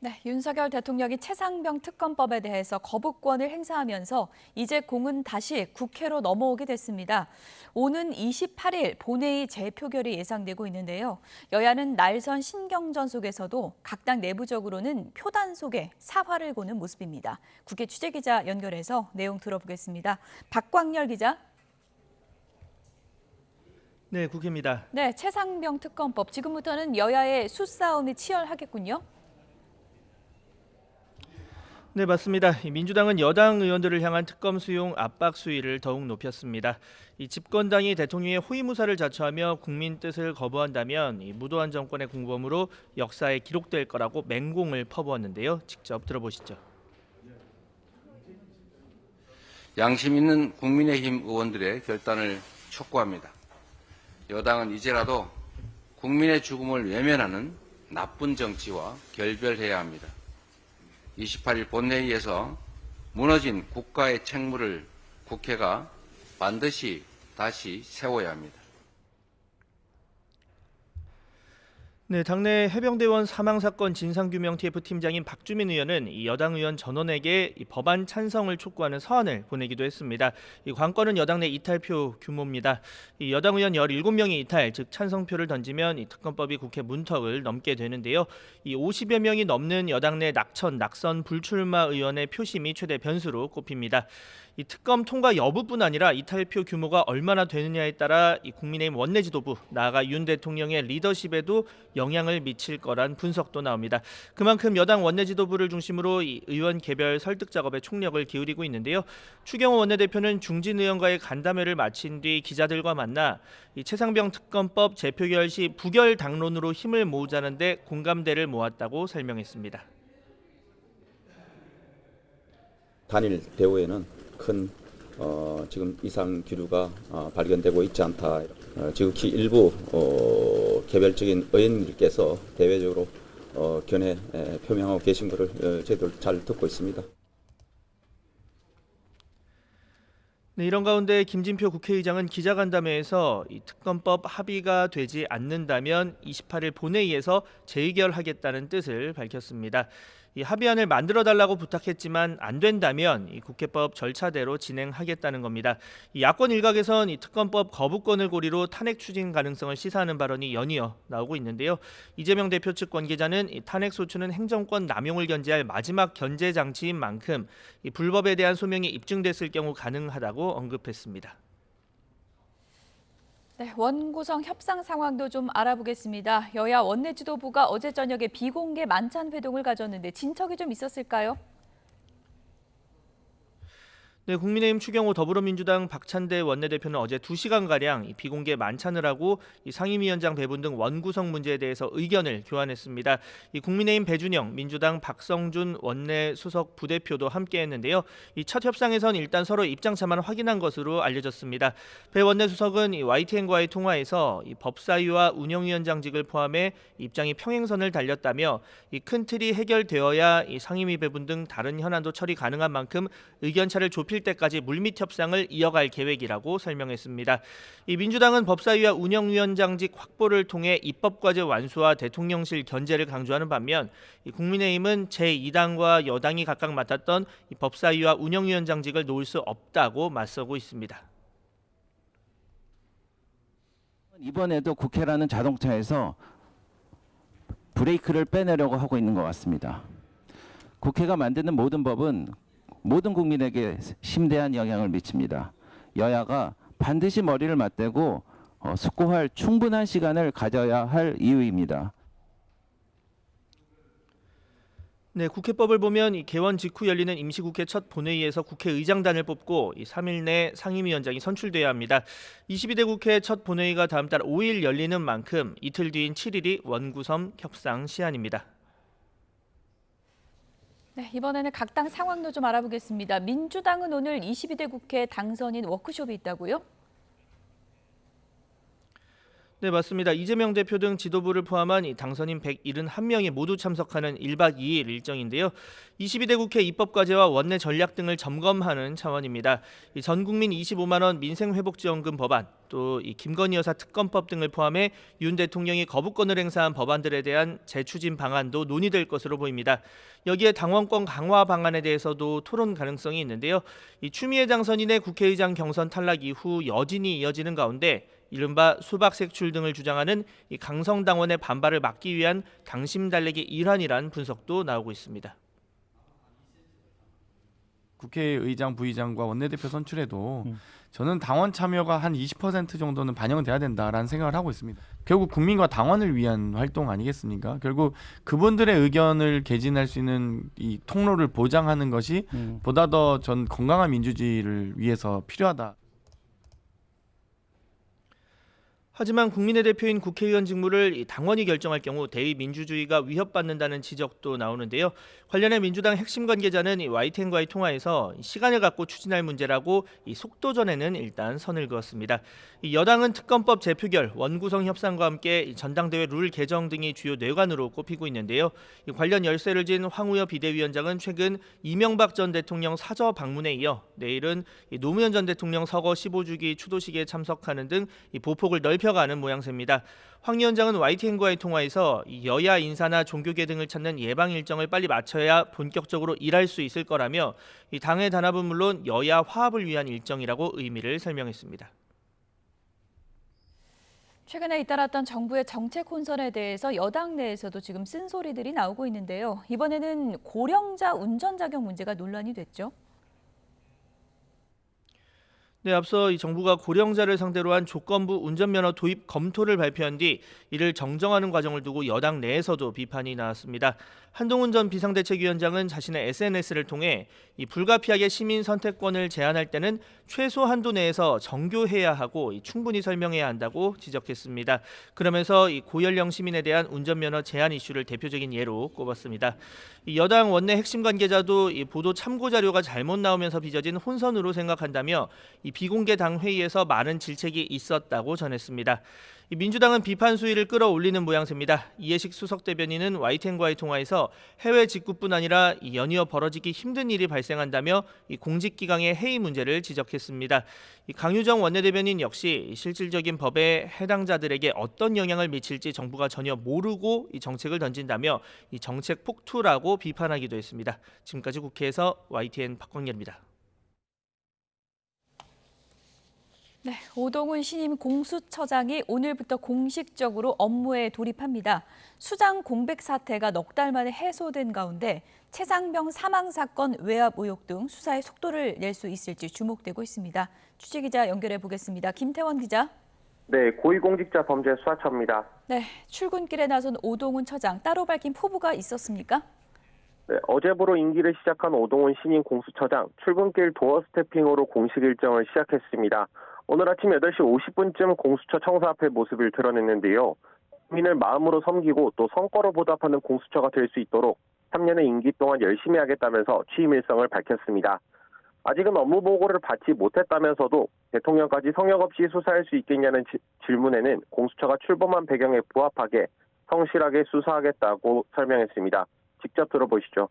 네, 윤석열 대통령이 최상병 특검법에 대해서 거부권을 행사하면서 이제 공은 다시 국회로 넘어오게 됐습니다. 오는 28일 본회의 재표결이 예상되고 있는데요. 여야는 날선 신경전 속에서도 각 당 내부적으로는 표단 속에 사활을 거는 모습입니다. 국회 취재기자 연결해서 내용 들어보겠습니다. 박광열 기자. 네, 국회입니다. 네, 최상병 특검법. 지금부터는 여야의 수싸움이 치열하겠군요. 네, 맞습니다. 민주당은 여당 의원들을 향한 특검 수용 압박 수위를 더욱 높였습니다. 이 집권당이 대통령의 호위무사를 자처하며 국민 뜻을 거부한다면 이 무도한 정권의 공범으로 역사에 기록될 거라고 맹공을 퍼부었는데요. 직접 들어보시죠. 양심 있는 국민의힘 의원들의 결단을 촉구합니다. 여당은 이제라도 국민의 죽음을 외면하는 나쁜 정치와 결별해야 합니다. 28일 본회의에서 무너진 국가의 책무를 국회가 반드시 다시 세워야 합니다. 네, 당내 해병대원 사망 사건 진상규명 TF 팀장인 박주민 의원은 이 여당 의원 전원에게 이 법안 찬성을 촉구하는 서한을 보내기도 했습니다. 이 관건은 여당 내 이탈표 규모입니다. 이 여당 의원 17명이 이탈, 즉 찬성표를 던지면 이 특검법이 국회 문턱을 넘게 되는데요. 이 50여 명이 넘는 여당 내 낙선 불출마 의원의 표심이 최대 변수로 꼽힙니다. 이 특검 통과 여부뿐 아니라 이탈표 규모가 얼마나 되느냐에 따라 이 국민의힘 원내 지도부, 나아가 윤 대통령의 리더십에도 영향을 미칠 거란 분석도 나옵니다. 그만큼 여당 원내 지도부를 중심으로 이 의원 개별 설득 작업에 총력을 기울이고 있는데요. 추경호 원내대표는 중진 의원과의 간담회를 마친 뒤 기자들과 만나 이 최상병 특검법 재표결 시 부결 당론으로 힘을 모으자는 데 공감대를 모았다고 설명했습니다. 단일 대우에는 큰 지금 이상 기류가 발견되고 있지 않다. 지극히 일부 개별적인 의원님들께서 대외적으로 견해 표명하고 계신 것을 저희들 잘 듣고 있습니다. 네, 이런 가운데 김진표 국회의장은 기자간담회에서 이 특검법 합의가 되지 않는다면 28일 본회의에서 재의결하겠다는 뜻을 밝혔습니다. 이 합의안을 만들어달라고 부탁했지만 안 된다면 이 국회법 절차대로 진행하겠다는 겁니다. 이 야권 일각에선 이 특검법 거부권을 고리로 탄핵 추진 가능성을 시사하는 발언이 연이어 나오고 있는데요. 이재명 대표 측 관계자는 이 탄핵 소추는 행정권 남용을 견제할 마지막 견제 장치인 만큼 이 불법에 대한 소명이 입증됐을 경우 가능하다고 언급했습니다. 네, 원구성 협상 상황도 좀 알아보겠습니다. 여야 원내 지도부가 어제 저녁에 비공개 만찬 회동을 가졌는데 진척이 좀 있었을까요? 네, 국민의힘 추경호 더불어민주당 박찬대 원내대표는 어제 2시간가량 비공개 만찬을 하고 상임위원장 배분 등 원구성 문제에 대해서 의견을 교환했습니다. 국민의힘 배준영, 민주당 박성준 원내 수석 부대표도 함께했는데요. 첫 협상에선 일단 서로 입장차만 확인한 것으로 알려졌습니다. 배 원내 수석은 YTN과의 통화에서 법사위와 운영위원장직을 포함해 입장이 평행선을 달렸다며 큰 틀이 해결되어야 상임위 배분 등 다른 현안도 처리 가능한 만큼 의견차를 좁힐 때까지 물밑 협상을 이어갈 계획이라고 설명했습니다. 민주당은 법사위와 운영위원장직 확보를 통해 입법과제 완수와 대통령실 견제를 강조하는 반면 국민의힘은 제2당과 여당이 각각 맡았던 법사위와 운영위원장직을 놓을 수 없다고 맞서고 있습니다. 이번에도 국회라는 자동차에서 브레이크를 빼내려고 하고 있는 것 같습니다. 국회가 만드는 모든 법은 모든 국민에게 심대한 영향을 미칩니다. 여야가 반드시 머리를 맞대고 숙고할 충분한 시간을 가져야 할 이유입니다. 네, 국회법을 보면 개원 직후 열리는 임시국회 첫 본회의에서 국회의장단을 뽑고 3일 내 상임위원장이 선출돼야 합니다. 22대 국회 첫 본회의가 다음 달 5일 열리는 만큼 이틀 뒤인 7일이 원구성 협상 시한입니다. 네, 이번에는 각 당 상황도 좀 알아보겠습니다. 민주당은 오늘 22대 국회 당선인 워크숍이 있다고요? 네, 맞습니다. 이재명 대표 등 지도부를 포함한 이 당선인 171명이 모두 참석하는 1박 2일 일정인데요. 22대 국회 입법과제와 원내 전략 등을 점검하는 차원입니다. 이 전 국민 25만 원 민생회복지원금 법안, 또 이 김건희 여사 특검법 등을 포함해 윤 대통령이 거부권을 행사한 법안들에 대한 재추진 방안도 논의될 것으로 보입니다. 여기에 당원권 강화 방안에 대해서도 토론 가능성이 있는데요. 이 추미애 당선인의 국회의장 경선 탈락 이후 여진이 이어지는 가운데 이른바 수박색출 등을 주장하는 이 강성당원의 반발을 막기 위한 당심 달래기 일환이란 분석도 나오고 있습니다. 국회의장, 부의장과 원내대표 선출에도 저는 당원 참여가 한 20% 정도는 반영돼야 된다라는 생각을 하고 있습니다. 결국 국민과 당원을 위한 활동 아니겠습니까? 결국 그분들의 의견을 개진할 수 있는 이 통로를 보장하는 것이 보다 더 전 건강한 민주주의를 위해서 필요하다. 하지만 국민의 대표인 국회의원 직무를 이 당원이 결정할 경우 대의 민주주의가 위협받는다는 지적도 나오는데요. 관련해 민주당 핵심 관계자는 이 YTN과의 통화에서 시간을 갖고 추진할 문제라고 이 속도전에는 일단 선을 그었습니다. 이 여당은 특검법 재표결, 원구성 협상과 함께 이 전당대회 룰 개정 등이 주요 뇌관으로 꼽히고 있는데요. 이 관련 열쇠를 진 황우여 비대위원장은 최근 이명박 전 대통령 사저 방문에 이어 내일은 이 노무현 전 대통령 서거 15주기 추도식에 참석하는 등 이 보폭을 넓혀가는 모양새입니다. 황 위원장은 YTN과의 통화에서 여야 인사나 종교계 등을 찾는 예방 일정을 빨리 맞춰야 본격적으로 일할 수 있을 거라며 이 당의 단합은 물론 여야 화합을 위한 일정이라고 의미를 설명했습니다. 최근에 잇따랐던 정부의 정책 혼선에 대해서 여당 내에서도 지금 쓴소리들이 나오고 있는데요. 이번에는 고령자 운전 자격 문제가 논란이 됐죠. 네, 앞서 이 정부가 고령자를 상대로 한 조건부 운전면허 도입 검토를 발표한 뒤 이를 정정하는 과정을 두고 여당 내에서도 비판이 나왔습니다. 한동훈 전 비상대책위원장은 자신의 SNS를 통해 이 불가피하게 시민 선택권을 제한할 때는 최소 한도 내에서 정교해야 하고 충분히 설명해야 한다고 지적했습니다. 그러면서 이 고연령 시민에 대한 운전면허 제한 이슈를 대표적인 예로 꼽았습니다. 이 여당 원내 핵심 관계자도 이 보도 참고 자료가 잘못 나오면서 빚어진 혼선으로 생각한다며 이 비공개 당 회의에서 많은 질책이 있었다고 전했습니다. 이 민주당은 비판 수위를 끌어올리는 모양새입니다. 이해식 수석 대변인은 YTN과의 통화에서 해외 직구뿐 아니라 이 연이어 벌어지기 힘든 일이 발생한다며 이 공직기강의 해이 문제를 지적했습니다. 이 강유정 원내대변인 역시 실질적인 법에 해당자들에게 어떤 영향을 미칠지 정부가 전혀 모르고 이 정책을 던진다며 이 정책 폭투라고 비판하기도 했습니다. 지금까지 국회에서 YTN 박광렬입니다. 네, 오동훈 신임 공수처장이 오늘부터 공식적으로 업무에 돌입합니다. 수장 공백 사태가 넉 달 만에 해소된 가운데 최상병 사망 사건 외압 의혹 등 수사에 속도를 낼 수 있을지 주목되고 있습니다. 취재기자 연결해 보겠습니다. 김태원 기자. 네, 고위공직자 범죄 수사처입니다. 네, 출근길에 나선 오동훈 처장 따로 밝힌 포부가 있었습니까? 네, 어제부로 임기를 시작한 오동훈 신임 공수처장 출근길 도어 스태핑으로 공식 일정을 시작했습니다. 오늘 아침 8시 50분쯤 공수처 청사 앞에 모습을 드러냈는데요. 국민을 마음으로 섬기고 또 성과로 보답하는 공수처가 될 수 있도록 3년의 임기 동안 열심히 하겠다면서 취임 일성을 밝혔습니다. 아직은 업무 보고를 받지 못했다면서도 대통령까지 성역 없이 수사할 수 있겠냐는 질문에는 공수처가 출범한 배경에 부합하게 성실하게 수사하겠다고 설명했습니다. 직접 들어보시죠.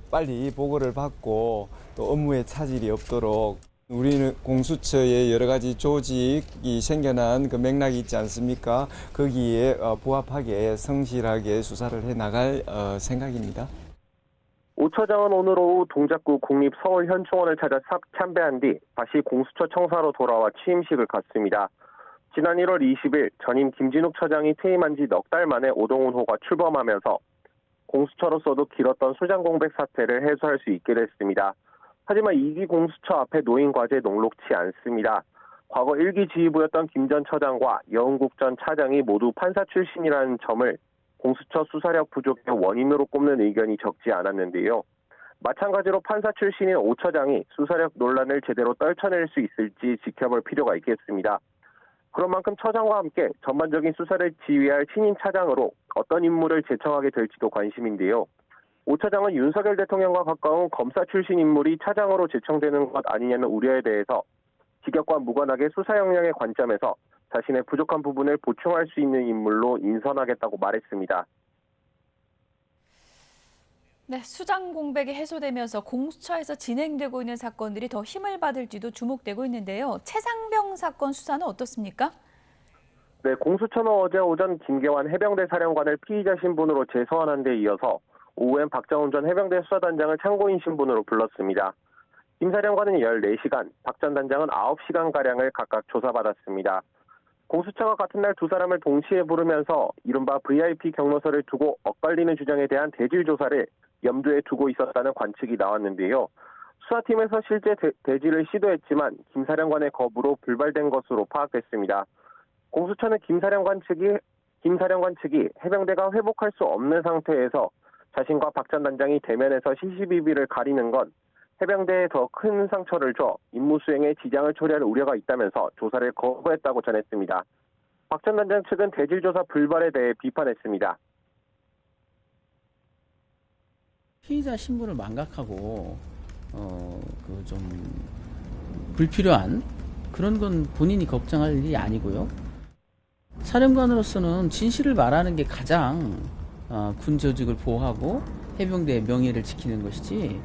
빨리 보고를 받고 또 업무에 차질이 없도록 우리는 공수처에 여러 가지 조직이 생겨난 그 맥락이 있지 않습니까? 거기에 부합하게 성실하게 수사를 해 나갈 생각입니다. 오 처장은 오늘 오후 동작구 국립서울현충원을 찾아 참배한 뒤 다시 공수처 청사로 돌아와 취임식을 갖습니다. 지난 1월 20일 전임 김진욱 처장이 퇴임한 지 넉 달 만에 오동훈 호가 출범하면서 공수처로서도 길었던 수장 공백 사태를 해소할 수 있게 됐습니다. 하지만 2기 공수처 앞에 놓인 과제 녹록치 않습니다. 과거 1기 지휘부였던 김 전 처장과 여은국 전 차장이 모두 판사 출신이라는 점을 공수처 수사력 부족의 원인으로 꼽는 의견이 적지 않았는데요. 마찬가지로 판사 출신인 오 처장이 수사력 논란을 제대로 떨쳐낼 수 있을지 지켜볼 필요가 있겠습니다. 그런 만큼 처장과 함께 전반적인 수사를 지휘할 신임 차장으로 어떤 인물을 제청하게 될지도 관심인데요. 오 차장은 윤석열 대통령과 가까운 검사 출신 인물이 차장으로 제청되는 것 아니냐는 우려에 대해서 직역과 무관하게 수사 역량의 관점에서 자신의 부족한 부분을 보충할 수 있는 인물로 인선하겠다고 말했습니다. 네, 수장 공백이 해소되면서 공수처에서 진행되고 있는 사건들이 더 힘을 받을지도 주목되고 있는데요. 최상병 사건 수사는 어떻습니까? 네, 공수처는 어제 오전 김계환 해병대 사령관을 피의자 신분으로 재소환한 데 이어서 오후엔 박정훈 전 해병대 수사단장을 참고인 신분으로 불렀습니다. 김 사령관은 14시간, 박 전 단장은 9시간가량을 각각 조사받았습니다. 공수처가 같은 날 두 사람을 동시에 부르면서 이른바 VIP 경로서를 두고 엇갈리는 주장에 대한 대질 조사를 염두에 두고 있었다는 관측이 나왔는데요. 수사팀에서 실제 대질을 시도했지만 김 사령관의 거부로 불발된 것으로 파악됐습니다. 공수처는 김 사령관 측이 해병대가 회복할 수 없는 상태에서 자신과 박 전 단장이 대면에서 시시비비를 가리는 건 해병대에 더 큰 상처를 줘 임무 수행에 지장을 초래할 우려가 있다면서 조사를 거부했다고 전했습니다. 박 전 단장 측은 대질 조사 불발에 대해 비판했습니다. 피의자 신분을 망각하고 좀 불필요한 그런 건 본인이 걱정할 일이 아니고요. 사령관으로서는 진실을 말하는 게 가장 군 조직을 보호하고 해병대의 명예를 지키는 것이지.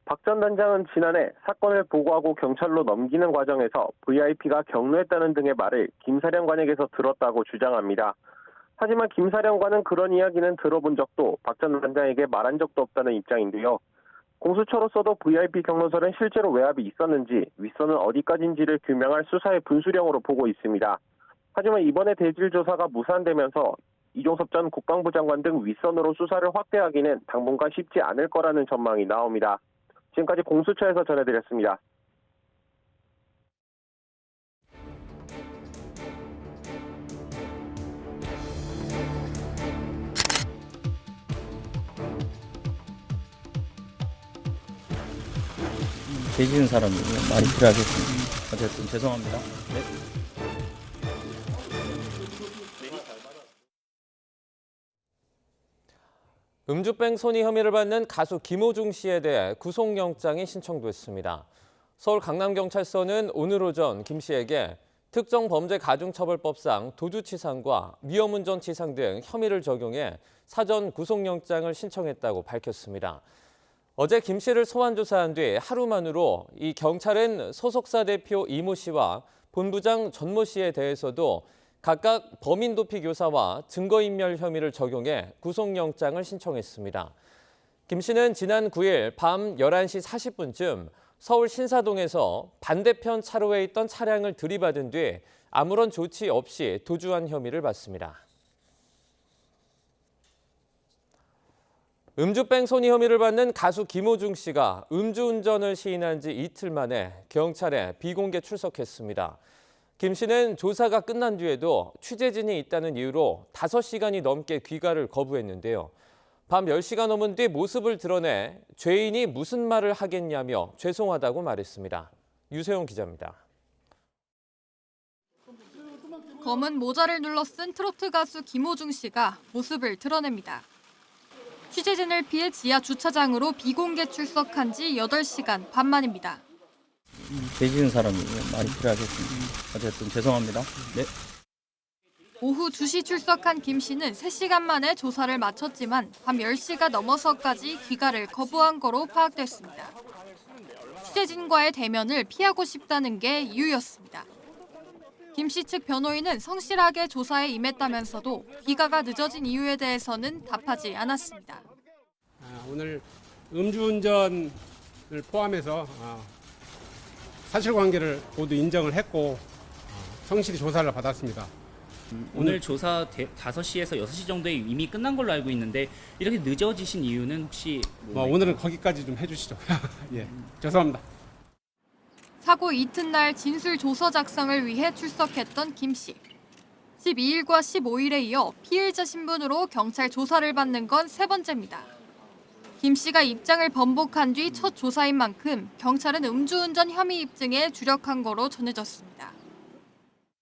박 전 단장은 지난해 사건을 보고하고 경찰로 넘기는 과정에서 VIP가 경로했다는 등의 말을 김 사령관에게서 들었다고 주장합니다. 하지만 김 사령관은 그런 이야기는 들어본 적도 박 전 단장에게 말한 적도 없다는 입장인데요. 공수처로서도 VIP 경로설은 실제로 외압이 있었는지 윗선은 어디까지인지를 규명할 수사의 분수령으로 보고 있습니다. 하지만 이번에 대질 조사가 무산되면서 이종섭 전 국방부 장관 등 윗선으로 수사를 확대하기는 당분간 쉽지 않을 거라는 전망이 나옵니다. 지금까지 공수처에서 전해드렸습니다. 죄지은 사람이 많이 필요하겠습니다. 어쨌든 죄송합니다. 네. 음주병 손이 혐의를 받는 가수 김호중 씨에 대해 구속영장이 신청됐습니다. 서울 강남경찰서는 오늘 오전 김 씨에게 특정범죄가중처벌법상 도주치상과 위험운전치상 등 혐의를 적용해 사전 구속영장을 신청했다고 밝혔습니다. 어제 김 씨를 소환 조사한 뒤 하루 만으로 이 경찰은 소속사 대표 이모 씨와 본부장 전모 씨에 대해서도 각각 범인도피교사와 증거인멸 혐의를 적용해 구속영장을 신청했습니다. 김 씨는 지난 9일 밤 11시 40분쯤 서울 신사동에서 반대편 차로에 있던 차량을 들이받은 뒤 아무런 조치 없이 도주한 혐의를 받습니다. 음주병 손이 혐의를 받는 가수 김호중 씨가 음주운전을 시인한 지 이틀 만에 경찰에 비공개 출석했습니다. 김 씨는 조사가 끝난 뒤에도 취재진이 있다는 이유로 5시간이 넘게 귀가를 거부했는데요. 밤 10시가 넘은 뒤 모습을 드러내 죄인이 무슨 말을 하겠냐며 죄송하다고 말했습니다. 유세용 기자입니다. 검은 모자를 눌러 쓴 트로트 가수 김호중 씨가 모습을 드러냅니다. 취재진을 피해 지하 주차장으로 비공개 출석한 지 8시간 반 만입니다. 죄지은 사람이 많이 필요하겠습니다. 어쨌든 죄송합니다. 네. 오후 2시 출석한 김 씨는 3시간 만에 조사를 마쳤지만 밤 10시가 넘어서까지 귀가를 거부한 거로 파악됐습니다. 취재진과의 대면을 피하고 싶다는 게 이유였습니다. 김 씨 측 변호인은 성실하게 조사에 임했다면서도 귀가가 늦어진 이유에 대해서는 답하지 않았습니다. 오늘 음주운전을 포함해서 사실관계를 모두 인정을 했고 성실히 조사를 받았습니다. 오늘 조사 5시에서 6시 정도에 이미 끝난 걸로 알고 있는데 이렇게 늦어지신 이유는 혹시 오늘은 거기까지 좀 해주시죠. 예, 죄송합니다. 사고 이튿날 진술 조서 작성을 위해 출석했던 김 씨. 12일과 15일에 이어 피해자 신분으로 경찰 조사를 받는 건 3번째입니다. 김 씨가 입장을 번복한 뒤 첫 조사인 만큼 경찰은 음주운전 혐의 입증에 주력한 거로 전해졌습니다.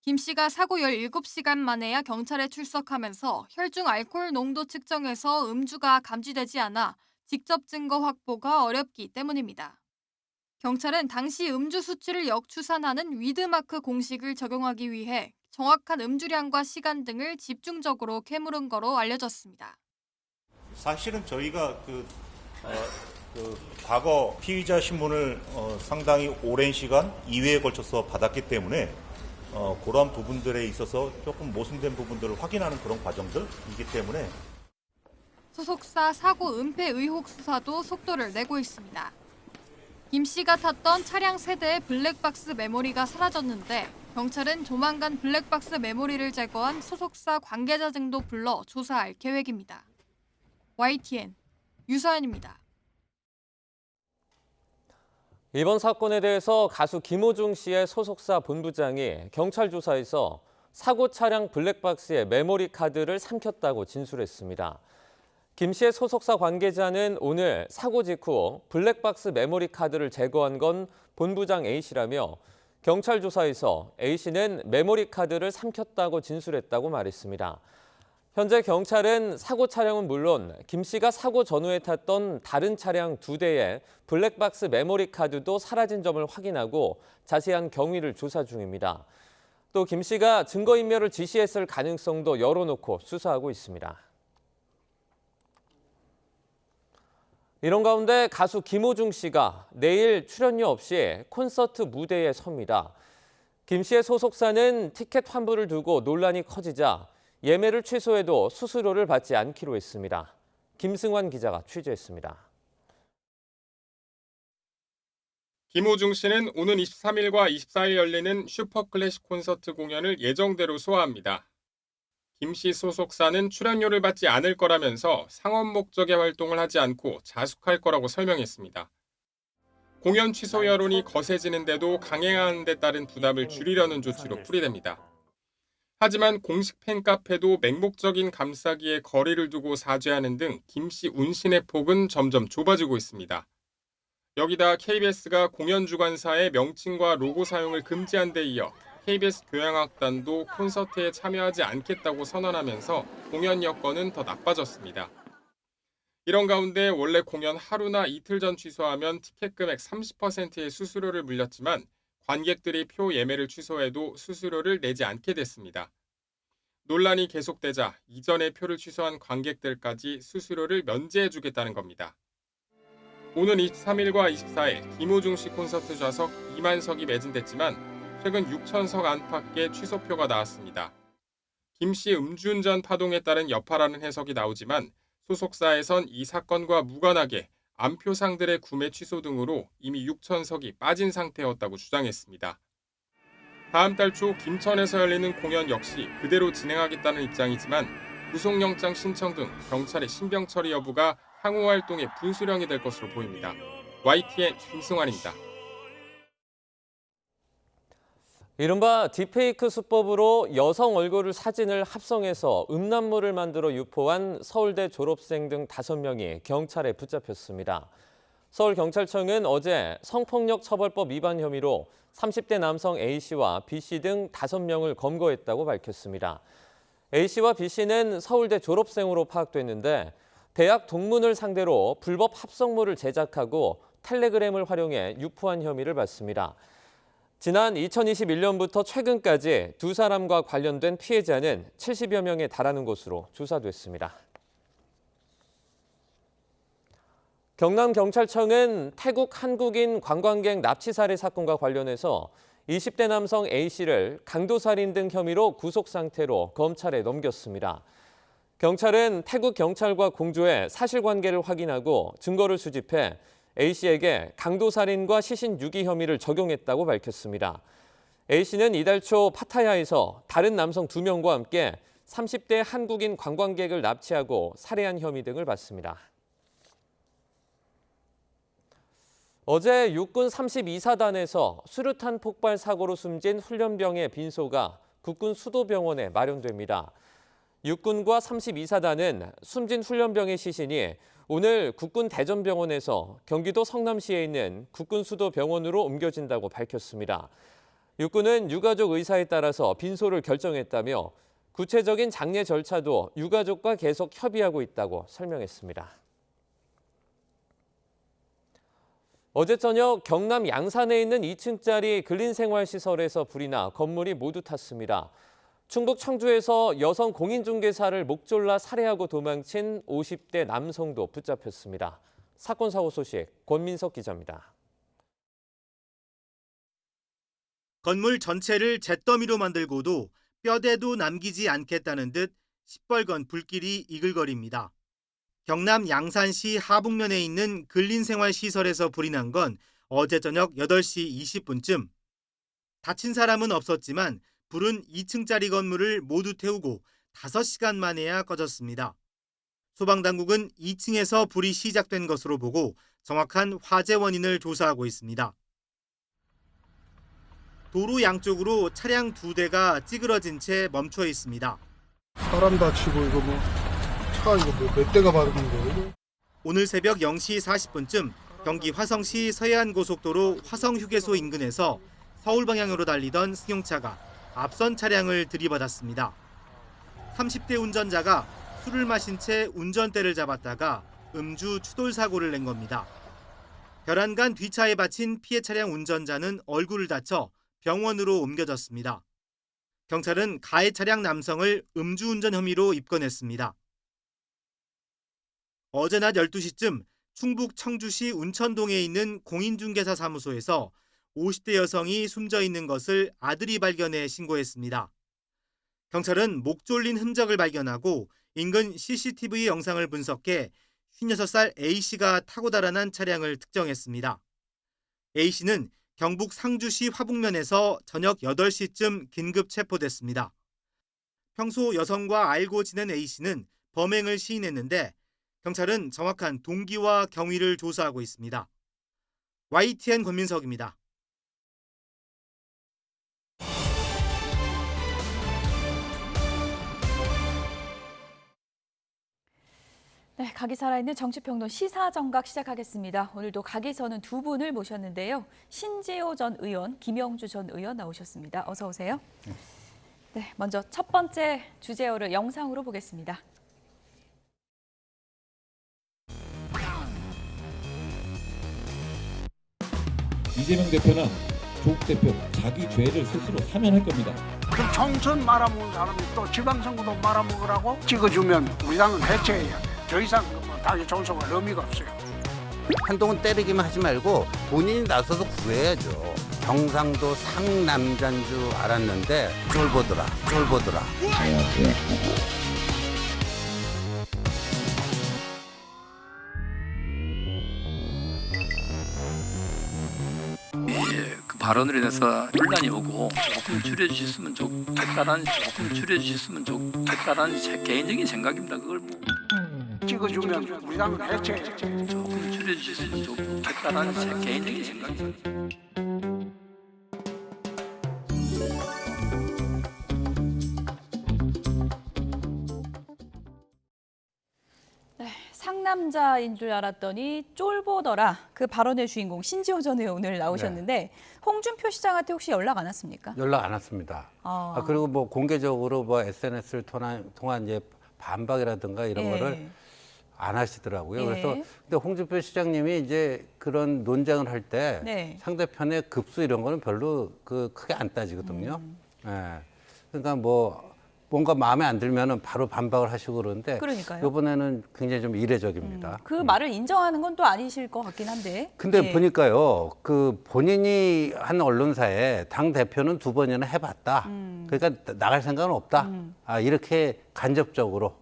김 씨가 사고 17시간 만에야 경찰에 출석하면서 혈중 알코올 농도 측정에서 음주가 감지되지 않아 직접 증거 확보가 어렵기 때문입니다. 경찰은 당시 음주 수치를 역추산하는 위드마크 공식을 적용하기 위해 정확한 음주량과 시간 등을 집중적으로 캐물은 거로 알려졌습니다. 사실은 저희가 과거 피의자 신문을 상당히 오랜 시간 2회에 걸쳐서 받았기 때문에 그런 부분들에 있어서 조금 모순된 부분들을 확인하는 그런 과정들이기 때문에 소속사 사고 은폐 의혹 수사도 속도를 내고 있습니다. 김 씨가 탔던 차량 세대의 블랙박스 메모리가 사라졌는데 경찰은 조만간 블랙박스 메모리를 제거한 소속사 관계자 등도 불러 조사할 계획입니다. YTN 유서연입니다. 이번 사건에 대해서 가수 김호중 씨의 소속사 본부장이 경찰 조사에서 사고 차량 블랙박스에 메모리 카드를 삼켰다고 진술했습니다. 김 씨의 소속사 관계자는 오늘 사고 직후 블랙박스 메모리 카드를 제거한 건 본부장 A 씨라며 경찰 조사에서 A 씨는 메모리 카드를 삼켰다고 진술했다고 말했습니다. 현재 경찰은 사고 차량은 물론 김 씨가 사고 전후에 탔던 다른 차량 2대의 블랙박스 메모리 카드도 사라진 점을 확인하고 자세한 경위를 조사 중입니다. 또 김 씨가 증거인멸을 지시했을 가능성도 열어놓고 수사하고 있습니다. 이런 가운데 가수 김호중 씨가 내일 출연료 없이 콘서트 무대에 섭니다. 김 씨의 소속사는 티켓 환불을 두고 논란이 커지자 예매를 취소해도 수수료를 받지 않기로 했습니다. 김승환 기자가 취재했습니다. 김호중 씨는 오는 23일과 24일 열리는 슈퍼클래식 콘서트 공연을 예정대로 소화합니다. 김 씨 소속사는 출연료를 받지 않을 거라면서 상업 목적의 활동을 하지 않고 자숙할 거라고 설명했습니다. 공연 취소 여론이 거세지는데도 강행하는 데 따른 부담을 줄이려는 조치로 풀이됩니다. 하지만 공식 팬카페도 맹목적인 감싸기에 거리를 두고 사죄하는 등 김 씨 운신의 폭은 점점 좁아지고 있습니다. 여기다 KBS가 공연 주관사의 명칭과 로고 사용을 금지한 데 이어 KBS 교향악단도 콘서트에 참여하지 않겠다고 선언하면서 공연 여건은 더 나빠졌습니다. 이런 가운데 원래 공연 하루나 이틀 전 취소하면 티켓 금액 30%의 수수료를 물렸지만 관객들이 표 예매를 취소해도 수수료를 내지 않게 됐습니다. 논란이 계속되자 이전에 표를 취소한 관객들까지 수수료를 면제해주겠다는 겁니다. 오는 23일과 24일 김호중 씨 콘서트 좌석 2만 석이 매진됐지만 최근 6,000석 안팎의 취소표가 나왔습니다. 김 씨 음주운전 파동에 따른 여파라는 해석이 나오지만 소속사에선 이 사건과 무관하게 안표상들의 구매 취소 등으로 이미 6,000석이 빠진 상태였다고 주장했습니다. 다음 달 초 김천에서 열리는 공연 역시 그대로 진행하겠다는 입장이지만 구속영장 신청 등 경찰의 신병 처리 여부가 향후 활동의 분수령이 될 것으로 보입니다. YTN 김승환입니다. 이른바 딥페이크 수법으로 여성 얼굴 사진을 합성해서 음란물을 만들어 유포한 서울대 졸업생 등 5명이 경찰에 붙잡혔습니다. 서울경찰청은 어제 성폭력 처벌법 위반 혐의로 30대 남성 A씨와 B씨 등 5명을 검거했다고 밝혔습니다. A씨와 B씨는 서울대 졸업생으로 파악됐는데 대학 동문을 상대로 불법 합성물을 제작하고 텔레그램을 활용해 유포한 혐의를 받습니다. 지난 2021년부터 최근까지 두 사람과 관련된 피해자는 70여 명에 달하는 것으로 조사됐습니다. 경남경찰청은 태국 한국인 관광객 납치 살해 사건과 관련해서 20대 남성 A씨를 강도살인 등 혐의로 구속 상태로 검찰에 넘겼습니다. 경찰은 태국 경찰과 공조해 사실관계를 확인하고 증거를 수집해 A씨에게 강도살인과 시신유기 혐의를 적용했다고 밝혔습니다. A씨는 이달 초 파타야에서 다른 남성 2명과 함께 30대 한국인 관광객을 납치하고 살해한 혐의 등을 받습니다. 어제 육군 32사단에서 수류탄 폭발 사고로 숨진 훈련병의 빈소가 국군 수도병원에 마련됩니다. 육군과 32사단은 숨진 훈련병의 시신이 오늘 국군 대전병원에서 경기도 성남시에 있는 국군 수도병원으로 옮겨진다고 밝혔습니다. 육군은 유가족 의사에 따라서 빈소를 결정했다며 구체적인 장례 절차도 유가족과 계속 협의하고 있다고 설명했습니다. 어제 저녁 경남 양산에 있는 2층짜리 근린생활시설에서 불이 나 건물이 모두 탔습니다. 충북 청주에서 여성 공인중개사를 목졸라 살해하고 도망친 50대 남성도 붙잡혔습니다. 사건 사고 소식 권민석 기자입니다. 건물 전체를 잿더미로 만들고도 뼈대도 남기지 않겠다는 듯 시뻘건 불길이 이글거립니다. 경남 양산시 하북면에 있는 근린생활시설에서 불이 난 건 어제 저녁 8시 20분쯤. 다친 사람은 없었지만 불은 2층짜리 건물을 모두 태우고 5시간 만에야 꺼졌습니다. 소방당국은 2층에서 불이 시작된 것으로 보고 정확한 화재 원인을 조사하고 있습니다. 도로 양쪽으로 차량 2대가 찌그러진 채 멈춰 있습니다. 사람 다치고 이거 차 이거 몇 대가 바르는 거예요? 오늘 새벽 0시 40분쯤 경기 화성시 서해안고속도로 화성휴게소 인근에서 서울 방향으로 달리던 승용차가 앞선 차량을 들이받았습니다. 30대 운전자가 술을 마신 채 운전대를 잡았다가 음주 추돌 사고를 낸 겁니다. 벼란간 뒤차에 받친 피해 차량 운전자는 얼굴을 다쳐 병원으로 옮겨졌습니다. 경찰은 가해 차량 남성을 음주운전 혐의로 입건했습니다. 어제 낮 12시쯤 충북 청주시 운천동에 있는 공인중개사 사무소에서 50대 여성이 숨져 있는 것을 아들이 발견해 신고했습니다. 경찰은 목 졸린 흔적을 발견하고 인근 CCTV 영상을 분석해 56살 A씨가 타고 달아난 차량을 특정했습니다. A씨는 경북 상주시 화북면에서 저녁 8시쯤 긴급 체포됐습니다. 평소 여성과 알고 지낸 A씨는 범행을 시인했는데 경찰은 정확한 동기와 경위를 조사하고 있습니다. YTN 권민석입니다. 네, 각이 살아있는 정치평론 시사정각 시작하겠습니다. 오늘도 각이 서는 두 분을 모셨는데요. 신재호 전 의원, 김영주 전 의원 나오셨습니다. 어서 오세요. 네, 먼저 첫 번째 주제어를 영상으로 보겠습니다. 이재명 대표나 조국 대표 자기 죄를 스스로 사면할 겁니다. 그 총선 말아먹은 사람이 또 지방선거도 말아먹으라고 찍어주면 우리 당은 해체해야 돼. 더 이상 당의 존속할 의미가 없어요. 한동훈 때리기만 하지 말고 본인이 나서서 구해야죠. 경상도 상남자인 줄 알았는데 쫄보더라. 그 발언으로 인해서 혼란이 오고 조금 줄여주셨으면 좋겠다라는 제 개인적인 생각입니다. 그걸 뭐 찍어주면 우리 당은 해체해야지. 조금 줄여주셨으면 좋겠다라는 제 개인적인 생각입니다. 상남자인 줄 알았더니 쫄보더라. 그 발언의 주인공 신지호 전 의원 오늘 나오셨는데 네. 홍준표 시장한테 혹시 연락 안 왔습니까? 연락 안 왔습니다. 그리고 뭐 공개적으로 뭐 SNS를 통한 이제 반박이라든가 이런 예. 거를 안 하시더라고요. 예. 그래서 근데 홍준표 시장님이 이제 그런 논쟁을 할 때 네. 상대편의 급수 이런 거는 별로 크게 안 따지거든요. 예. 그러니까 뭔가 마음에 안 들면은 바로 반박을 하시고 그러는데 그러니까요. 이번에는 굉장히 좀 이례적입니다. 그 말을 인정하는 건 또 아니실 것 같긴 한데. 근데 예. 보니까요, 그 본인이 한 언론사에 당 대표는 2번이나 해봤다. 그러니까 나갈 생각은 없다. 이렇게 간접적으로.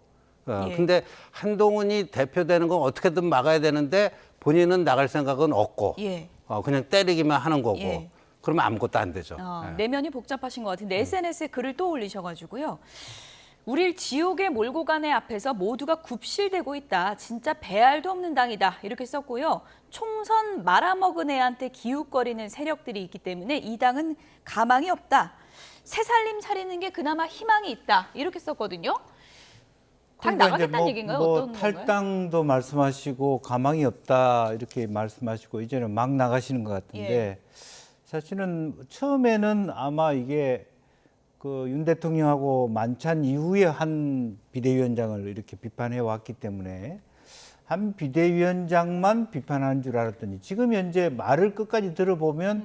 예. 근데 한동훈이 대표되는 건 어떻게든 막아야 되는데 본인은 나갈 생각은 없고, 예. 그냥 때리기만 하는 거고. 예. 그러면 아무것도 안 되죠. 내면이 복잡하신 것 같은데 SNS에 글을 또 올리셔가지고요. 우릴 지옥에 몰고 가네 앞에서 모두가 굽실대고 있다. 진짜 배알도 없는 당이다. 이렇게 썼고요. 총선 말아먹은 애한테 기웃거리는 세력들이 있기 때문에 이 당은 가망이 없다. 새살림 차리는 게 그나마 희망이 있다. 이렇게 썼거든요. 당 나가겠다는 얘기인가요? 어떤 건가요? 탈당도 말씀하시고 가망이 없다 이렇게 말씀하시고 이제는 막 나가시는 것 같은데 예. 사실은 처음에는 아마 이게 그 윤 대통령하고 만찬 이후에 한 비대위원장을 이렇게 비판해 왔기 때문에 한 비대위원장만 비판하는 줄 알았더니 지금 현재 말을 끝까지 들어보면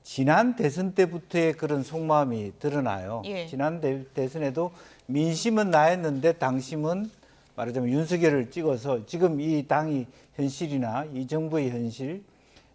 지난 대선 때부터의 그런 속마음이 드러나요. 예. 지난 대선에도 민심은 나였는데 당심은 말하자면 윤석열을 찍어서 지금 이 당이 현실이나 이 정부의 현실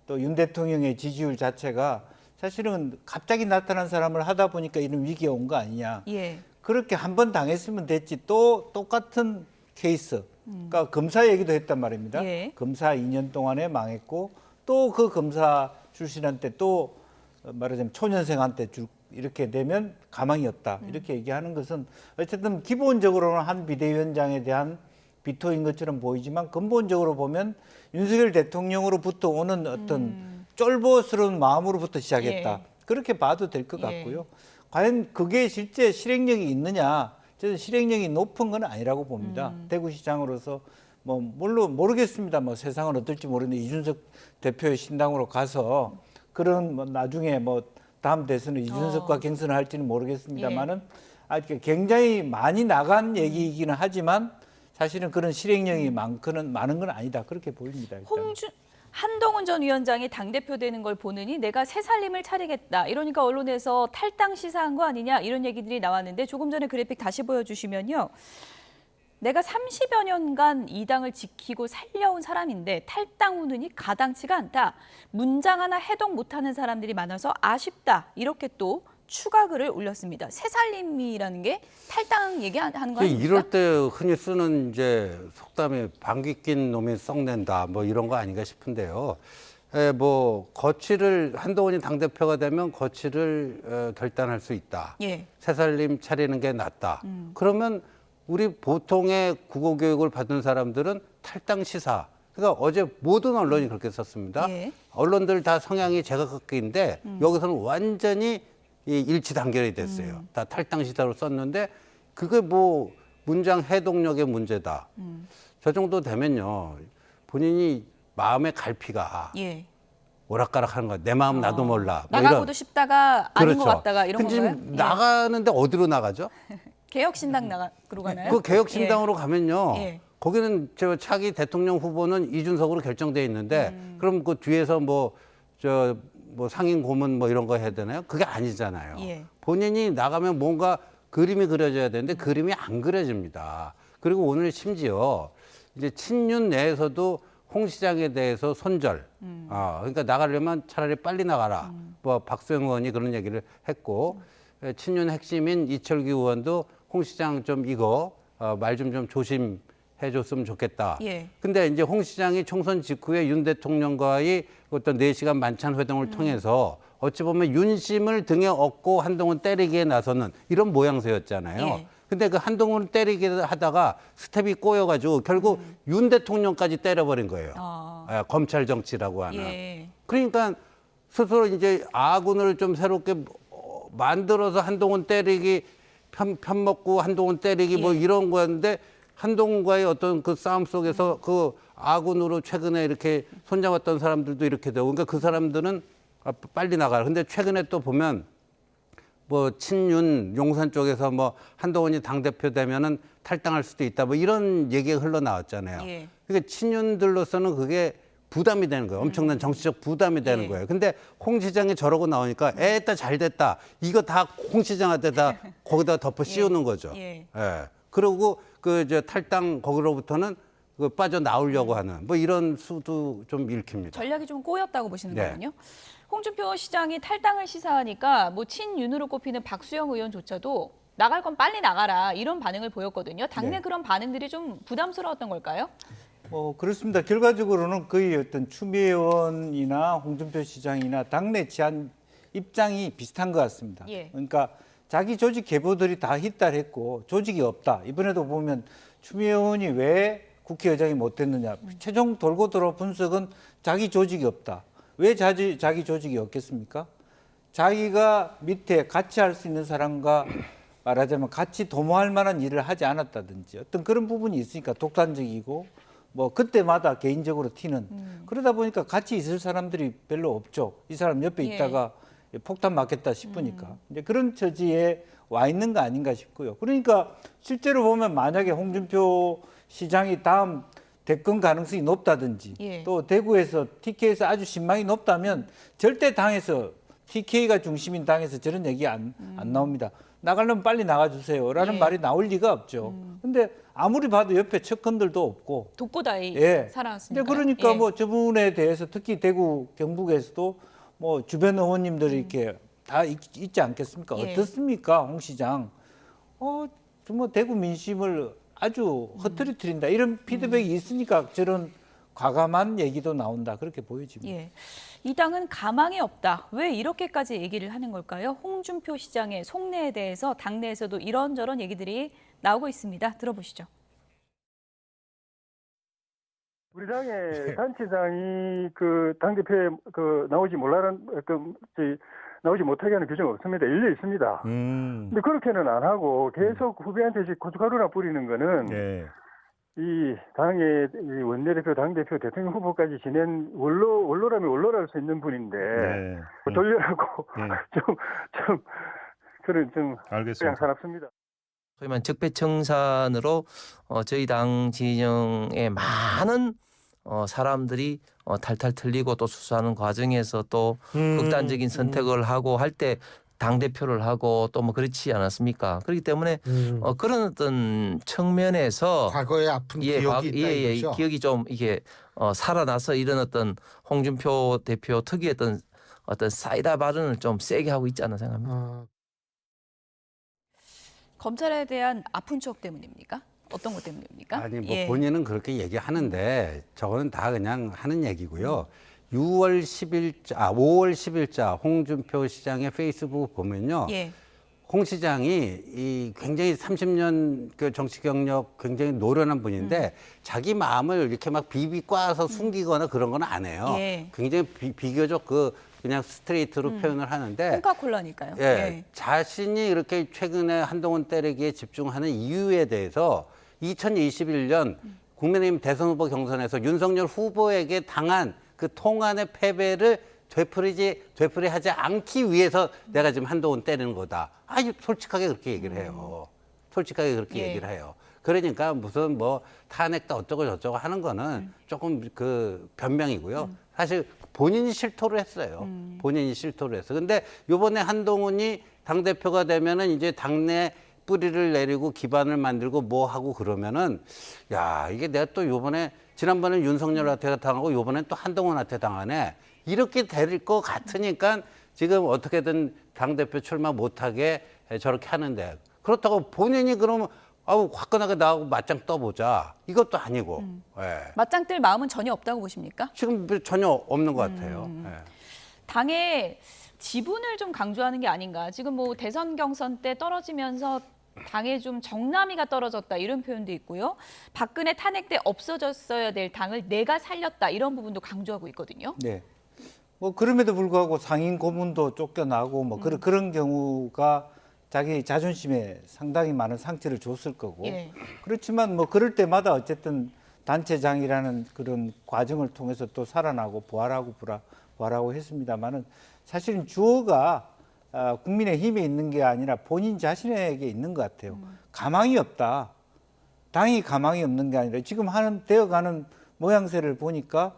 또 윤 대통령의 지지율 자체가 사실은 갑자기 나타난 사람을 하다 보니까 이런 위기가 온 거 아니냐. 예. 그렇게 한 번 당했으면 됐지 또 똑같은 케이스. 그러니까 검사 얘기도 했단 말입니다. 예. 검사 2년 동안에 망했고 또 그 검사 출신한테 또 말하자면 초년생한테 이렇게 되면 가망이 없다. 이렇게 얘기하는 것은 어쨌든 기본적으로는 한 비대위원장에 대한 비토인 것처럼 보이지만 근본적으로 보면 윤석열 대통령으로부터 오는 어떤 쫄보스러운 마음으로부터 시작했다. 예. 그렇게 봐도 될 것 예. 같고요. 과연 그게 실제 실행력이 있느냐? 저는 실행력이 높은 건 아니라고 봅니다. 대구시장으로서 뭐 물론 모르겠습니다. 뭐 세상은 어떨지 모르는데 이준석 대표의 신당으로 가서 그런 뭐 나중에 뭐 다음 대선은 이준석과 경선을 할지는 모르겠습니다만은 아직 굉장히 많이 나간 얘기이기는 하지만 사실은 그런 실행력이 많은 건 아니다. 그렇게 보입니다. 일단. 한동훈 전 위원장이 당대표 되는 걸 보느니 내가 새 살림을 차리겠다. 이러니까 언론에서 탈당 시사한 거 아니냐 이런 얘기들이 나왔는데 조금 전에 그래픽 다시 보여주시면요. 내가 30여 년간 이 당을 지키고 살려온 사람인데 탈당 후느니 가당치가 않다. 문장 하나 해독 못하는 사람들이 많아서 아쉽다. 이렇게 또 추가 글을 올렸습니다. 새살림이라는 게 탈당 얘기하는 거 아닙니까? 이럴 때 흔히 쓰는 이제 속담에 방귀 낀 놈이 썩낸다 뭐 이런 거 아닌가 싶은데요. 뭐 거취를 한동훈이 당대표가 되면 거취를 결단할 수 있다. 예. 새살림 차리는 게 낫다. 그러면 우리 보통의 국어교육을 받은 사람들은 탈당 시사. 그러니까 어제 모든 언론이 그렇게 썼습니다. 예. 언론들 다 성향이 제각각인데 여기서는 완전히 일치 단결이 됐어요. 다 탈당 시사로 썼는데 그게 뭐 문장 해독력의 문제다. 저 정도 되면요. 본인이 마음의 갈피가 예. 오락가락하는 거야. 내 마음 나도 몰라. 뭐 나가고도 이런. 싶다가 아닌 그렇죠. 것 같다가 이런 근데 건가요? 지금 나가는데 어디로 나가죠? 개혁신당 나가로 가나요? 그 개혁신당으로 가면요. 예. 거기는 저 차기 대통령 후보는 이준석으로 결정돼 있는데 그럼 그 뒤에서 뭐 상임 고문 뭐 이런 거 해야 되나요? 그게 아니잖아요. 예. 본인이 나가면 뭔가 그림이 그려져야 되는데 그림이 안 그려집니다. 그리고 오늘 심지어 이제 친윤 내에서도 홍 시장에 대해서 손절. 그러니까 나가려면 차라리 빨리 나가라. 뭐 박수영 의원이 그런 얘기를 했고 친윤 핵심인 이철규 의원도 홍 시장 좀 이거 말 좀 조심해줬으면 좋겠다. 예. 근데 이제 홍 시장이 총선 직후에 윤 대통령과의 어떤 4시간 만찬 회동을 통해서 어찌 보면 윤심을 등에 업고 한동훈 때리기에 나서는 이런 모양새였잖아요. 예. 근데 그 한동훈 때리기 하다가 스텝이 꼬여가지고 결국 윤 대통령까지 때려버린 거예요. 검찰 정치라고 하는. 예. 그러니까 스스로 이제 아군을 좀 새롭게 만들어서 한동훈 때리기 편먹고 한동훈 때리기 뭐 이런 거였는데 한동훈과의 어떤 그 싸움 속에서 그 아군으로 최근에 이렇게 손잡았던 사람들도 이렇게 되고 그러니까 그 사람들은 빨리 나가라. 근데 최근에 또 보면 뭐 친윤 용산 쪽에서 뭐 한동훈이 당대표 되면은 탈당할 수도 있다 뭐 이런 얘기가 흘러나왔잖아요. 예. 그러니까 친윤들로서는 그게 부담이 되는 거예요. 엄청난 정치적 부담이 되는 거예요. 근데 홍 시장이 저러고 나오니까 에따 잘 됐다. 이거 다 홍 시장한테 다 거기다 덮어 씌우는 거죠. 예. 그리고 그 탈당 거기로부터는 그 빠져 나오려고 하는 뭐 이런 수도 좀 읽힙니다. 전략이 좀 꼬였다고 보시는 네. 거군요. 홍준표 시장이 탈당을 시사하니까 뭐 친윤으로 꼽히는 박수영 의원조차도 나갈 건 빨리 나가라 이런 반응을 보였거든요. 당내 네. 그런 반응들이 좀 부담스러웠던 걸까요? 그렇습니다. 결과적으로는 거의 어떤 추미애 의원이나 홍준표 시장이나 당내 지한 입장이 비슷한 것 같습니다. 예. 그러니까 자기 조직 계보들이 다 휘달했고 조직이 없다. 이번에도 보면 추미애 의원이 왜 국회의장이 못 됐느냐. 최종 돌고 돌아 분석은 자기 조직이 없다. 왜 자기 조직이 없겠습니까? 자기가 밑에 같이 할 수 있는 사람과 말하자면 같이 도모할 만한 일을 하지 않았다든지 어떤 그런 부분이 있으니까 독단적이고 뭐 그때마다 개인적으로 튀는 그러다 보니까 같이 있을 사람들이 별로 없죠. 이 사람 옆에 예. 있다가 폭탄 맞겠다 싶으니까 이제 그런 처지에 와 있는 거 아닌가 싶고요. 그러니까 실제로 보면 만약에 홍준표 시장이 다음 대권 가능성이 높다든지 예. 또 대구에서 TK에서 아주 신망이 높다면 절대 당에서 TK가 중심인 당에서 저런 얘기 안 나옵니다. 나가려면 빨리 나가주세요라는 예. 말이 나올 리가 없죠. 근데 아무리 봐도 옆에 척헌들도 없고 독고다이 예. 살아왔으니까. 근데 그러니까 예. 뭐 저분에 대해서 특히 대구 경북에서도 뭐 주변 의원님들이 이렇게 다 있지 않겠습니까? 예. 어떻습니까, 홍 시장? 정말 대구 민심을 아주 허트리트린다 이런 피드백이 있으니까 저런 과감한 얘기도 나온다 그렇게 보여집니다. 예. 이 당은 가망이 없다. 왜 이렇게까지 얘기를 하는 걸까요? 홍준표 시장의 속내에 대해서 당내에서도 이런저런 얘기들이 나오고 있습니다. 들어보시죠. 우리 당의 단체장이 그 당대표에 나오지 못하게 하는 규정 없습니다. 일리 있습니다. 근데 그렇게는 안 하고 계속 후배한테 고춧가루나 뿌리는 거는 이 당의 이 원내대표, 당대표, 대통령 후보까지 지낸 원로라면 원로랄 수 있는 분인데 돌려라고 좀 그런 좀 그냥 사납습니다. 소위 말하는 적폐청산으로 저희 당 진영의 많은 사람들이 탈탈 틀리고 또 수사하는 과정에서 또 극단적인 선택을 하고 할 때 당대표를 하고 또 뭐 그렇지 않았습니까? 그렇기 때문에 그런 어떤 측면에서 과거에 아픈 기억이 있다 이거죠? 기억이 좀 이게 살아나서 이런 어떤 홍준표 대표 특유의 어떤 사이다 발언을 좀 세게 하고 있지 않나 생각합니다. 검찰에 대한 아픈 추억 때문입니까? 어떤 것 때문입니까? 아니 뭐 예. 본인은 그렇게 얘기하는데 저거는 다 그냥 하는 얘기고요. 5월 10일자 홍준표 시장의 페이스북 보면요. 예. 홍 시장이 이 굉장히 30년 그 정치 경력 굉장히 노련한 분인데 자기 마음을 이렇게 막 비비꼬아서 숨기거나 그런 건 안 해요. 예. 굉장히 비교적 그냥 스트레이트로 표현을 하는데 콩카콜라니까요. 예, 예. 자신이 이렇게 최근에 한동훈 때리기에 집중하는 이유에 대해서 2021년 국민의힘 대선 후보 경선에서 윤석열 후보에게 당한 그 통안의 패배를 되풀이하지 않기 위해서 내가 지금 한동훈 때리는 거다. 아주 솔직하게 그렇게 얘기를 해요. 솔직하게 그렇게 예. 얘기를 해요. 그러니까 무슨 뭐 탄핵다 어쩌고 저쩌고 하는 거는 조금 그 변명이고요. 사실 본인이 실토를 했어요. 본인이 실토를 했어. 근데 요번에 한동훈이 당대표가 되면은 이제 당내 뿌리를 내리고 기반을 만들고 뭐 하고 그러면은 야, 이게 내가 또 요번에 지난번엔 윤석열한테 당하고 요번엔 또 한동훈한테 당하네. 이렇게 될 것 같으니까 지금 어떻게든 당대표 출마 못하게 저렇게 하는데 그렇다고 본인이 그러면 화끈하게 나하고 맞짱 떠보자. 이것도 아니고. 예. 맞짱 뜰 마음은 전혀 없다고 보십니까? 지금 전혀 없는 것 같아요. 예. 당의 지분을 좀 강조하는 게 아닌가. 지금 뭐 대선 경선 때 떨어지면서 당에 좀 정남이가 떨어졌다 이런 표현도 있고요. 박근혜 탄핵 때 없어졌어야 될 당을 내가 살렸다 이런 부분도 강조하고 있거든요. 네. 뭐 그럼에도 불구하고 상임 고문도 쫓겨나고 뭐 그런 경우가 자기 자존심에 상당히 많은 상처를 줬을 거고. 예. 그렇지만 뭐 그럴 때마다 어쨌든 단체장이라는 그런 과정을 통해서 또 살아나고 부활하고 했습니다만은 사실은 주어가 국민의힘에 있는 게 아니라 본인 자신에게 있는 것 같아요. 가망이 없다. 당이 가망이 없는 게 아니라 지금 되어가는 모양새를 보니까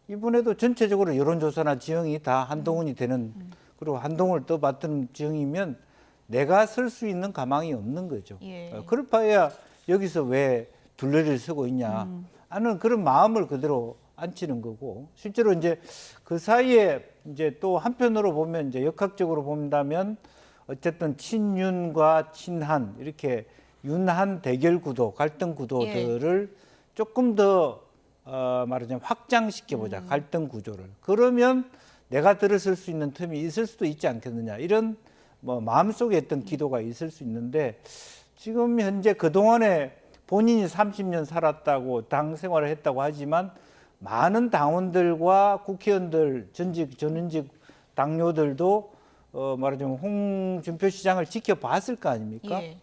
이번에도 전체적으로 여론조사나 지형이 다 한동훈이 되는 그리고 한동훈을 떠받드는 지형이면 내가 설 수 있는 가망이 없는 거죠. 예. 그럴 바에야 여기서 왜 둘레를 서고 있냐 하는 그런 마음을 그대로 안치는 거고 실제로 이제 그 사이에 이제 또 한편으로 보면 이제 역학적으로 본다면 어쨌든 친윤과 친한 이렇게 윤한 대결 구도, 갈등 구도들을 조금 더 말하자면 확장시켜 보자 갈등 구조를. 그러면 내가 들어설 수 있는 틈이 있을 수도 있지 않겠느냐 이런 뭐 마음속에 어떤 기도가 있을 수 있는데 지금 현재 그 동안에 본인이 30년 살았다고 당 생활을 했다고 하지만 많은 당원들과 국회의원들, 전현직 당뇨들도 말하자면 홍준표 시장을 지켜봤을 거 아닙니까? 예.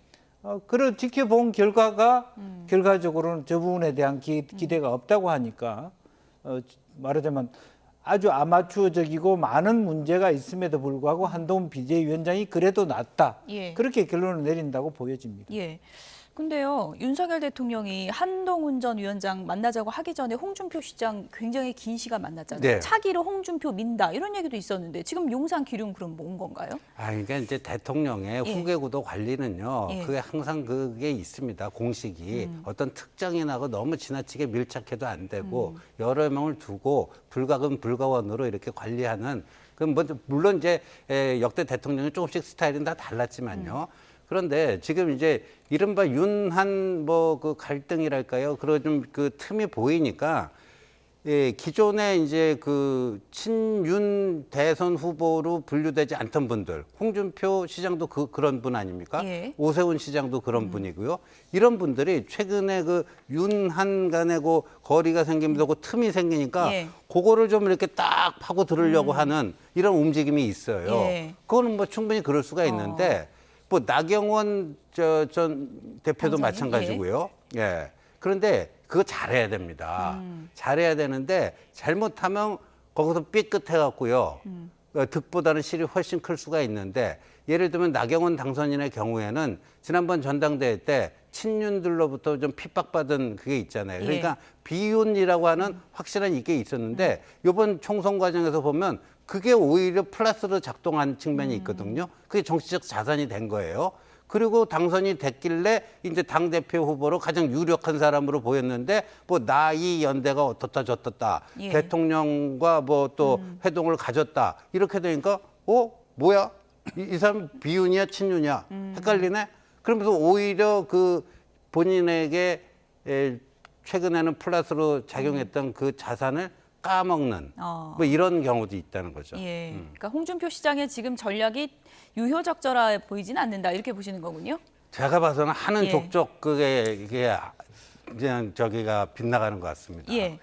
그런 지켜본 결과가 결과적으로는 저 부분에 대한 기대가 없다고 하니까 말하자면 아주 아마추어적이고 많은 문제가 있음에도 불구하고 한동훈 비대위원장이 그래도 낫다. 예. 그렇게 결론을 내린다고 보여집니다. 예. 근데요, 윤석열 대통령이 한동훈 전 위원장 만나자고 하기 전에 홍준표 시장 굉장히 긴 시간 만났잖아요. 네. 차기로 홍준표 민다 이런 얘기도 있었는데 지금 용산 기름 그럼 뭔 건가요? 그러니까 이제 대통령의 예. 후계구도 관리는요. 예. 그게 항상 그게 있습니다. 공식이 어떤 특정이 나고 너무 지나치게 밀착해도 안 되고 여러 명을 두고 불가금 불가원으로 이렇게 관리하는 물론 이제 역대 대통령이 조금씩 스타일은 다 달랐지만요. 그런데 지금 이제 이른바 윤한 그 갈등이랄까요? 그런 좀 그 틈이 보이니까 기존에 이제 그 친윤 대선 후보로 분류되지 않던 분들, 홍준표 시장도 그런 분 아닙니까? 예. 오세훈 시장도 그런 분이고요. 이런 분들이 최근에 그 윤한 간에 그 거리가 생기면서 그 틈이 생기니까 예. 그거를 좀 이렇게 딱 파고 들으려고 하는 이런 움직임이 있어요. 예. 그거는 뭐 충분히 그럴 수가 있는데 뭐 나경원 전 대표도 당선인? 마찬가지고요. 예. 그런데 그거 잘해야 됩니다. 잘해야 되는데 잘못하면 거기서 삐끗해갖고요. 득보다는 실이 훨씬 클 수가 있는데 예를 들면 나경원 당선인의 경우에는 지난번 전당대회 때 친윤들로부터 좀 핍박받은 그게 있잖아요. 그러니까 비윤이라고 하는 확실한 이게 있었는데 이번 총선 과정에서 보면 그게 오히려 플러스로 작동한 측면이 있거든요. 그게 정치적 자산이 된 거예요. 그리고 당선이 됐길래 이제 당대표 후보로 가장 유력한 사람으로 보였는데 뭐 나이 연대가 어떻다 저떻다 예. 대통령과 뭐 또 회동을 가졌다 이렇게 되니까 뭐야 이 사람 비윤이야 친윤이야 헷갈리네. 그러면서 오히려 그 본인에게 최근에는 플러스로 작용했던 그 자산을 까먹는 뭐 이런 경우도 있다는 거죠. 예. 그러니까 홍준표 시장의 지금 전략이 유효적절해 보이진 않는다 이렇게 보시는 거군요. 제가 봐서는 하는 예. 족족 그게 그냥 저기가 빗나가는 것 같습니다. 예.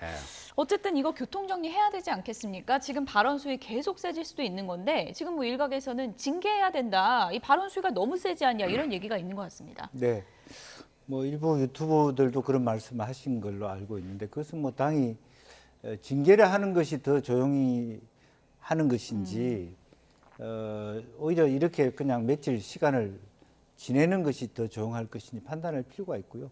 어쨌든 이거 교통정리해야 되지 않겠습니까? 지금 발언 수위 계속 세질 수도 있는 건데 지금 뭐 일각에서는 징계해야 된다. 이 발언 수위가 너무 세지 않냐 이런 얘기가 있는 것 같습니다. 네. 뭐 일부 유튜버들도 그런 말씀을 하신 걸로 알고 있는데 그것은 뭐 당이 징계를 하는 것이 더 조용히 하는 것인지 오히려 이렇게 그냥 며칠 시간을 지내는 것이 더 조용할 것인지 판단할 필요가 있고요.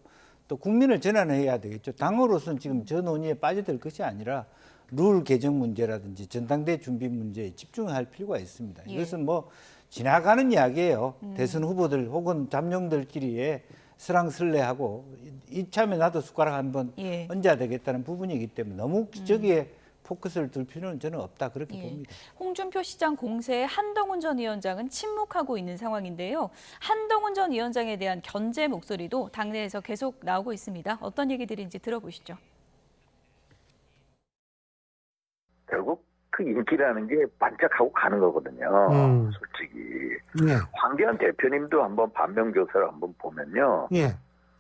또 국민을 전환해야 되겠죠. 당으로서는 지금 저 논의에 빠져들 것이 아니라 룰 개정 문제라든지 전당대 준비 문제에 집중할 필요가 있습니다. 예. 이것은 뭐 지나가는 이야기예요. 대선 후보들 혹은 잠룡들끼리의 설랑설레하고 이참에 나도 숟가락 한번 얹어야 되겠다는 부분이기 때문에 너무 저기에 포커스를 둘 필요는 저는 없다 그렇게 봅니다. 홍준표 시장 공세에 한동훈 전 위원장은 침묵하고 있는 상황인데요. 한동훈 전 위원장에 대한 견제 목소리도 당내에서 계속 나오고 있습니다. 어떤 얘기들인지 들어보시죠. 결국 그 인기라는 게 반짝하고 가는 거거든요. 솔직히. 예. 황교안 대표님도 한번 반면교사를 한번 보면요. 예.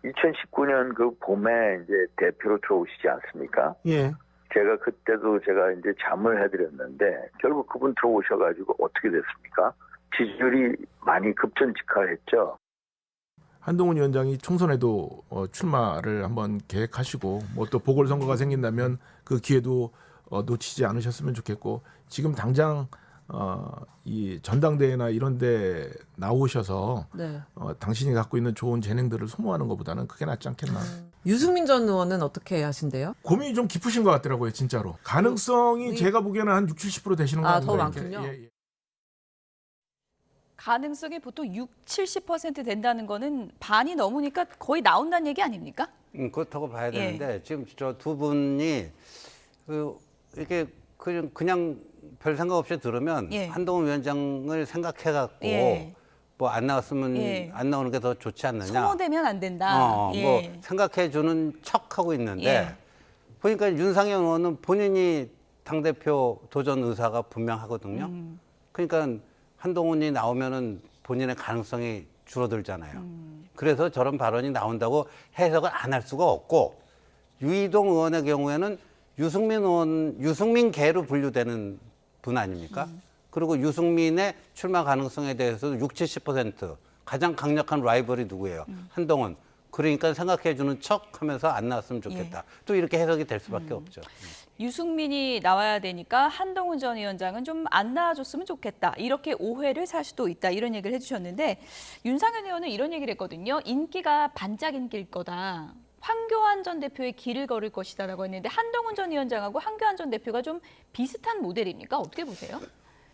2019년 그 봄에 이제 대표로 들어오시지 않습니까? 예. 제가 그때도 제가 이제 잠을 해드렸는데 결국 그분 들어오셔가지고 어떻게 됐습니까? 지지율이 많이 급전직하했죠. 한동훈 위원장이 총선에도 출마를 한번 계획하시고 뭐 또 보궐선거가 생긴다면 그 기회도 놓치지 않으셨으면 좋겠고 지금 당장 이 전당대회나 이런 데 나오셔서 당신이 갖고 있는 좋은 재능들을 소모하는 것보다는 그게 낫지 않겠나. 유승민 전 의원은 어떻게 하신대요? 고민이 좀 깊으신 것 같더라고요, 진짜로. 가능성이 제가 보기에는 한 60-70% 되시는 것 같은데. 더 많군요. 가능성이 보통 60-70% 된다는 거는 반이 넘으니까 거의 나온다는 얘기 아닙니까? 그렇다고 봐야 되는데 지금 저 두 분이 이렇게 그냥 별 생각 없이 들으면 한동훈 위원장을 생각해갖고 뭐 안 나왔으면 안 나오는 게 더 좋지 않느냐. 소모되면 안 된다. 뭐 생각해주는 척하고 있는데 보니까 윤상현 의원은 본인이 당대표 도전 의사가 분명하거든요. 그러니까 한동훈이 나오면은 본인의 가능성이 줄어들잖아요. 그래서 저런 발언이 나온다고 해석을 안 할 수가 없고 유이동 의원의 경우에는 유승민계로 분류되는 분 아닙니까? 그리고 유승민의 출마 가능성에 대해서도 60-70% 가장 강력한 라이벌이 누구예요? 한동훈. 그러니까 생각해주는 척하면서 안 나왔으면 좋겠다. 또 이렇게 해석이 될 수밖에 없죠. 유승민이 나와야 되니까 한동훈 전 위원장은 좀 안 나와줬으면 좋겠다. 이렇게 오해를 살 수도 있다. 이런 얘기를 해주셨는데 윤상현 의원은 이런 얘기를 했거든요. 인기가 반짝인길 거다. 황교안 전 대표의 길을 걸을 것이다라고 했는데 한동훈 전 위원장하고 황교안 전 대표가 좀 비슷한 모델입니까? 어떻게 보세요?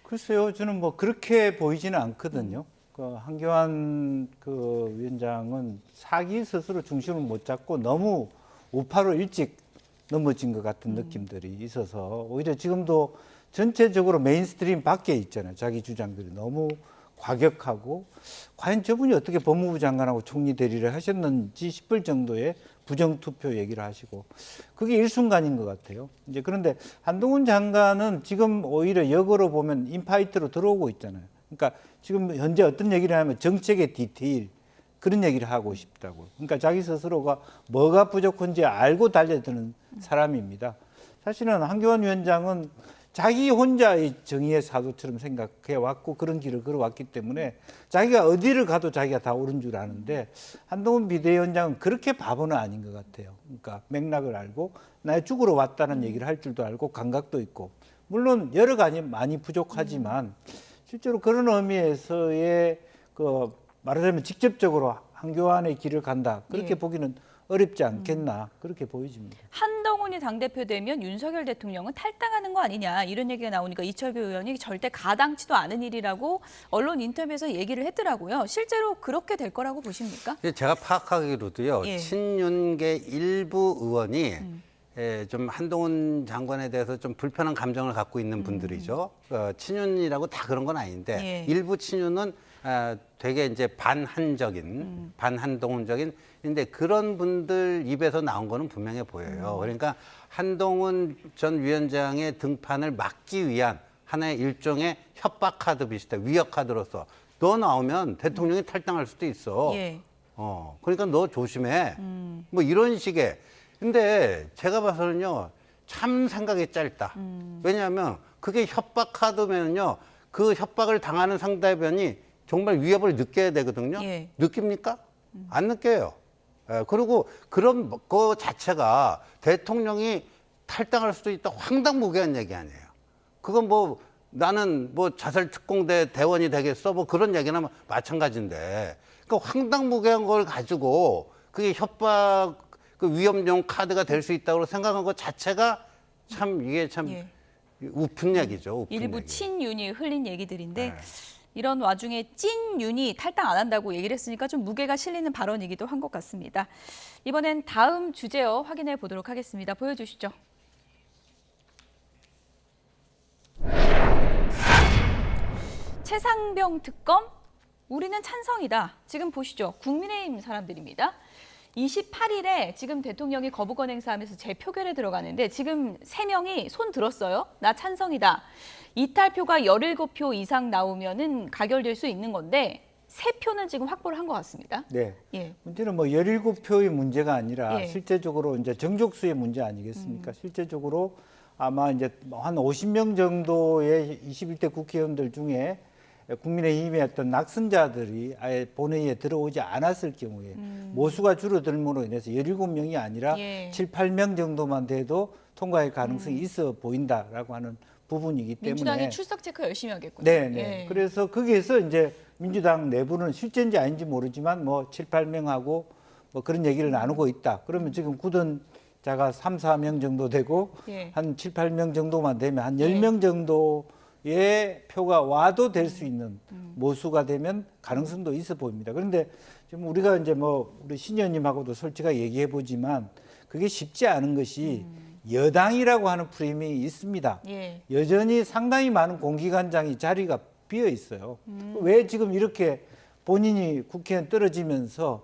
글쎄요, 저는 뭐 그렇게 보이지는 않거든요. 그 한교안 그 위원장은 사기 스스로 중심을 못 잡고 너무 우파로 일찍 넘어진 것 같은 느낌들이 있어서 오히려 지금도 전체적으로 메인스트림 밖에 있잖아요. 자기 주장들이 너무 과격하고 과연 저분이 어떻게 법무부 장관하고 총리 대리를 하셨는지 싶을 정도의 부정투표 얘기를 하시고 그게 일순간인 것 같아요. 이제 그런데 한동훈 장관은 지금 오히려 역으로 보면 인파이트로 들어오고 있잖아요. 그러니까 지금 현재 어떤 얘기를 하면 정책의 디테일 그런 얘기를 하고 싶다고. 그러니까 자기 스스로가 뭐가 부족한지 알고 달려드는 사람입니다. 사실은 한교안 위원장은 자기 혼자의 정의의 사도처럼 생각해 왔고 그런 길을 걸어왔기 때문에 자기가 어디를 가도 자기가 다 옳은 줄 아는데 한동훈 비대위원장은 그렇게 바보는 아닌 것 같아요. 그러니까 맥락을 알고 나의 죽으러 왔다는 얘기를 할 줄도 알고 감각도 있고 물론 여러 가지 많이 부족하지만 실제로 그런 의미에서의 그 말하자면 직접적으로 한교안의 길을 간다 그렇게 보기는 어렵지 않겠나 그렇게 보여집니다. 한동훈이 당대표 되면 윤석열 대통령은 탈당하는 거 아니냐 이런 얘기가 나오니까 이철규 의원이 절대 가당치도 않은 일이라고 언론 인터뷰에서 얘기를 했더라고요. 실제로 그렇게 될 거라고 보십니까? 제가 파악하기로도요. 예. 친윤계 일부 의원이 좀 한동훈 장관에 대해서 좀 불편한 감정을 갖고 있는 분들이죠. 친윤이라고 다 그런 건 아닌데 일부 친윤은 되게 이제 반한적인, 반한동훈적인 근데 그런 분들 입에서 나온 거는 분명해 보여요. 그러니까 한동훈 전 위원장의 등판을 막기 위한 하나의 일종의 협박 카드 비슷해, 위협 카드로서 너 나오면 대통령이 탈당할 수도 있어. 그러니까 너 조심해. 뭐 이런 식의. 근데 제가 봐서는요, 참 생각이 짧다. 왜냐하면 그게 협박 카드면요, 그 협박을 당하는 상대방이 정말 위협을 느껴야 되거든요. 느낍니까? 안 느껴요. 그리고 그런 거 자체가 대통령이 탈당할 수도 있다 황당무계한 얘기 아니에요. 그건 뭐 나는 뭐 자살 특공대 대원이 되겠어 뭐 그런 얘기나 마찬가지인데 그러니까 황당무계한 걸 가지고 그게 협박 그 위협용 카드가 될 수 있다고 생각한 것 자체가 참 이게 참 우픈 얘기죠. 우픈 일부 얘기. 친윤이 흘린 얘기들인데 이런 와중에 찐윤이 탈당 안 한다고 얘기를 했으니까 좀 무게가 실리는 발언이기도 한 것 같습니다. 이번엔 다음 주제어 확인해 보도록 하겠습니다. 보여주시죠. 최상병 특검? 우리는 찬성이다. 지금 보시죠. 국민의힘 사람들입니다. 28일에 지금 대통령이 거부권 행사하면서 재표결에 들어가는데 지금 3명이 손 들었어요. 나 찬성이다. 이탈표가 17표 이상 나오면은 가결될 수 있는 건데 3표는 지금 확보를 한 것 같습니다. 네. 문제는 뭐 17표의 문제가 아니라 실제적으로 이제 정족수의 문제 아니겠습니까? 실제적으로 아마 이제 한 50명 정도의 21대 국회의원들 중에 국민의힘의 어떤 낙선자들이 아예 본회의에 들어오지 않았을 경우에 모수가 줄어들므로 인해서 17명이 아니라 7, 8명 정도만 돼도 통과의 가능성이 있어 보인다라고 하는 부분이기 때문에 민주당이 출석 체크 열심히 하겠군요. 네. 그래서 거기에서 이제 민주당 내부는 실제인지 아닌지 모르지만 뭐 7, 8명하고 뭐 그런 얘기를 나누고 있다. 그러면 지금 굳은 자가 3, 4명 정도 되고 한 7, 8명 정도만 되면 한 10명 정도의 표가 와도 될 수 있는 모수가 되면 가능성도 있어 보입니다. 그런데 지금 우리가 이제 뭐 우리 신 의원님하고도 솔직하게 얘기해 보지만 그게 쉽지 않은 것이 여당이라고 하는 프레임이 있습니다. 여전히 상당히 많은 공기관장이 자리가 비어 있어요. 왜 지금 이렇게 본인이 국회의원 떨어지면서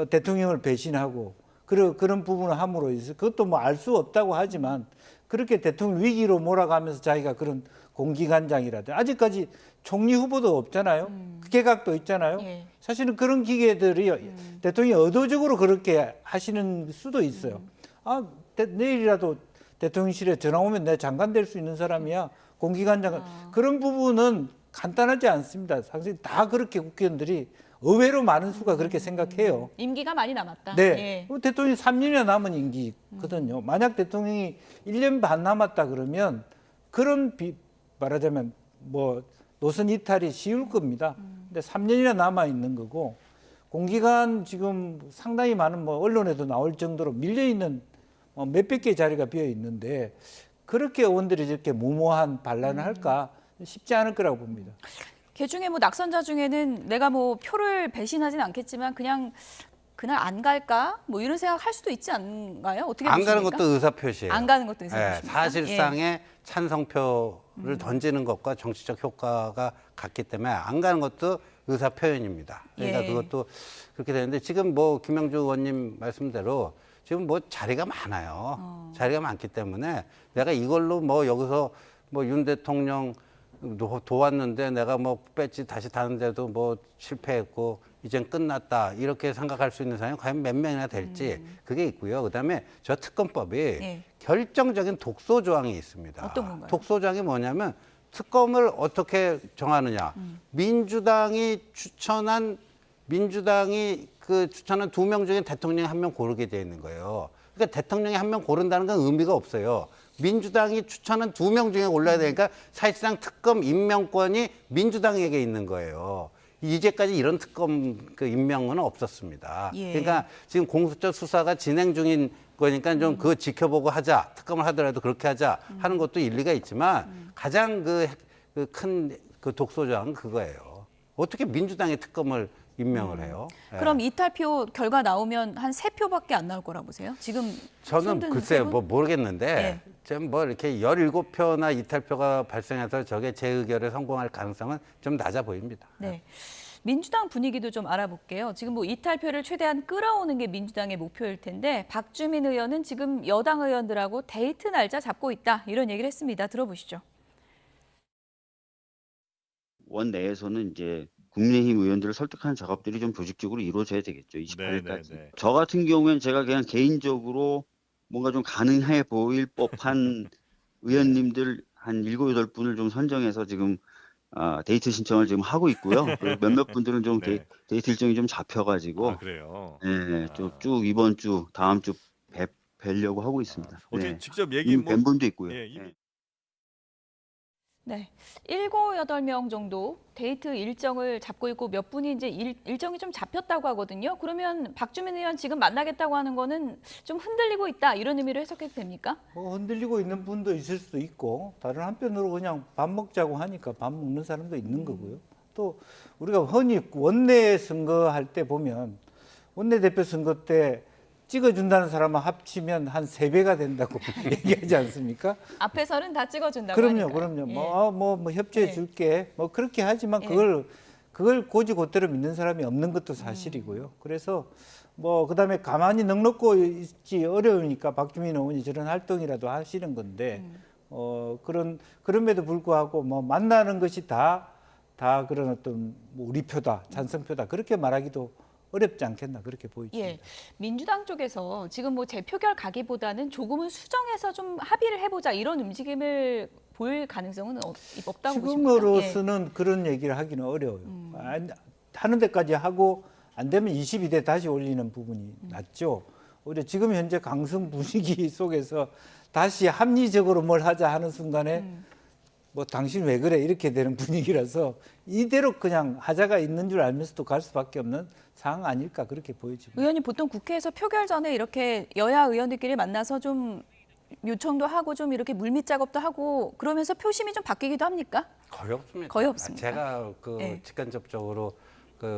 대통령을 배신하고 그런 부분을 함으로 해서 그것도 뭐 알 수 없다고 하지만 그렇게 대통령 위기로 몰아가면서 자기가 그런 공기관장이라든 아직까지 총리 후보도 없잖아요. 개각도 있잖아요. 사실은 그런 기계들이 대통령이 의도적으로 그렇게 하시는 수도 있어요. 내일이라도 대통령실에 전화 오면 내 장관 될 수 있는 사람이야. 공기관장. 그런 부분은 간단하지 않습니다. 사실 다 그렇게 국회의원들이 의외로 많은 수가 그렇게 생각해요. 임기가 많이 남았다. 네. 예. 대통령이 3년이나 남은 임기거든요. 만약 대통령이 1년 반 남았다 그러면 그런 말하자면 뭐 노선 이탈이 쉬울 겁니다. 근데 3년이나 남아 있는 거고 공기관 지금 상당히 많은 뭐 언론에도 나올 정도로 밀려 있는 몇백 개 자리가 비어 있는데 그렇게 의원들이 저렇게 무모한 반란을 할까 쉽지 않을 거라고 봅니다. 개중에 뭐 낙선자 중에는 내가 뭐 표를 배신하진 않겠지만 그냥 그날 안 갈까? 뭐 이런 생각 할 수도 있지 않나요? 어떻게 안 보십니까? 가는 것도 의사표시예요. 안 가는 것도 의사표시입니까? 사실상의 찬성표를 던지는 것과 정치적 효과가 같기 때문에 안 가는 것도 의사표현입니다. 그러니까 그것도 그렇게 되는데 지금 뭐 김영주 의원님 말씀대로 지금 뭐 자리가 많아요. 자리가 많기 때문에 내가 이걸로 뭐 여기서 뭐 윤 대통령 도왔는데 내가 뭐 배지 다시 다는데도 뭐 실패했고 이젠 끝났다 이렇게 생각할 수 있는 사람이 과연 몇 명이나 될지 그게 있고요. 그다음에 저 특검법이 결정적인 독소 조항이 있습니다. 어떤 건가요? 독소 조항이 뭐냐면 특검을 어떻게 정하느냐. 민주당이 추천한 2명 중에 대통령이 1명 고르게 돼 있는 거예요. 그러니까 대통령이 1명 고른다는 건 의미가 없어요. 민주당이 추천한 2명 중에 골라야 되니까 사실상 특검 임명권이 민주당에게 있는 거예요. 이제까지 이런 특검 임명은 없었습니다. 그러니까 지금 공수처 수사가 진행 중인 거니까 좀 그거 지켜보고 하자. 특검을 하더라도 그렇게 하자 하는 것도 일리가 있지만 가장 큰 독소 조항은 그거예요. 어떻게 민주당의 특검을 임명을 해요? 그럼 이탈표 결과 나오면 한 3표밖에 안 나올 거라고 보세요? 지금 저는 글쎄요, 뭐 모르겠는데 지금 뭐 이렇게 17표나 이탈표가 발생해서 저게 재의결에 성공할 가능성은 좀 낮아 보입니다. 네. 민주당 분위기도 좀 알아볼게요. 지금 뭐 이탈표를 최대한 끌어오는 게 민주당의 목표일 텐데 박주민 의원은 지금 여당 의원들하고 데이트 날짜 잡고 있다 이런 얘기를 했습니다. 들어보시죠. 원 내에서는 이제 국민의힘 의원들을 설득하는 작업들이 좀 조직적으로 이루어져야 되겠죠. 28일까지. 저 같은 경우에는 제가 그냥 개인적으로 뭔가 좀 가능해 보일 법한 의원님들 한 7, 8분을 좀 선정해서 지금 데이트 신청을 지금 하고 있고요. 몇몇 분들은 좀 데이트 일정이 좀 잡혀가지고 그래요. 네, 쭉 이번 주, 다음 주 뵈려고 하고 있습니다. 어떻게 직접 얘기 뵌 분도 있고요. 네, 7, 8명 정도 데이트 일정을 잡고 있고 몇 분이 이제 일정이 좀 잡혔다고 하거든요. 그러면 박주민 의원 지금 만나겠다고 하는 거는 좀 흔들리고 있다 이런 의미로 해석해도 됩니까? 흔들리고 있는 분도 있을 수도 있고 다른 한편으로 그냥 밥 먹자고 하니까 밥 먹는 사람도 있는 거고요. 또 우리가 흔히 원내 선거할 때 보면 원내대표 선거 때 찍어준다는 사람만 합치면 한 3배가 된다고 얘기하지 않습니까? 앞에서는 다 찍어준다고 그럼요, 하니까요. 그럼요. 뭐 협조해 줄게. 뭐 그렇게 하지만 그걸 고지고대로 믿는 사람이 없는 것도 사실이고요. 그래서 뭐 그다음에 가만히 넋놓고 있지 어려우니까 박주민 의원이 저런 활동이라도 하시는 건데 그럼에도 불구하고 뭐 만나는 것이 다 그런 어떤 뭐 우리 표다, 찬성표다 그렇게 말하기도 어렵지 않겠나 그렇게 보이죠. 민주당 쪽에서 지금 뭐 재표결 가기보다는 조금은 수정해서 좀 합의를 해보자 이런 움직임을 볼 가능성은 없다고 보십니까? 지금으로서는 그런 얘기를 하기는 어려워요. 하는 데까지 하고 안 되면 22대 다시 올리는 부분이 낫죠. 오히려 지금 현재 강성 분위기 속에서 다시 합리적으로 뭘 하자 하는 순간에 뭐 당신 왜 그래 이렇게 되는 분위기라서 이대로 그냥 하자가 있는 줄 알면서도 갈 수밖에 없는 상황 아닐까 그렇게 보여집니다. 의원님 보통 국회에서 표결 전에 이렇게 여야 의원들끼리 만나서 좀 요청도 하고 좀 이렇게 물밑 작업도 하고 그러면서 표심이 좀 바뀌기도 합니까? 거의 없습니다. 거의 없습니다. 제가 직간접적으로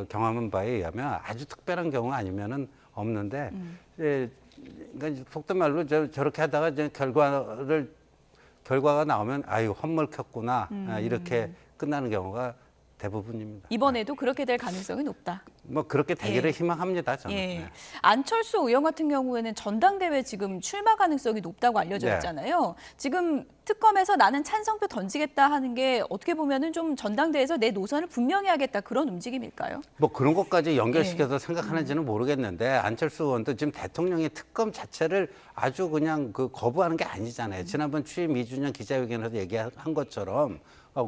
경험한 바에 의하면 아주 특별한 경우 아니면은 없는데 그러니까 속된 말로 저렇게 하다가 이제 결과가 나오면 아유 헛물켰구나 이렇게 끝나는 경우가 대부분입니다. 이번에도 그렇게 될 가능성이 높다. 뭐 그렇게 되기를 희망합니다. 저는. 안철수 의원 같은 경우에는 전당대회 지금 출마 가능성이 높다고 알려져 있잖아요. 지금 특검에서 나는 찬성표 던지겠다 하는 게 어떻게 보면은 좀 전당대회에서 내 노선을 분명히 하겠다 그런 움직임일까요? 뭐 그런 것까지 연결시켜서 생각하는지는 모르겠는데 안철수 의원도 지금 대통령의 특검 자체를 아주 그냥 거부하는 게 아니잖아요. 지난번 취임 2주년 기자회견에서 얘기한 것처럼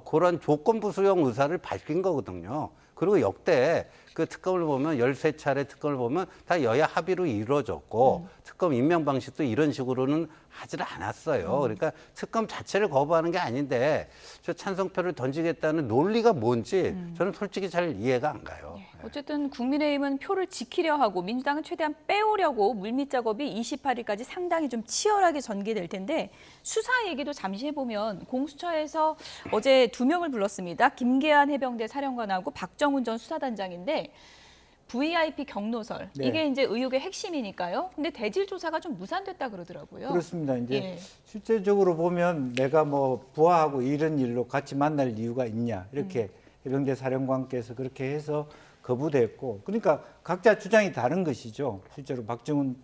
그런 조건부 수용 의사를 밝힌 거거든요. 그리고 역대 그 특검을 보면 13차례 특검을 보면 다 여야 합의로 이루어졌고 특검 임명 방식도 이런 식으로는 하지를 않았어요. 그러니까 특검 자체를 거부하는 게 아닌데 저 찬성표를 던지겠다는 논리가 뭔지 저는 솔직히 잘 이해가 안 가요. 어쨌든 국민의힘은 표를 지키려 하고 민주당은 최대한 빼오려고 물밑 작업이 28일까지 상당히 좀 치열하게 전개될 텐데 수사 얘기도 잠시 해보면 공수처에서 어제 2명을 불렀습니다. 김계한 해병대 사령관하고 박정훈 전 수사단장인데 VIP 경로설 네. 이게 이제 의혹의 핵심이니까요. 근데 대질 조사가 좀 무산됐다 그러더라고요. 그렇습니다. 이제 예. 실제적으로 보면 내가 뭐 부하하고 이런 일로 같이 만날 이유가 있냐 이렇게 해병대 사령관께서 그렇게 해서 거부됐고, 그러니까 각자 주장이 다른 것이죠. 실제로 박정훈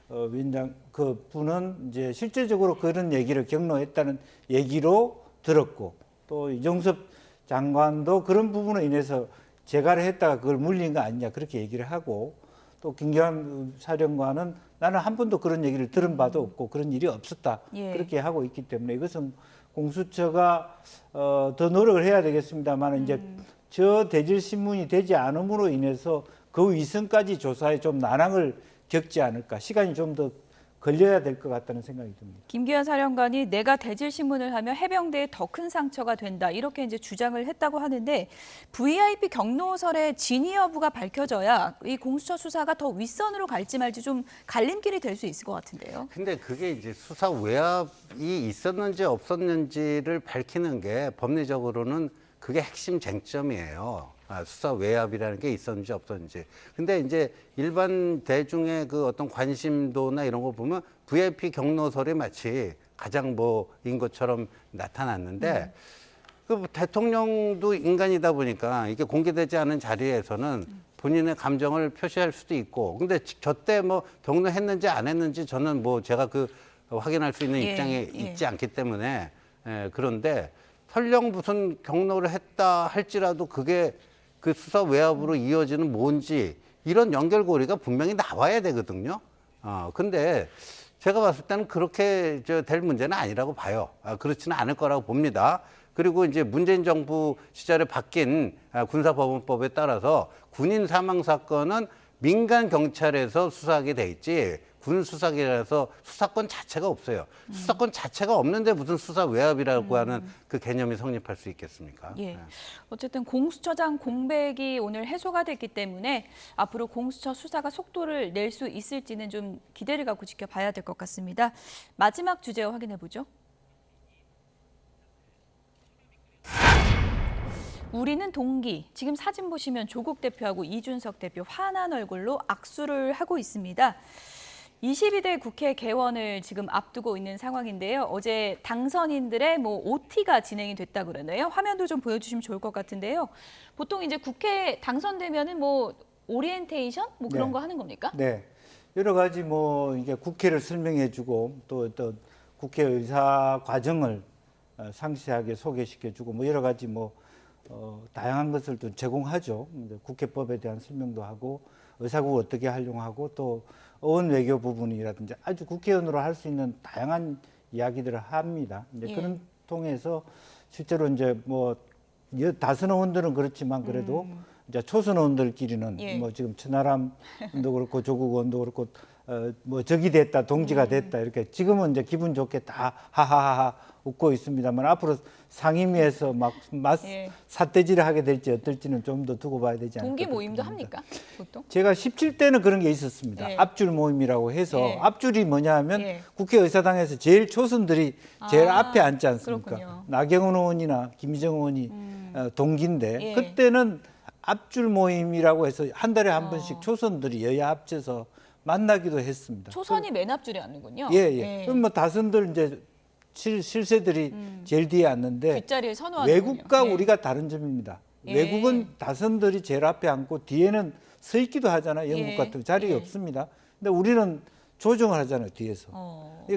위원장 그 분은 이제 실제적으로 그런 얘기를 경로했다는 얘기로 들었고, 또 이종섭 장관도 그런 부분으로 인해서 재가를 했다가 그걸 물린 거 아니냐 그렇게 얘기를 하고, 또 김계한 사령관은 나는 한 번도 그런 얘기를 들은 바도 없고 그런 일이 없었다 그렇게 하고 있기 때문에 이것은 공수처가 더 노력을 해야 되겠습니다만 이제 저 대질 신문이 되지 않음으로 인해서 그 위선까지 조사에 좀 난항을 겪지 않을까, 시간이 좀 더 걸려야 될 것 같다는 생각이 듭니다. 김기현 사령관이 내가 대질 신문을 하면 해병대에 더 큰 상처가 된다 이렇게 이제 주장을 했다고 하는데 VIP 경로설의 진위 여부가 밝혀져야 이 공수처 수사가 더 윗선으로 갈지 말지 좀 갈림길이 될 수 있을 것 같은데요. 근데 그게 이제 수사 외압이 있었는지 없었는지를 밝히는 게 법리적으로는 그게 핵심 쟁점이에요. 수사 외압이라는 게 있었는지 없었는지. 근데 이제 일반 대중의 그 어떤 관심도나 이런 거 보면 VIP 경로설이 마치 가장 뭐인 것처럼 나타났는데 그 대통령도 인간이다 보니까 이게 공개되지 않은 자리에서는 본인의 감정을 표시할 수도 있고, 근데 저 때 뭐 경로했는지 안 했는지 저는 뭐 제가 그 확인할 수 있는 입장에 있지 않기 때문에 그런데 설령 무슨 경로를 했다 할지라도 그게 그 수사 외압으로 이어지는 뭔지 이런 연결고리가 분명히 나와야 되거든요. 근데 제가 봤을 때는 그렇게 될 문제는 아니라고 봐요. 그렇지는 않을 거라고 봅니다. 그리고 이제 문재인 정부 시절에 바뀐 군사법원법에 따라서 군인 사망 사건은 민간 경찰에서 수사하게 돼 있지 군 수사기라서 수사권 자체가 없어요. 수사권 자체가 없는데 무슨 수사 외압이라고 하는 그 개념이 성립할 수 있겠습니까? 예. 어쨌든 공수처장 공백이 오늘 해소가 됐기 때문에 앞으로 공수처 수사가 속도를 낼 수 있을지는 좀 기대를 갖고 지켜봐야 될 것 같습니다. 마지막 주제 확인해 보죠. 우리는 동기. 지금 사진 보시면 조국 대표하고 이준석 대표 환한 얼굴로 악수를 하고 있습니다. 22대 국회 개원을 지금 앞두고 있는 상황인데요. 어제 당선인들의 OT가 진행이 됐다 그러네요. 화면도 좀 보여주시면 좋을 것 같은데요. 보통 이제 국회 당선되면은 오리엔테이션 그런 거 하는 겁니까? 네, 여러 가지 이게 국회를 설명해주고 또 국회 의사 과정을 상세하게 소개시켜주고 여러 가지 다양한 것을 또 제공하죠. 국회법에 대한 설명도 하고 의사국 어떻게 활용하고 또 어원 외교 부분이라든지 아주 국회의원으로 할 수 있는 다양한 이야기들을 합니다. 이제 그런 통해서 실제로 이제 다선 의원들은 그렇지만 그래도 이제 초선 의원들끼리는 지금 천하람 의원도 그렇고 조국 의원도 그렇고 적이 됐다, 동지가 됐다 이렇게 지금은 이제 기분 좋게 다 하하하 웃고 있습니다만 앞으로 상임위에서 삿대질을 하게 될지 어떨지는 좀 더 두고 봐야 되지 않을까. 동기 모임도 합니까? 보통? 제가 17대는 그런 게 있었습니다. 앞줄 모임이라고 해서 앞줄이 뭐냐 하면 국회의사당에서 제일 초선들이 제일 앞에 앉지 않습니까? 그렇군요. 나경원 의원이나 김희정 의원이 동기인데 그때는 앞줄 모임이라고 해서 한 달에 한 번씩 초선들이 여야 합쳐서 만나기도 했습니다. 초선이 맨 앞줄에 앉는군요. 예. 그럼 다선들 이제 실세들이 제일 뒤에 앉는데 뒷자리에 선호하는군요. 외국과 우리가 다른 점입니다. 외국은 다선들이 제일 앞에 앉고 뒤에는 서 있기도 하잖아요. 영국 같은 자리가 없습니다. 근데 우리는 조정을 하잖아요. 뒤에서.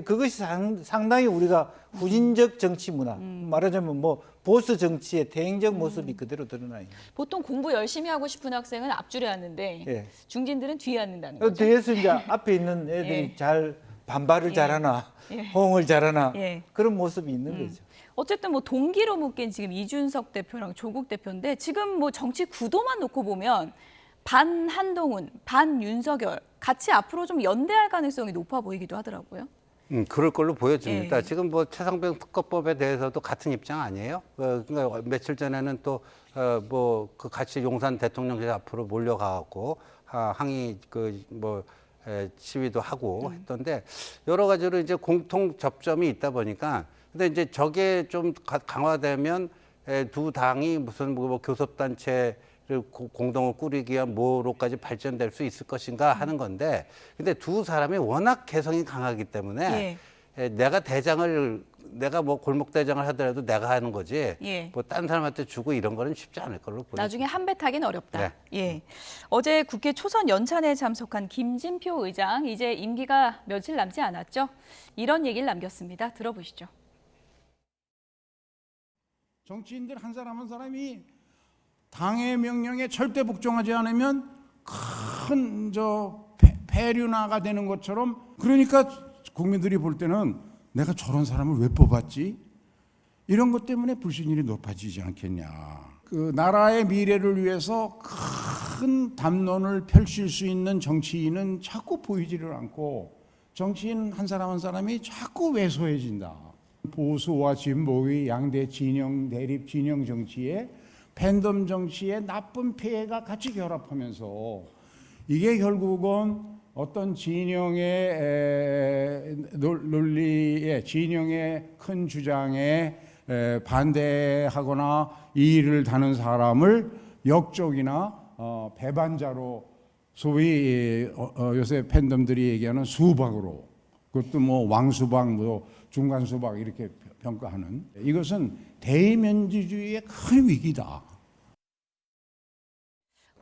그것이 상당히 우리가 후진적 정치 문화, 말하자면 보수 정치의 대행적 모습이 그대로 드러나 있는. 보통 공부 열심히 하고 싶은 학생은 앞줄에 앉는데 중진들은 뒤에 앉는다는 거죠. 뒤에서 이제 앞에 있는 애들이 잘 반발을 잘하나 호응을 잘하나 그런 모습이 있는 거죠. 어쨌든 동기로 묶인 지금 이준석 대표랑 조국 대표인데 지금 정치 구도만 놓고 보면 반 한동훈, 반 윤석열 같이 앞으로 좀 연대할 가능성이 높아 보이기도 하더라고요. 그럴 걸로 보여집니다. 예. 지금 뭐 최상병 특검법에 대해서도 같은 입장 아니에요? 그러니까 며칠 전에는 또 뭐 그 같이 용산 대통령실 앞으로 몰려가고 항의 시위도 하고 했던데 여러 가지로 이제 공통 접점이 있다 보니까 근데 이제 저게 좀 강화되면 두 당이 무슨 뭐 교섭단체를 공동을 꾸리기 위한 뭐로까지 발전될 수 있을 것인가 하는 건데 근데 두 사람이 워낙 개성이 강하기 때문에 내가 뭐 골목 대장을 하더라도 내가 하는 거지 뭐 딴 사람한테 주고 이런 거는 쉽지 않을 걸로 보여요. 나중에 한배 타기는 어렵다. 네. 예. 어제 국회 초선 연찬회에 참석한 김진표 의장 이제 임기가 며칠 남지 않았죠. 이런 얘기를 남겼습니다. 들어보시죠. 정치인들 한 사람 한 사람이 당의 명령에 절대 복종하지 않으면 큰 폐륜화가 되는 것처럼 그러니까 국민들이 볼 때는 내가 저런 사람을 왜 뽑았지? 이런 것 때문에 불신율이 높아지지 않겠냐. 그 나라의 미래를 위해서 큰 담론을 펼칠 수 있는 정치인은 자꾸 보이지를 않고 정치인 한 사람 한 사람이 자꾸 왜소해진다. 보수와 진보의 양대 진영 대립 진영 정치에 팬덤 정치의 나쁜 폐해가 같이 결합하면서 이게 결국은 어떤 진영의 논리에 진영의 큰 주장에 반대하거나 이의를 다는 사람을 역적이나 배반자로 소위 요새 팬덤들이 얘기하는 수박으로 그것도 뭐 왕수박, 뭐 중간수박 이렇게 평가하는 이것은 대의민주주의의 큰 위기다.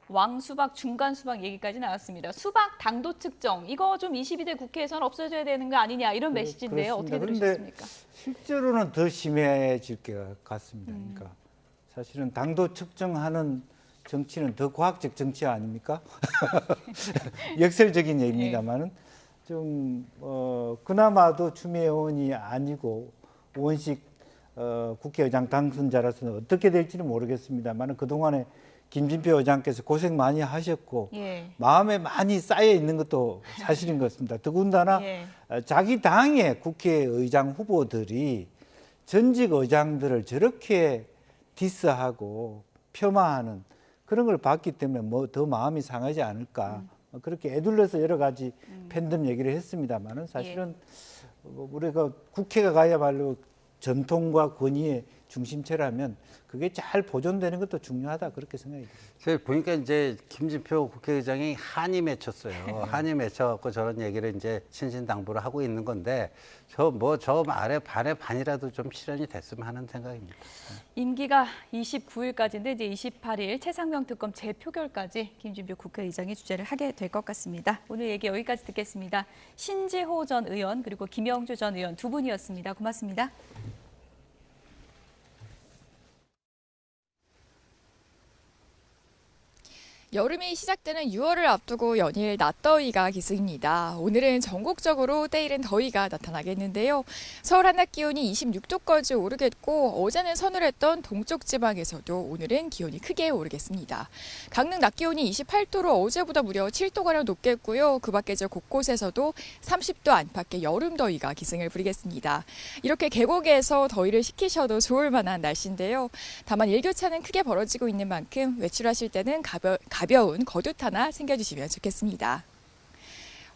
왕수박, 중간수박 얘기까지 나왔습니다. 수박 당도 측정, 이거 좀 22대 국회에서는 없어져야 되는 거 아니냐 이런 메시지인데요. 어떻게 들으셨습니까? 실제로는 더 심해질 것 같습니다. 그러니까 사실은 당도 측정하는 정치는 더 과학적 정치 아닙니까? 역설적인 얘기입니다만은 좀 그나마도 추미애 의원이 아니고 원식 국회의장 당선자라서는 어떻게 될지는 모르겠습니다만 그동안에 김진표 의장께서 고생 많이 하셨고 마음에 많이 쌓여 있는 것도 사실인 것 같습니다. 더군다나 자기 당의 국회의장 후보들이 전직 의장들을 저렇게 디스하고 폄하하는 그런 걸 봤기 때문에 뭐 더 마음이 상하지 않을까 그렇게 애둘러서 여러 가지 팬덤 얘기를 했습니다만은 사실은 우리가 국회가 가야말로 전통과 권위의 중심체라면 그게 잘 보존되는 것도 중요하다 그렇게 생각이 듭니다. 제가 보니까 이제 김진표 국회의장이 한이 맺혔어요. 한이 맺혀갖고 저런 얘기를 이제 신신당부를 하고 있는 건데 저 말에 반의 반이라도 좀 실현이 됐으면 하는 생각입니다. 임기가 29일까지인데 이제 28일 최상병 특검 재표결까지 김진표 국회의장이 주재를 하게 될 것 같습니다. 오늘 얘기 여기까지 듣겠습니다. 신지호 전 의원 그리고 김영주 전 의원 두 분이었습니다. 고맙습니다. 여름이 시작되는 6월을 앞두고 연일 낮더위가 기승입니다. 오늘은 전국적으로 때이른 더위가 나타나겠는데요. 서울 한낮 기온이 26도까지 오르겠고 어제는 서늘했던 동쪽 지방에서도 오늘은 기온이 크게 오르겠습니다. 강릉 낮 기온이 28도로 어제보다 무려 7도가량 높겠고요. 그 밖에 저 곳곳에서도 30도 안팎의 여름 더위가 기승을 부리겠습니다. 이렇게 계곡에서 더위를 식히셔도 좋을 만한 날씨인데요. 다만 일교차는 크게 벌어지고 있는 만큼 외출하실 때는 가벼운 겉옷 하나 챙겨주시면 좋겠습니다.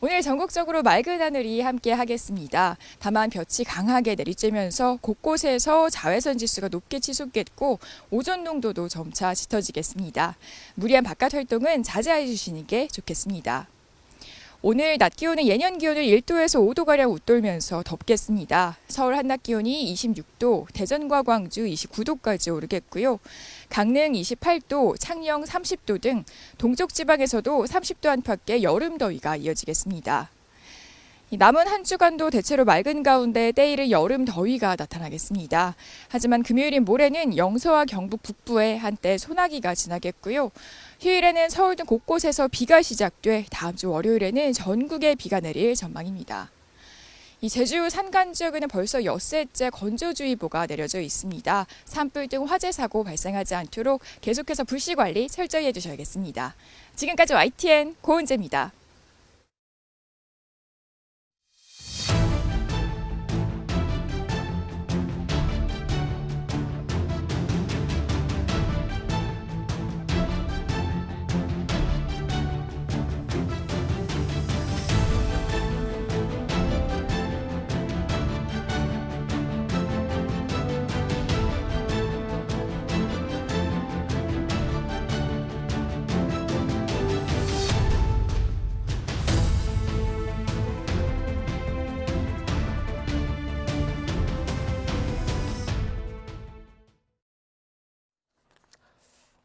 오늘 전국적으로 맑은 하늘이 함께 하겠습니다. 다만 볕이 강하게 내리쬐면서 곳곳에서 자외선 지수가 높게 치솟겠고 오존 농도도 점차 짙어지겠습니다. 무리한 바깥 활동은 자제해 주시는 게 좋겠습니다. 오늘 낮 기온은 예년 기온을 1도에서 5도가량 웃돌면서 덥겠습니다. 서울 한낮 기온이 26도, 대전과 광주 29도까지 오르겠고요. 강릉 28도, 창녕 30도 등 동쪽 지방에서도 30도 안팎의 여름 더위가 이어지겠습니다. 남은 한 주간도 대체로 맑은 가운데 때이른 여름 더위가 나타나겠습니다. 하지만 금요일인 모레는 영서와 경북 북부에 한때 소나기가 지나겠고요. 휴일에는 서울 등 곳곳에서 비가 시작돼 다음 주 월요일에는 전국에 비가 내릴 전망입니다. 이 제주 산간 지역에는 벌써 엿새째 건조주의보가 내려져 있습니다. 산불 등 화재 사고 발생하지 않도록 계속해서 불씨 관리 철저히 해주셔야겠습니다. 지금까지 YTN 고은재입니다.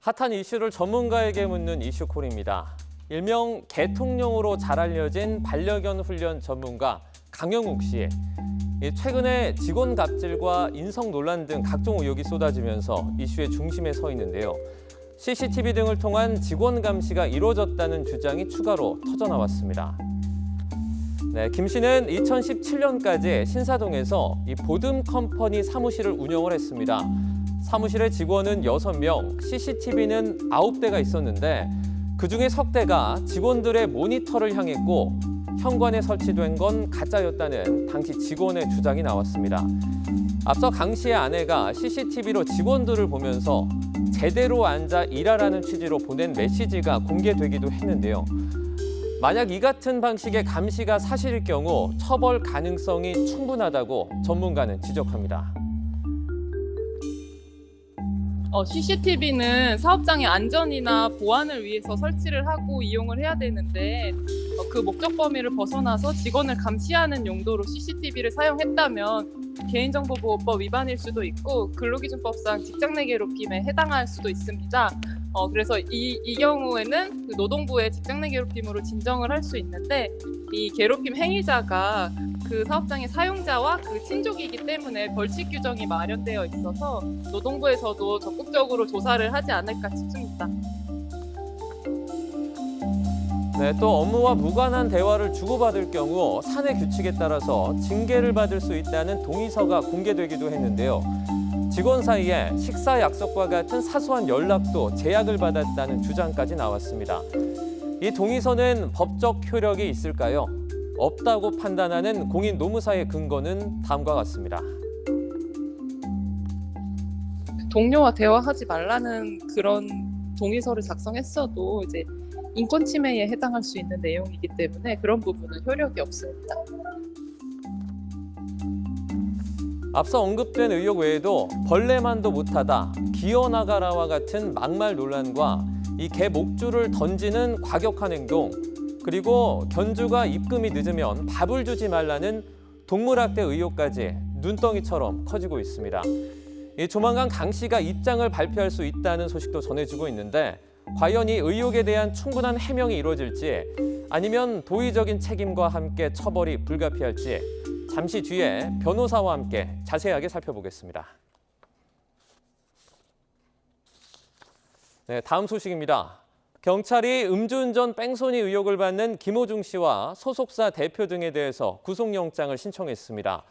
핫한 이슈를 전문가에게 묻는 이슈콜입니다. 일명 개통령으로 잘 알려진 반려견 훈련 전문가 강영욱 씨. 최근에 직원 갑질과 인성 논란 등 각종 의혹이 쏟아지면서 이슈의 중심에 서 있는데요. CCTV 등을 통한 직원 감시가 이루어졌다는 주장이 추가로 터져나왔습니다. 네, 김 씨는 2017년까지 신사동에서 이 보듬 컴퍼니 사무실을 운영을 했습니다. 사무실의 직원은 6명, CCTV는 9대가 있었는데 그중에 석 대가 직원들의 모니터를 향했고 현관에 설치된 건 가짜였다는 당시 직원의 주장이 나왔습니다. 앞서 강 씨의 아내가 CCTV로 직원들을 보면서 제대로 앉아 일하라는 취지로 보낸 메시지가 공개되기도 했는데요. 만약 이 같은 방식의 감시가 사실일 경우 처벌 가능성이 충분하다고 전문가는 지적합니다. CCTV는 사업장의 안전이나 보안을 위해서 설치를 하고 이용을 해야 되는데 그 목적 범위를 벗어나서 직원을 감시하는 용도로 CCTV를 사용했다면 개인정보보호법 위반일 수도 있고 근로기준법상 직장 내 괴롭힘에 해당할 수도 있습니다. 그래서 이 경우에는 그 노동부에 직장 내 괴롭힘으로 진정을 할 수 있는데 이 괴롭힘 행위자가 그 사업장의 사용자와 그 친족이기 때문에 벌칙 규정이 마련되어 있어서 노동부에서도 적극적으로 조사를 하지 않을까 싶습니다. 네, 또 업무와 무관한 대화를 주고받을 경우 사내 규칙에 따라서 징계를 받을 수 있다는 동의서가 공개되기도 했는데요. 직원 사이에 식사 약속과 같은 사소한 연락도 제약을 받았다는 주장까지 나왔습니다. 이 동의서는 법적 효력이 있을까요? 없다고 판단하는 공인 노무사의 근거는 다음과 같습니다. 동료와 대화하지 말라는 그런 동의서를 작성했어도 이제 인권 침해에 해당할 수 있는 내용이기 때문에 그런 부분은 효력이 없습니다. 앞서 언급된 의혹 외에도 벌레만도 못하다, 기어나가라와 같은 막말 논란과 이 개 목줄을 던지는 과격한 행동, 그리고 견주가 입금이 늦으면 밥을 주지 말라는 동물학대 의혹까지 눈덩이처럼 커지고 있습니다. 조만간 강 씨가 입장을 발표할 수 있다는 소식도 전해지고 있는데 과연 이 의혹에 대한 충분한 해명이 이루어질지 아니면 도의적인 책임과 함께 처벌이 불가피할지 잠시 뒤에 변호사와 함께 자세하게 살펴보겠습니다. 네, 다음 소식입니다. 경찰이 음주운전 뺑소니 의혹을 받는 김호중 씨와 소속사 대표 등에 대해서 구속영장을 신청했습니다.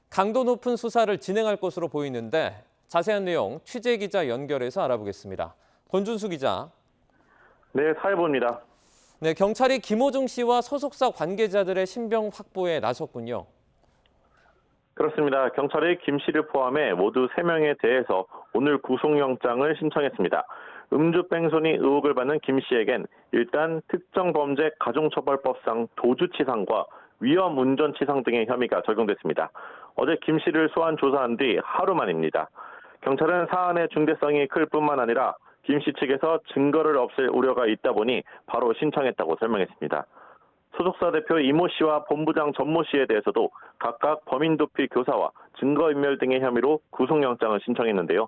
강도 높은 수사를 진행할 것으로 보이는데 자세한 내용 취재기자 연결해서 알아보겠습니다. 권준수 기자. 네, 사회부입니다. 네, 경찰이 김호중 씨와 소속사 관계자들의 신병 확보에 나섰군요. 그렇습니다. 경찰이 김 씨를 포함해 모두 3명에 대해서 오늘 구속영장을 신청했습니다. 음주 뺑소니 의혹을 받는 김 씨에겐 일단 특정범죄 가중처벌법상 도주치상과 위험운전치상 등의 혐의가 적용됐습니다. 어제 김 씨를 소환 조사한 뒤 하루 만입니다. 경찰은 사안의 중대성이 클 뿐만 아니라 김 씨 측에서 증거를 없앨 우려가 있다 보니 바로 신청했다고 설명했습니다. 소속사 대표 이모 씨와 본부장 전모 씨에 대해서도 각각 범인도피 교사와 증거인멸 등의 혐의로 구속영장을 신청했는데요.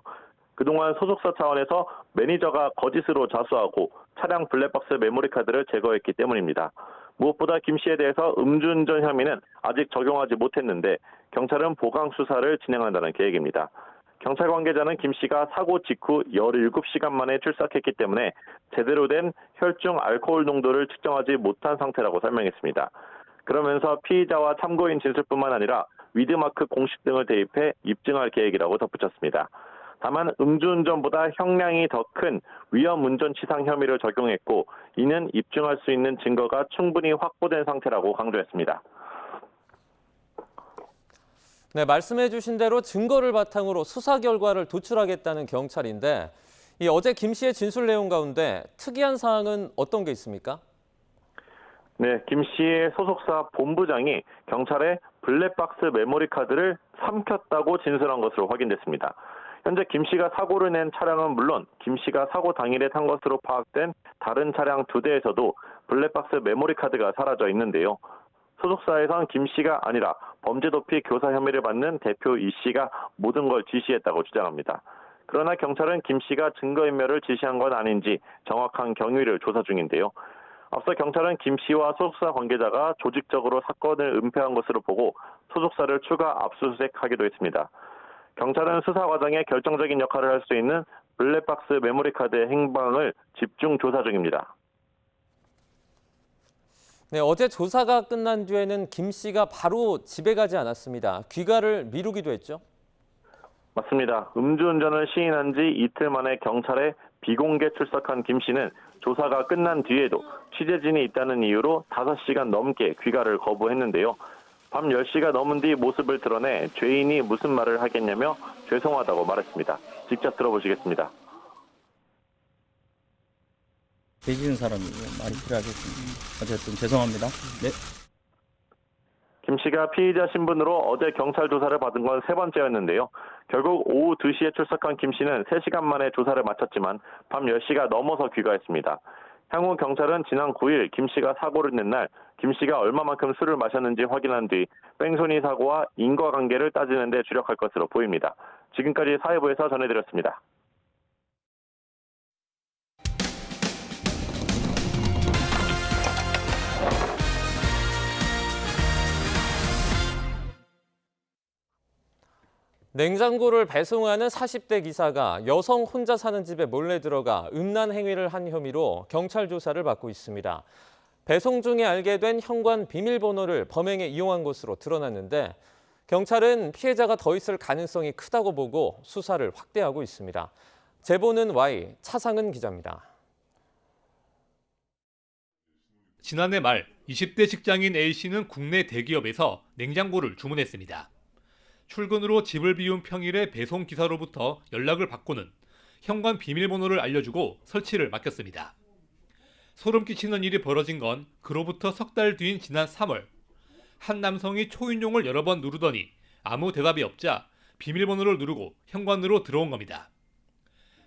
그동안 소속사 차원에서 매니저가 거짓으로 자수하고 차량 블랙박스 메모리카드를 제거했기 때문입니다. 무엇보다 김 씨에 대해서 음주운전 혐의는 아직 적용하지 못했는데 경찰은 보강 수사를 진행한다는 계획입니다. 경찰 관계자는 김 씨가 사고 직후 17시간 만에 출석했기 때문에 제대로 된 혈중 알코올 농도를 측정하지 못한 상태라고 설명했습니다. 그러면서 피의자와 참고인 진술뿐만 아니라 위드마크 공식 등을 대입해 입증할 계획이라고 덧붙였습니다. 다만 음주운전보다 형량이 더 큰 위험운전치상 혐의를 적용했고 이는 입증할 수 있는 증거가 충분히 확보된 상태라고 강조했습니다. 네, 말씀해 주신 대로 증거를 바탕으로 수사 결과를 도출하겠다는 경찰인데 어제 김 씨의 진술 내용 가운데 특이한 사항은 어떤 게 있습니까? 네, 김 씨의 소속사 본부장이 경찰에 블랙박스 메모리 카드를 삼켰다고 진술한 것으로 확인됐습니다. 현재 김 씨가 사고를 낸 차량은 물론 김 씨가 사고 당일에 탄 것으로 파악된 다른 차량 2대에서도 블랙박스 메모리 카드가 사라져 있는데요. 소속사에선 김 씨가 아니라 범죄도피 교사 혐의를 받는 대표 이 씨가 모든 걸 지시했다고 주장합니다. 그러나 경찰은 김 씨가 증거인멸을 지시한 건 아닌지 정확한 경위를 조사 중인데요. 앞서 경찰은 김 씨와 소속사 관계자가 조직적으로 사건을 은폐한 것으로 보고 소속사를 추가 압수수색하기도 했습니다. 경찰은 수사 과정에 결정적인 역할을 할 수 있는 블랙박스 메모리 카드의 행방을 집중 조사 중입니다. 네, 어제 조사가 끝난 뒤에는 김 씨가 바로 집에 가지 않았습니다. 귀가를 미루기도 했죠? 맞습니다. 음주운전을 시인한 지 이틀 만에 경찰에 비공개 출석한 김 씨는 조사가 끝난 뒤에도 취재진이 있다는 이유로 5시간 넘게 귀가를 거부했는데요. 밤 10시가 넘은 뒤 모습을 드러내 죄인이 무슨 말을 하겠냐며 죄송하다고 말했습니다. 직접 들어보시겠습니다. 죄지은 사람이 많이 필요하겠습니다. 어쨌든 죄송합니다. 네. 김 씨가 피의자 신분으로 어제 경찰 조사를 받은 건 3번째였는데요. 결국 오후 2시에 출석한 김 씨는 3시간 만에 조사를 마쳤지만 밤 10시가 넘어서 귀가했습니다. 향후 경찰은 지난 9일 김 씨가 사고를 낸 날 김 씨가 얼마만큼 술을 마셨는지 확인한 뒤 뺑소니 사고와 인과관계를 따지는 데 주력할 것으로 보입니다. 지금까지 사회부에서 전해드렸습니다. 냉장고를 배송하는 40대 기사가 여성 혼자 사는 집에 몰래 들어가 음란 행위를 한 혐의로 경찰 조사를 받고 있습니다. 배송 중에 알게 된 현관 비밀번호를 범행에 이용한 것으로 드러났는데 경찰은 피해자가 더 있을 가능성이 크다고 보고 수사를 확대하고 있습니다. 제보는 Y, 차상은 기자입니다. 지난해 말 20대 직장인 A씨는 국내 대기업에서 냉장고를 주문했습니다. 출근으로 집을 비운 평일에 배송기사로부터 연락을 받고는 현관 비밀번호를 알려주고 설치를 맡겼습니다. 소름 끼치는 일이 벌어진 건 그로부터 석 달 뒤인 지난 3월 한 남성이 초인종을 여러 번 누르더니 아무 대답이 없자 비밀번호를 누르고 현관으로 들어온 겁니다.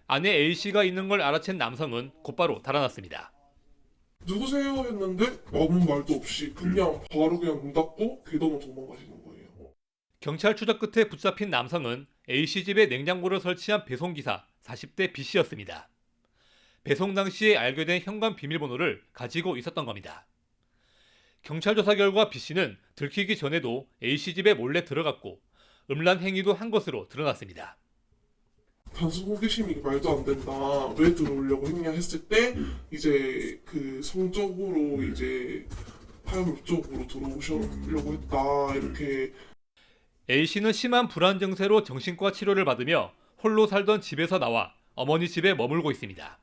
아내 A씨가 있는 걸 알아챈 남성은 곧바로 달아났습니다. 누구세요? 했는데 아무 말도 없이 그냥 바로 그냥 문 닫고 계단으로 도망가시는 거예요. 경찰 추적 끝에 붙잡힌 남성은 A씨 집에 냉장고를 설치한 배송기사 40대 B씨였습니다. 배송 당시에 알게 된 현관 비밀번호를 가지고 있었던 겁니다. 경찰 조사 결과 B씨는 들키기 전에도 A씨 집에 몰래 들어갔고 음란 행위도 한 것으로 드러났습니다. 단순 호기심이 말도 안 된다. 왜 들어오려고 했냐 했을 때 이제 그 성적으로 이제 파렴업적으로 들어오시려고 했다. 이렇게 A씨는 심한 불안 증세로 정신과 치료를 받으며 홀로 살던 집에서 나와 어머니 집에 머물고 있습니다.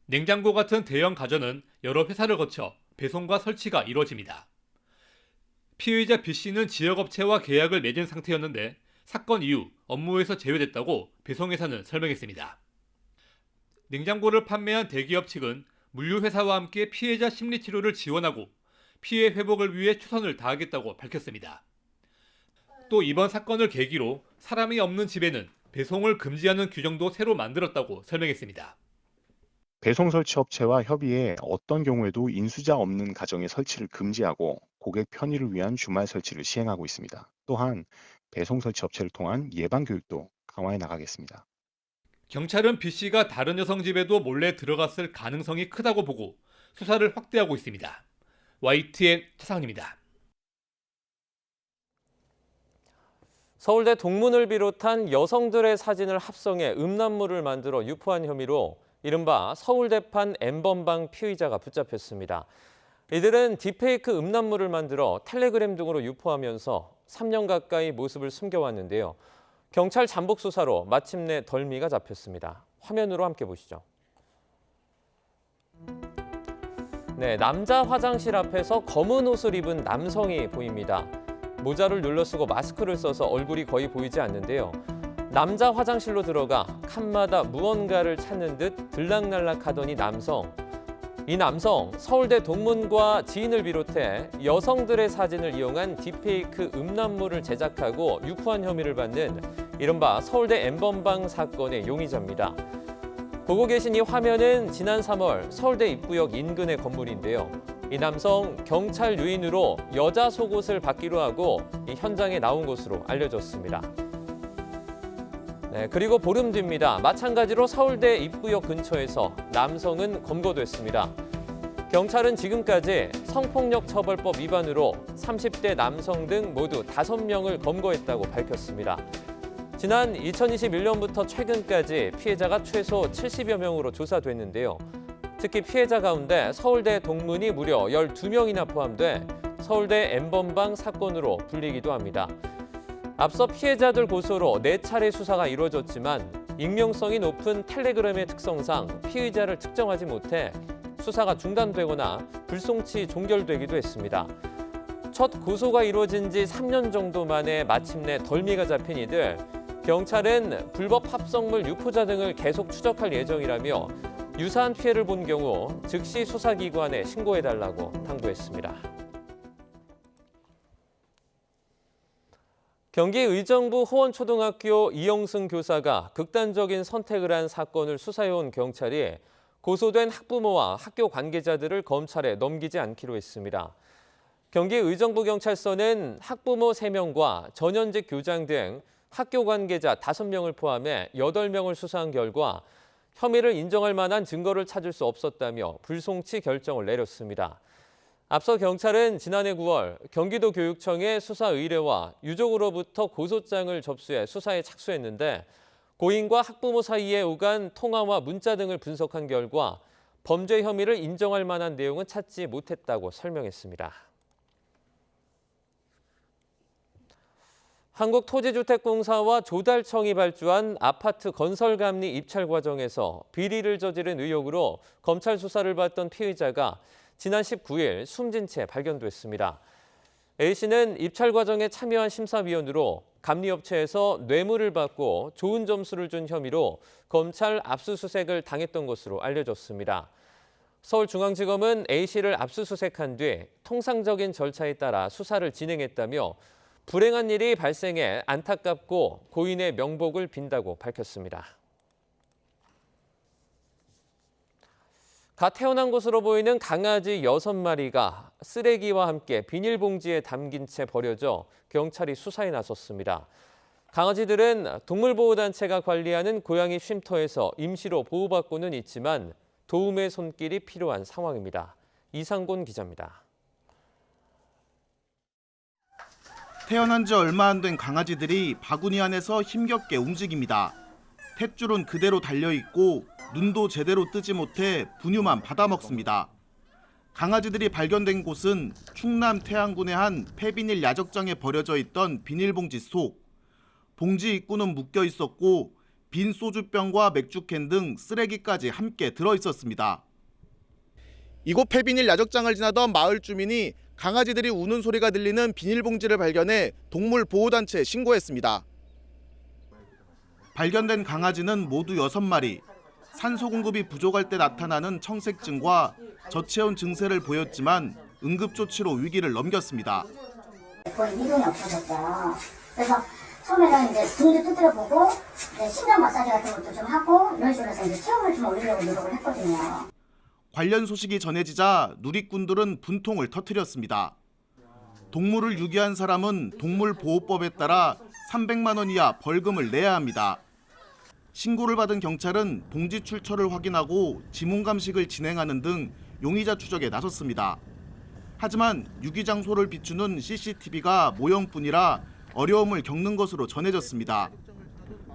냉장고 같은 대형 가전은 여러 회사를 거쳐 배송과 설치가 이루어집니다. 피의자 B씨는 지역업체와 계약을 맺은 상태였는데 사건 이후 업무에서 제외됐다고 배송회사는 설명했습니다. 냉장고를 판매한 대기업 측은 물류회사와 함께 피해자 심리치료를 지원하고 피해 회복을 위해 최선을 다하겠다고 밝혔습니다. 또 이번 사건을 계기로 사람이 없는 집에는 배송을 금지하는 규정도 새로 만들었다고 설명했습니다. 배송 설치 업체와 협의해 어떤 경우에도 인수자 없는 가정의 설치를 금지하고 고객 편의를 위한 주말 설치를 시행하고 있습니다. 또한 배송 설치 업체를 통한 예방 교육도 강화해 나가겠습니다. 경찰은 B씨가 다른 여성 집에도 몰래 들어갔을 가능성이 크다고 보고 수사를 확대하고 있습니다. YTN 차상입니다. 서울대 동문을 비롯한 여성들의 사진을 합성해 음란물을 만들어 유포한 혐의로 이른바 서울대판 N번방 피의자가 붙잡혔습니다. 이들은 딥페이크 음란물을 만들어 텔레그램 등으로 유포하면서 3년 가까이 모습을 숨겨왔는데요. 경찰 잠복 수사로 마침내 덜미가 잡혔습니다. 화면으로 함께 보시죠. 네, 남자 화장실 앞에서 검은 옷을 입은 남성이 보입니다. 모자를 눌러 쓰고 마스크를 써서 얼굴이 거의 보이지 않는데요. 남자 화장실로 들어가 칸마다 무언가를 찾는 듯 들락날락하던 이 남성. 이 남성, 서울대 동문과 지인을 비롯해 여성들의 사진을 이용한 딥페이크 음란물을 제작하고 유포한 혐의를 받는 이른바 서울대 N번방 사건의 용의자입니다. 보고 계신 이 화면은 지난 3월 서울대 입구역 인근의 건물인데요. 이 남성 경찰 유인으로 여자 속옷을 받기로 하고 이 현장에 나온 것으로 알려졌습니다. 네, 그리고 보름 뒤입니다. 마찬가지로 서울대 입구역 근처에서 남성은 검거됐습니다. 경찰은 지금까지 성폭력처벌법 위반으로 30대 남성 등 모두 5명을 검거했다고 밝혔습니다. 지난 2021년부터 최근까지 피해자가 최소 70여 명으로 조사됐는데요. 특히 피해자 가운데 서울대 동문이 무려 12명이나 포함돼 서울대 N번방 사건으로 불리기도 합니다. 앞서 피해자들 고소로 4차례 수사가 이루어졌지만 익명성이 높은 텔레그램의 특성상 피의자를 특정하지 못해 수사가 중단되거나 불송치 종결되기도 했습니다. 첫 고소가 이루어진 지 3년 정도 만에 마침내 덜미가 잡힌 이들, 경찰은 불법 합성물 유포자 등을 계속 추적할 예정이라며 유사한 피해를 본 경우 즉시 수사기관에 신고해달라고 당부했습니다. 경기 의정부 호원초등학교 이영승 교사가 극단적인 선택을 한 사건을 수사해온 경찰이 고소된 학부모와 학교 관계자들을 검찰에 넘기지 않기로 했습니다. 경기 의정부경찰서는 학부모 3명과 전현직 교장 등 학교 관계자 5명을 포함해 8명을 수사한 결과 혐의를 인정할 만한 증거를 찾을 수 없었다며 불송치 결정을 내렸습니다. 앞서 경찰은 지난해 9월 경기도 교육청에 수사 의뢰와 유족으로부터 고소장을 접수해 수사에 착수했는데 고인과 학부모 사이에 오간 통화와 문자 등을 분석한 결과 범죄 혐의를 인정할 만한 내용은 찾지 못했다고 설명했습니다. 한국토지주택공사와 조달청이 발주한 아파트 건설감리 입찰 과정에서 비리를 저지른 의혹으로 검찰 수사를 받던 피의자가 지난 19일 숨진 채 발견됐습니다. A씨는 입찰 과정에 참여한 심사위원으로 감리업체에서 뇌물을 받고 좋은 점수를 준 혐의로 검찰 압수수색을 당했던 것으로 알려졌습니다. 서울중앙지검은 A씨를 압수수색한 뒤 통상적인 절차에 따라 수사를 진행했다며 불행한 일이 발생해 안타깝고 고인의 명복을 빈다고 밝혔습니다. 갓 태어난 것으로 보이는 강아지 6마리가 쓰레기와 함께 비닐봉지에 담긴 채 버려져 경찰이 수사에 나섰습니다. 강아지들은 동물보호단체가 관리하는 고양이 쉼터에서 임시로 보호받고는 있지만 도움의 손길이 필요한 상황입니다. 이상곤 기자입니다. 태어난 지 얼마 안 된 강아지들이 바구니 안에서 힘겹게 움직입니다. 탯줄은 그대로 달려있고 눈도 제대로 뜨지 못해 분유만 받아먹습니다. 강아지들이 발견된 곳은 충남 태안군의 한 폐비닐 야적장에 버려져 있던 비닐봉지 속. 봉지 입구는 묶여 있었고 빈 소주병과 맥주캔 등 쓰레기까지 함께 들어있었습니다. 이곳 폐비닐 야적장을 지나던 마을 주민이 강아지들이 우는 소리가 들리는 비닐봉지를 발견해 동물보호단체에 신고했습니다. 발견된 강아지는 모두 6마리. 산소 공급이 부족할 때 나타나는 청색증과 저체온 증세를 보였지만 응급조치로 위기를 넘겼습니다. 거의 이동이 없어졌어요. 그래서 처음에는 이제 등도 두드려 보고 심장 마사지 같은 것도 좀 하고 이런 식으로 해서 이제 체온을 좀 올리려고 노력을 했거든요. 관련 소식이 전해지자 누리꾼들은 분통을 터뜨렸습니다. 동물을 유기한 사람은 동물보호법에 따라 300만 원 이하 벌금을 내야 합니다. 신고를 받은 경찰은 봉지 출처를 확인하고 지문 감식을 진행하는 등 용의자 추적에 나섰습니다. 하지만 유기 장소를 비추는 CCTV가 모형뿐이라 어려움을 겪는 것으로 전해졌습니다.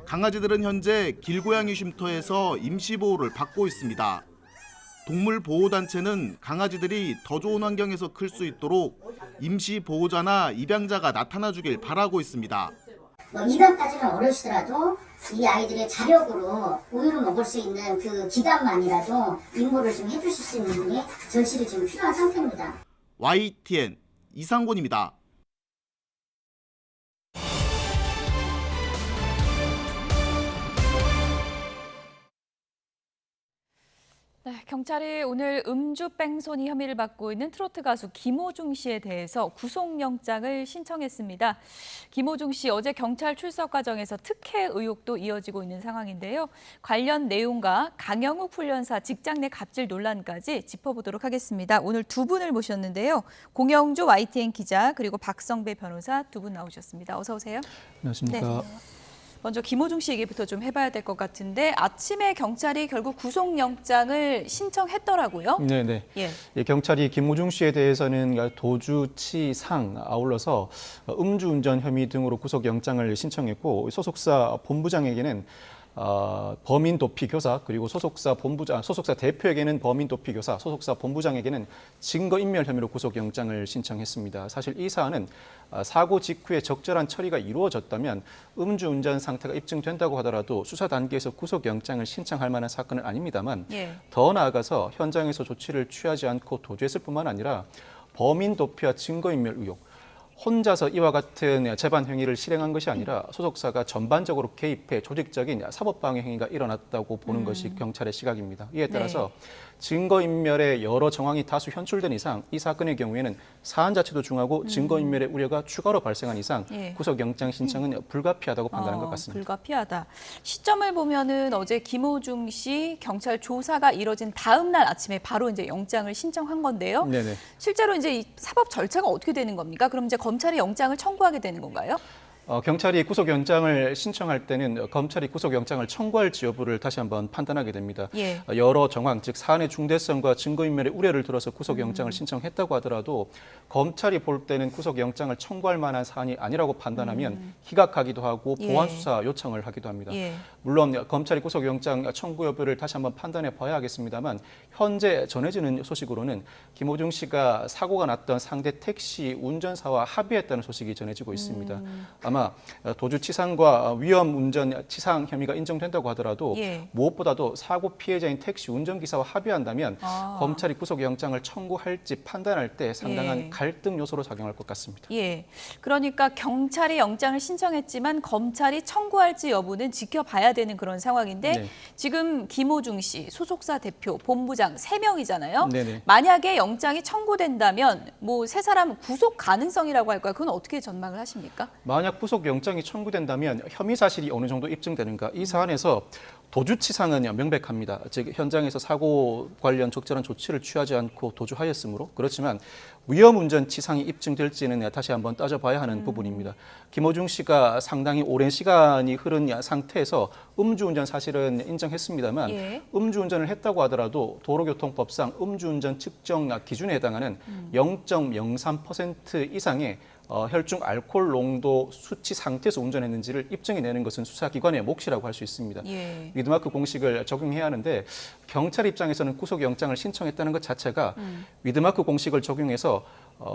강아지들은 현재 길고양이 쉼터에서 임시보호를 받고 있습니다. 동물보호단체는 강아지들이 더 좋은 환경에서 클 수 있도록 임시 보호자나 입양자가 나타나주길 바라고 있습니다. 입양까지는 어려우시더라도 이 아이들의 자력으로 우유를 먹을 수 있는 그 기간만이라도 임무를 좀 해주실 수 있는 분이 절실히 지금 필요한 상태입니다. YTN 이상곤입니다. 네, 경찰이 오늘 음주 뺑소니 혐의를 받고 있는 트로트 가수 김호중 씨에 대해서 구속영장을 신청했습니다. 김호중 씨 어제 경찰 출석 과정에서 특혜 의혹도 이어지고 있는 상황인데요. 관련 내용과 강영욱 훈련사 직장 내 갑질 논란까지 짚어보도록 하겠습니다. 오늘 두 분을 모셨는데요. 공영주 YTN 기자 그리고 박성배 변호사 두 분 나오셨습니다. 어서 오세요. 안녕하십니까. 네. 먼저 김호중 씨 얘기부터 좀 해봐야 될 것 같은데 아침에 경찰이 결국 구속영장을 신청했더라고요. 네네. 예, 경찰이 김호중 씨에 대해서는 도주치상 아울러서 음주운전 혐의 등으로 구속영장을 신청했고 소속사 본부장에게는 범인 도피 교사 그리고 소속사 대표에게는 범인 도피 교사, 소속사 본부장에게는 증거인멸 혐의로 구속영장을 신청했습니다. 사실 이 사안은 사고 직후에 적절한 처리가 이루어졌다면 음주운전 상태가 입증된다고 하더라도 수사 단계에서 구속영장을 신청할 만한 사건은 아닙니다만 더 나아가서 현장에서 조치를 취하지 않고 도주했을 뿐만 아니라 범인 도피와 증거인멸 의혹, 혼자서 이와 같은 재반 행위를 실행한 것이 아니라 소속사가 전반적으로 개입해 조직적인 사법방해 행위가 일어났다고 보는 것이 경찰의 시각입니다. 이에 따라서 증거인멸의 여러 정황이 다수 현출된 이상 이 사건의 경우에는 사안 자체도 중하고 증거인멸의 우려가 추가로 발생한 이상 구속영장 신청은 불가피하다고 판단한 것 같습니다. 불가피하다. 시점을 보면은 어제 김호중 씨 경찰 조사가 이뤄진 다음 날 아침에 바로 이제 영장을 신청한 건데요. 네네. 실제로 이제 이 사법 절차가 어떻게 되는 겁니까? 그럼 이제 검찰이 영장을 청구하게 되는 건가요? 경찰이 구속영장을 신청할 때는 검찰이 구속영장을 청구할지 여부를 다시 한번 판단하게 됩니다. 여러 정황, 즉 사안의 중대성과 증거인멸의 우려를 들어서 구속영장을 신청했다고 하더라도 검찰이 볼 때는 구속영장을 청구할 만한 사안이 아니라고 판단하면 기각하기도 하고 보완수사 요청을 하기도 합니다. 물론 검찰이 구속영장 청구 여부를 다시 한번 판단해 봐야 하겠습니다만 현재 전해지는 소식으로는 김호중 씨가 사고가 났던 상대 택시 운전사와 합의했다는 소식이 전해지고 있습니다. 아마 도주치상과 위험운전치상 혐의가 인정된다고 하더라도 무엇보다도 사고 피해자인 택시 운전기사와 합의한다면 검찰이 구속영장을 청구할지 판단할 때 상당한 갈등 요소로 작용할 것 같습니다. 그러니까 경찰이 영장을 신청했지만 검찰이 청구할지 여부는 지켜봐야 되는 그런 상황인데 지금 김호중 씨, 소속사 대표, 본부장 3명이잖아요. 만약에 영장이 청구된다면 뭐 세 사람 구속 가능성이라고 할까요? 그건 어떻게 전망을 하십니까? 만약 구속영장이 청구된다면 혐의 사실이 어느 정도 입증되는가 이 사안에서 도주치상은 명백합니다. 즉 현장에서 사고 관련 적절한 조치를 취하지 않고 도주하였으므로 그렇지만 위험운전치상이 입증될지는 다시 한번 따져봐야 하는 부분입니다. 김호중 씨가 상당히 오랜 시간이 흐른 상태에서 음주운전 사실은 인정했습니다만 음주운전을 했다고 하더라도 도로교통법상 음주운전 측정 기준에 해당하는 0.03% 이상의 혈중 알코올 농도 수치 상태에서 운전했는지를 입증해내는 것은 수사기관의 몫이라고 할 수 있습니다. 위드마크 공식을 적용해야 하는데 경찰 입장에서는 구속영장을 신청했다는 것 자체가 위드마크 공식을 적용해서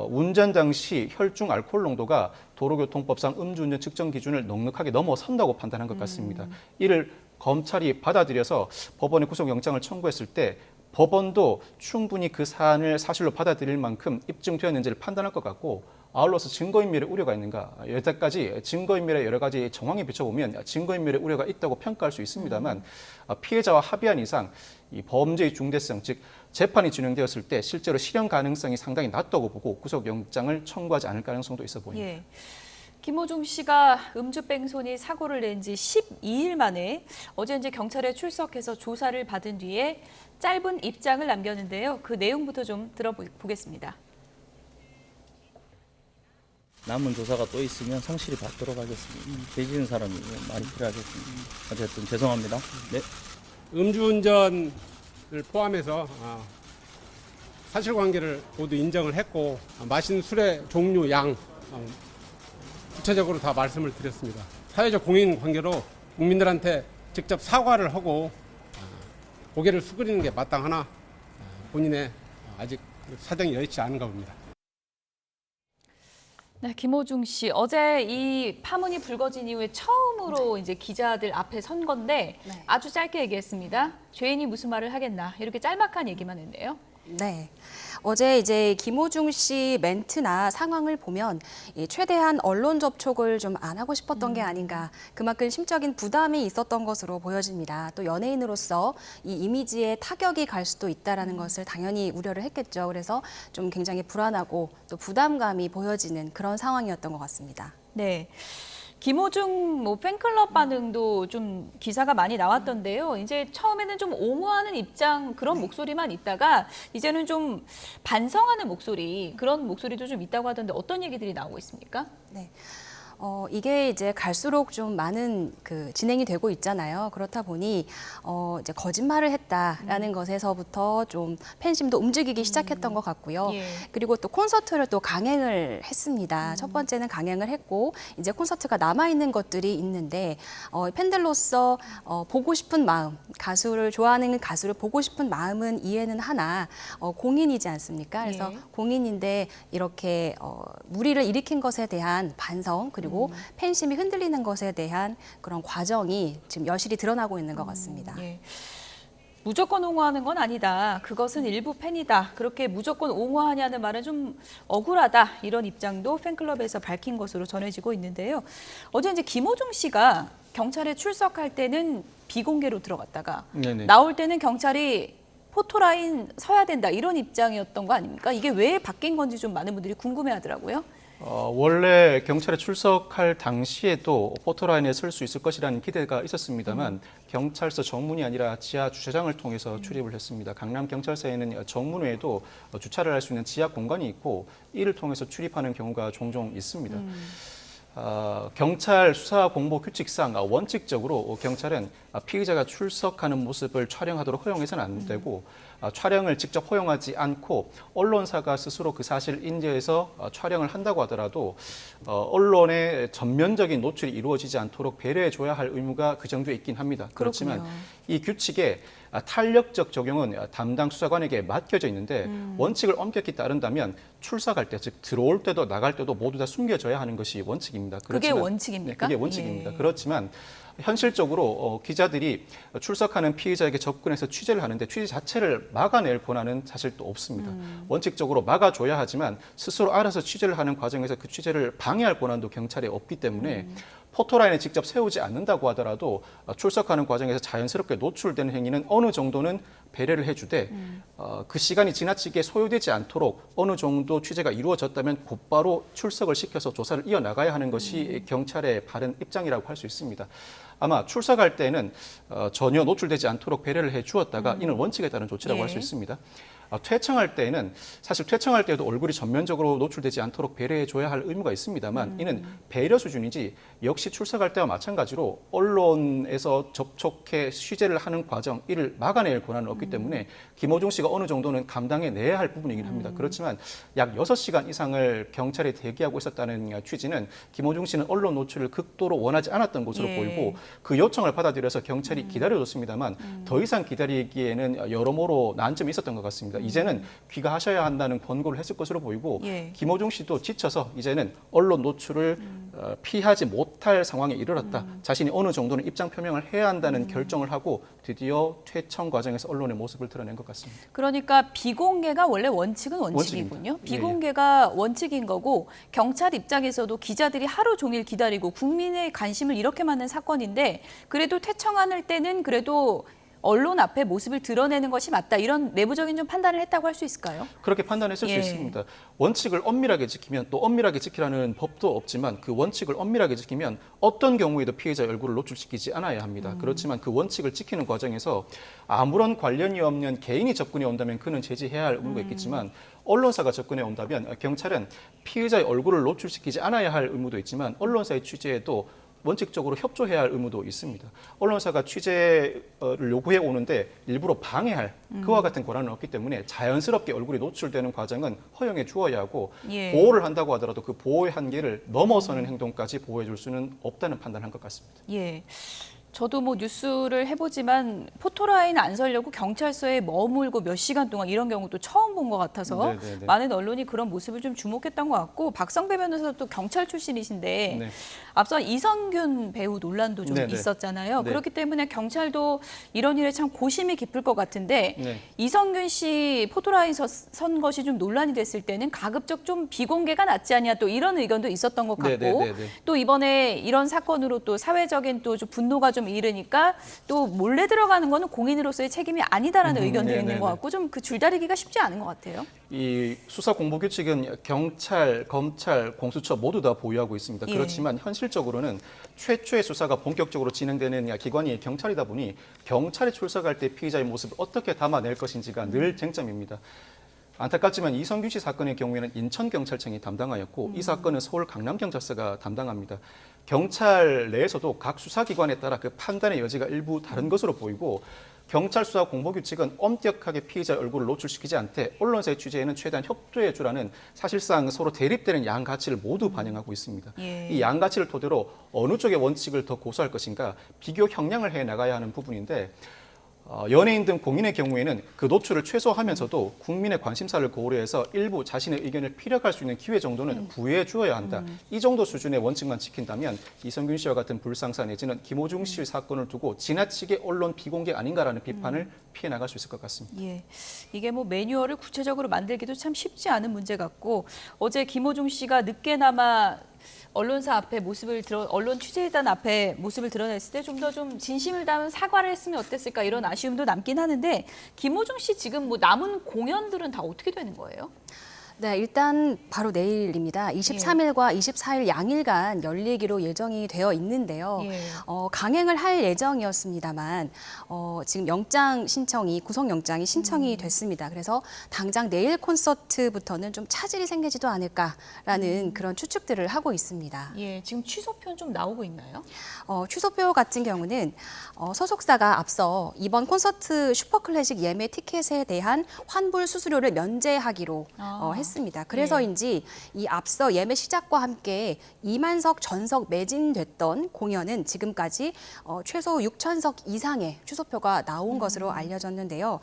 운전 당시 혈중 알코올 농도가 도로교통법상 음주운전 측정 기준을 넉넉하게 넘어선다고 판단한 것 같습니다. 이를 검찰이 받아들여서 법원에 구속영장을 청구했을 때 법원도 충분히 그 사안을 사실로 받아들일 만큼 입증되었는지를 판단할 것 같고 아울러서 증거인멸의 우려가 있는가 여태까지 증거인멸의 여러 가지 정황에 비춰보면 증거인멸의 우려가 있다고 평가할 수 있습니다만 피해자와 합의한 이상 이 범죄의 중대성 즉 재판이 진행되었을 때 실제로 실현 가능성이 상당히 낮다고 보고 구속영장을 청구하지 않을 가능성도 있어 보입니다. 김호중 씨가 음주뺑소니 사고를 낸 지 12일 만에 어제 이제 경찰에 출석해서 조사를 받은 뒤에 짧은 입장을 남겼는데요. 그 내용부터 좀 들어보겠습니다. 남은 조사가 또 있으면 성실히 받도록 하겠습니다. 죄지은 사람이 많이 필요하겠습니다. 어쨌든 죄송합니다. 음주운전을 포함해서 사실관계를 모두 인정을 했고 마신 술의 종류, 양 구체적으로 다 말씀을 드렸습니다. 사회적 공인관계로 국민들한테 직접 사과를 하고 고개를 숙이는 게 마땅하나 본인의 아직 사정이 여의치 않은가 봅니다. 네, 김호중 씨, 어제 이 파문이 불거진 이후에 처음으로 이제 기자들 앞에 선 건데 아주 짧게 얘기했습니다. 죄인이 무슨 말을 하겠나 이렇게 짤막한 얘기만 했네요. 네. 어제 이제 김호중 씨 멘트나 상황을 보면 최대한 언론 접촉을 좀 안 하고 싶었던 게 아닌가. 그만큼 심적인 부담이 있었던 것으로 보여집니다. 또 연예인으로서 이 이미지에 타격이 갈 수도 있다라는 것을 당연히 우려를 했겠죠. 그래서 좀 굉장히 불안하고 또 부담감이 보여지는 그런 상황이었던 것 같습니다. 네. 김호중 팬클럽 반응도 좀 기사가 많이 나왔던데요. 이제 처음에는 좀 옹호하는 입장 그런 목소리만 있다가 이제는 좀 반성하는 목소리 그런 목소리도 좀 있다고 하던데 어떤 얘기들이 나오고 있습니까? 네. 이게 이제 갈수록 좀 많은 진행이 되고 있잖아요. 그렇다 보니 이제 거짓말을 했다라는 것에서부터 좀 팬심도 움직이기 시작했던 것 같고요. 예. 그리고 또 콘서트를 또 강행을 했습니다. 첫 번째는 강행을 했고 이제 콘서트가 남아 있는 것들이 있는데 팬들로서 보고 싶은 마음, 가수를 좋아하는 가수를 보고 싶은 마음은 이해는 하나 공인이지 않습니까? 그래서 공인인데 이렇게 무리를 일으킨 것에 대한 반성 그리고 팬심이 흔들리는 것에 대한 그런 과정이 지금 여실히 드러나고 있는 것 같습니다. 예. 무조건 옹호하는 건 아니다. 그것은 일부 팬이다. 그렇게 무조건 옹호하냐는 말은 좀 억울하다. 이런 입장도 팬클럽에서 밝힌 것으로 전해지고 있는데요. 어제 이제 김호중 씨가 경찰에 출석할 때는 비공개로 들어갔다가 나올 때는 경찰이 포토라인 서야 된다. 이런 입장이었던 거 아닙니까? 이게 왜 바뀐 건지 좀 많은 분들이 궁금해하더라고요. 원래 경찰에 출석할 당시에도 포토라인에 설 수 있을 것이라는 기대가 있었습니다만 경찰서 정문이 아니라 지하 주차장을 통해서 출입을 했습니다. 강남경찰서에는 정문 외에도 주차를 할 수 있는 지하 공간이 있고 이를 통해서 출입하는 경우가 종종 있습니다. 경찰 수사 공보 규칙상 원칙적으로 경찰은 피의자가 출석하는 모습을 촬영하도록 허용해서는 안 되고 촬영을 직접 허용하지 않고 언론사가 스스로 그 사실을 인지해서 촬영을 한다고 하더라도 언론의 전면적인 노출이 이루어지지 않도록 배려해줘야 할 의무가 그 정도에 있긴 합니다. 그렇지만 이 규칙의 탄력적 적용은 담당 수사관에게 맡겨져 있는데 원칙을 엄격히 따른다면 출석할 때, 즉 들어올 때도 나갈 때도 모두 다 숨겨져야 하는 것이 원칙입니다. 그게 원칙입니까? 네, 그게 원칙입니다. 그렇지만 현실적으로 기자들이 출석하는 피의자에게 접근해서 취재를 하는데 취재 자체를 막아낼 권한은 사실 또 없습니다. 원칙적으로 막아줘야 하지만 스스로 알아서 취재를 하는 과정에서 그 취재를 방해할 권한도 경찰에 없기 때문에 포토라인에 직접 세우지 않는다고 하더라도 출석하는 과정에서 자연스럽게 노출되는 행위는 어느 정도는 배려를 해주되 그 시간이 지나치게 소요되지 않도록 어느 정도 취재가 이루어졌다면 곧바로 출석을 시켜서 조사를 이어나가야 하는 것이 경찰의 바른 입장이라고 할 수 있습니다. 아마 출석할 때는 전혀 노출되지 않도록 배려를 해주었다가 이는 원칙에 따른 조치라고 할 수 있습니다. 퇴청할 때에는 사실 퇴청할 때도 얼굴이 전면적으로 노출되지 않도록 배려해줘야 할 의무가 있습니다만 이는 배려 수준이지 역시 출석할 때와 마찬가지로 언론에서 접촉해 취재를 하는 과정 이를 막아낼 권한은 없기 때문에 김호중 씨가 어느 정도는 감당해내야 할 부분이긴 합니다. 그렇지만 약 6시간 이상을 경찰에 대기하고 있었다는 취지는 김호중 씨는 언론 노출을 극도로 원하지 않았던 것으로 보이고 그 요청을 받아들여서 경찰이 기다려줬습니다만 더 이상 기다리기에는 여러모로 난점이 있었던 것 같습니다. 이제는 귀가하셔야 한다는 권고를 했을 것으로 보이고 김호중 씨도 지쳐서 이제는 언론 노출을 피하지 못할 상황에 이르렀다. 자신이 어느 정도는 입장 표명을 해야 한다는 결정을 하고 드디어 퇴청 과정에서 언론의 모습을 드러낸 것 같습니다. 그러니까 비공개가 원래 원칙은 원칙이군요. 원칙입니다. 비공개가 원칙인 거고 경찰 입장에서도 기자들이 하루 종일 기다리고 국민의 관심을 이렇게 많은 사건인데 그래도 퇴청할 때는 그래도 언론 앞에 모습을 드러내는 것이 맞다. 이런 내부적인 좀 판단을 했다고 할 수 있을까요? 그렇게 판단했을 수 있습니다. 원칙을 엄밀하게 지키면 또 엄밀하게 지키라는 법도 없지만 그 원칙을 엄밀하게 지키면 어떤 경우에도 피해자의 얼굴을 노출시키지 않아야 합니다. 그렇지만 그 원칙을 지키는 과정에서 아무런 관련이 없는 개인이 접근해 온다면 그는 제지해야 할 의무가 있겠지만 언론사가 접근해 온다면 경찰은 피해자의 얼굴을 노출시키지 않아야 할 의무도 있지만 언론사의 취재에도 원칙적으로 협조해야 할 의무도 있습니다. 언론사가 취재를 요구해 오는데 일부러 방해할 그와 같은 권한은 없기 때문에 자연스럽게 얼굴이 노출되는 과정은 허용해 주어야 하고 보호를 한다고 하더라도 그 보호의 한계를 넘어서는 행동까지 보호해 줄 수는 없다는 판단을 한 것 같습니다. 저도 뭐 뉴스를 해보지만 포토라인 안 서려고 경찰서에 머물고 몇 시간 동안 이런 경우도 처음 본 것 같아서 네네네. 많은 언론이 그런 모습을 좀 주목했던 것 같고 박성배 변호사도 경찰 출신이신데 네. 앞서 이성균 배우 논란도 좀 네네. 있었잖아요. 네. 그렇기 때문에 경찰도 이런 일에 참 고심이 깊을 것 같은데 네. 이성균 씨 포토라인 선 것이 좀 논란이 됐을 때는 가급적 좀 비공개가 낫지 않냐 또 이런 의견도 있었던 것 같고 네네네네. 또 이번에 이런 사건으로 또 사회적인 또 좀 분노가 좀 일으니까 또 몰래 들어가는 거는 공인으로서의 책임이 아니다라는 의견도 네네네. 있는 것 같고 좀 그 줄다리기가 쉽지 않은 것 같아요. 이 수사 공보 규칙은 경찰, 검찰, 공수처 모두 다 보유하고 있습니다. 예. 그렇지만 현실적으로는 최초의 수사가 본격적으로 진행되는 기관이 경찰이다 보니 경찰이 출석할 때 피의자의 모습을 어떻게 담아낼 것인지가 늘 쟁점입니다. 안타깝지만 이성균 씨 사건의 경우에는 인천경찰청이 담당하였고 이 사건은 서울 강남경찰서가 담당합니다. 경찰 내에서도 각 수사기관에 따라 그 판단의 여지가 일부 다른 것으로 보이고 경찰 수사 공보 규칙은 엄격하게 피의자의 얼굴을 노출시키지 않되 언론사의 취재에는 최대한 협조해 주라는 사실상 서로 대립되는 양 가치를 모두 반영하고 있습니다. 예. 이 양 가치를 토대로 어느 쪽의 원칙을 더 고수할 것인가 비교 형량을 해 나가야 하는 부분인데 연예인 등 공인의 경우에는 그 노출을 최소화하면서도 국민의 관심사를 고려해서 일부 자신의 의견을 피력할 수 있는 기회 정도는 부여해 주어야 한다. 이 정도 수준의 원칙만 지킨다면 이성균 씨와 같은 불상사 내지는 김호중 씨 사건을 두고 지나치게 언론 비공개 아닌가라는 비판을 피해 나갈 수 있을 것 같습니다. 예, 이게 뭐 매뉴얼을 구체적으로 만들기도 참 쉽지 않은 문제 같고 어제 김호중 씨가 늦게나마 언론사 앞에 언론 취재단 앞에 모습을 드러냈을 때 좀 더 좀 진심을 담은 사과를 했으면 어땠을까 이런 아쉬움도 남긴 하는데 김호중 씨 지금 뭐 남은 공연들은 다 어떻게 되는 거예요? 네, 일단 바로 내일입니다. 23일과 24일 양일간 열리기로 예정이 되어 있는데요. 예. 강행을 할 예정이었습니다만 지금 구속영장이 신청이 됐습니다. 그래서 당장 내일 콘서트부터는 좀 차질이 생기지도 않을까라는 그런 추측들을 하고 있습니다. 예, 지금 취소표는 좀 나오고 있나요? 취소표 같은 경우는 소속사가 앞서 이번 콘서트 슈퍼클래식 예매 티켓에 대한 환불 수수료를 면제하기로 했습니다. 그래서인지 이 앞서 예매 시작과 함께 2만석 전석 매진됐던 공연은 지금까지 최소 6천석 이상의 취소표가 나온 것으로 알려졌는데요.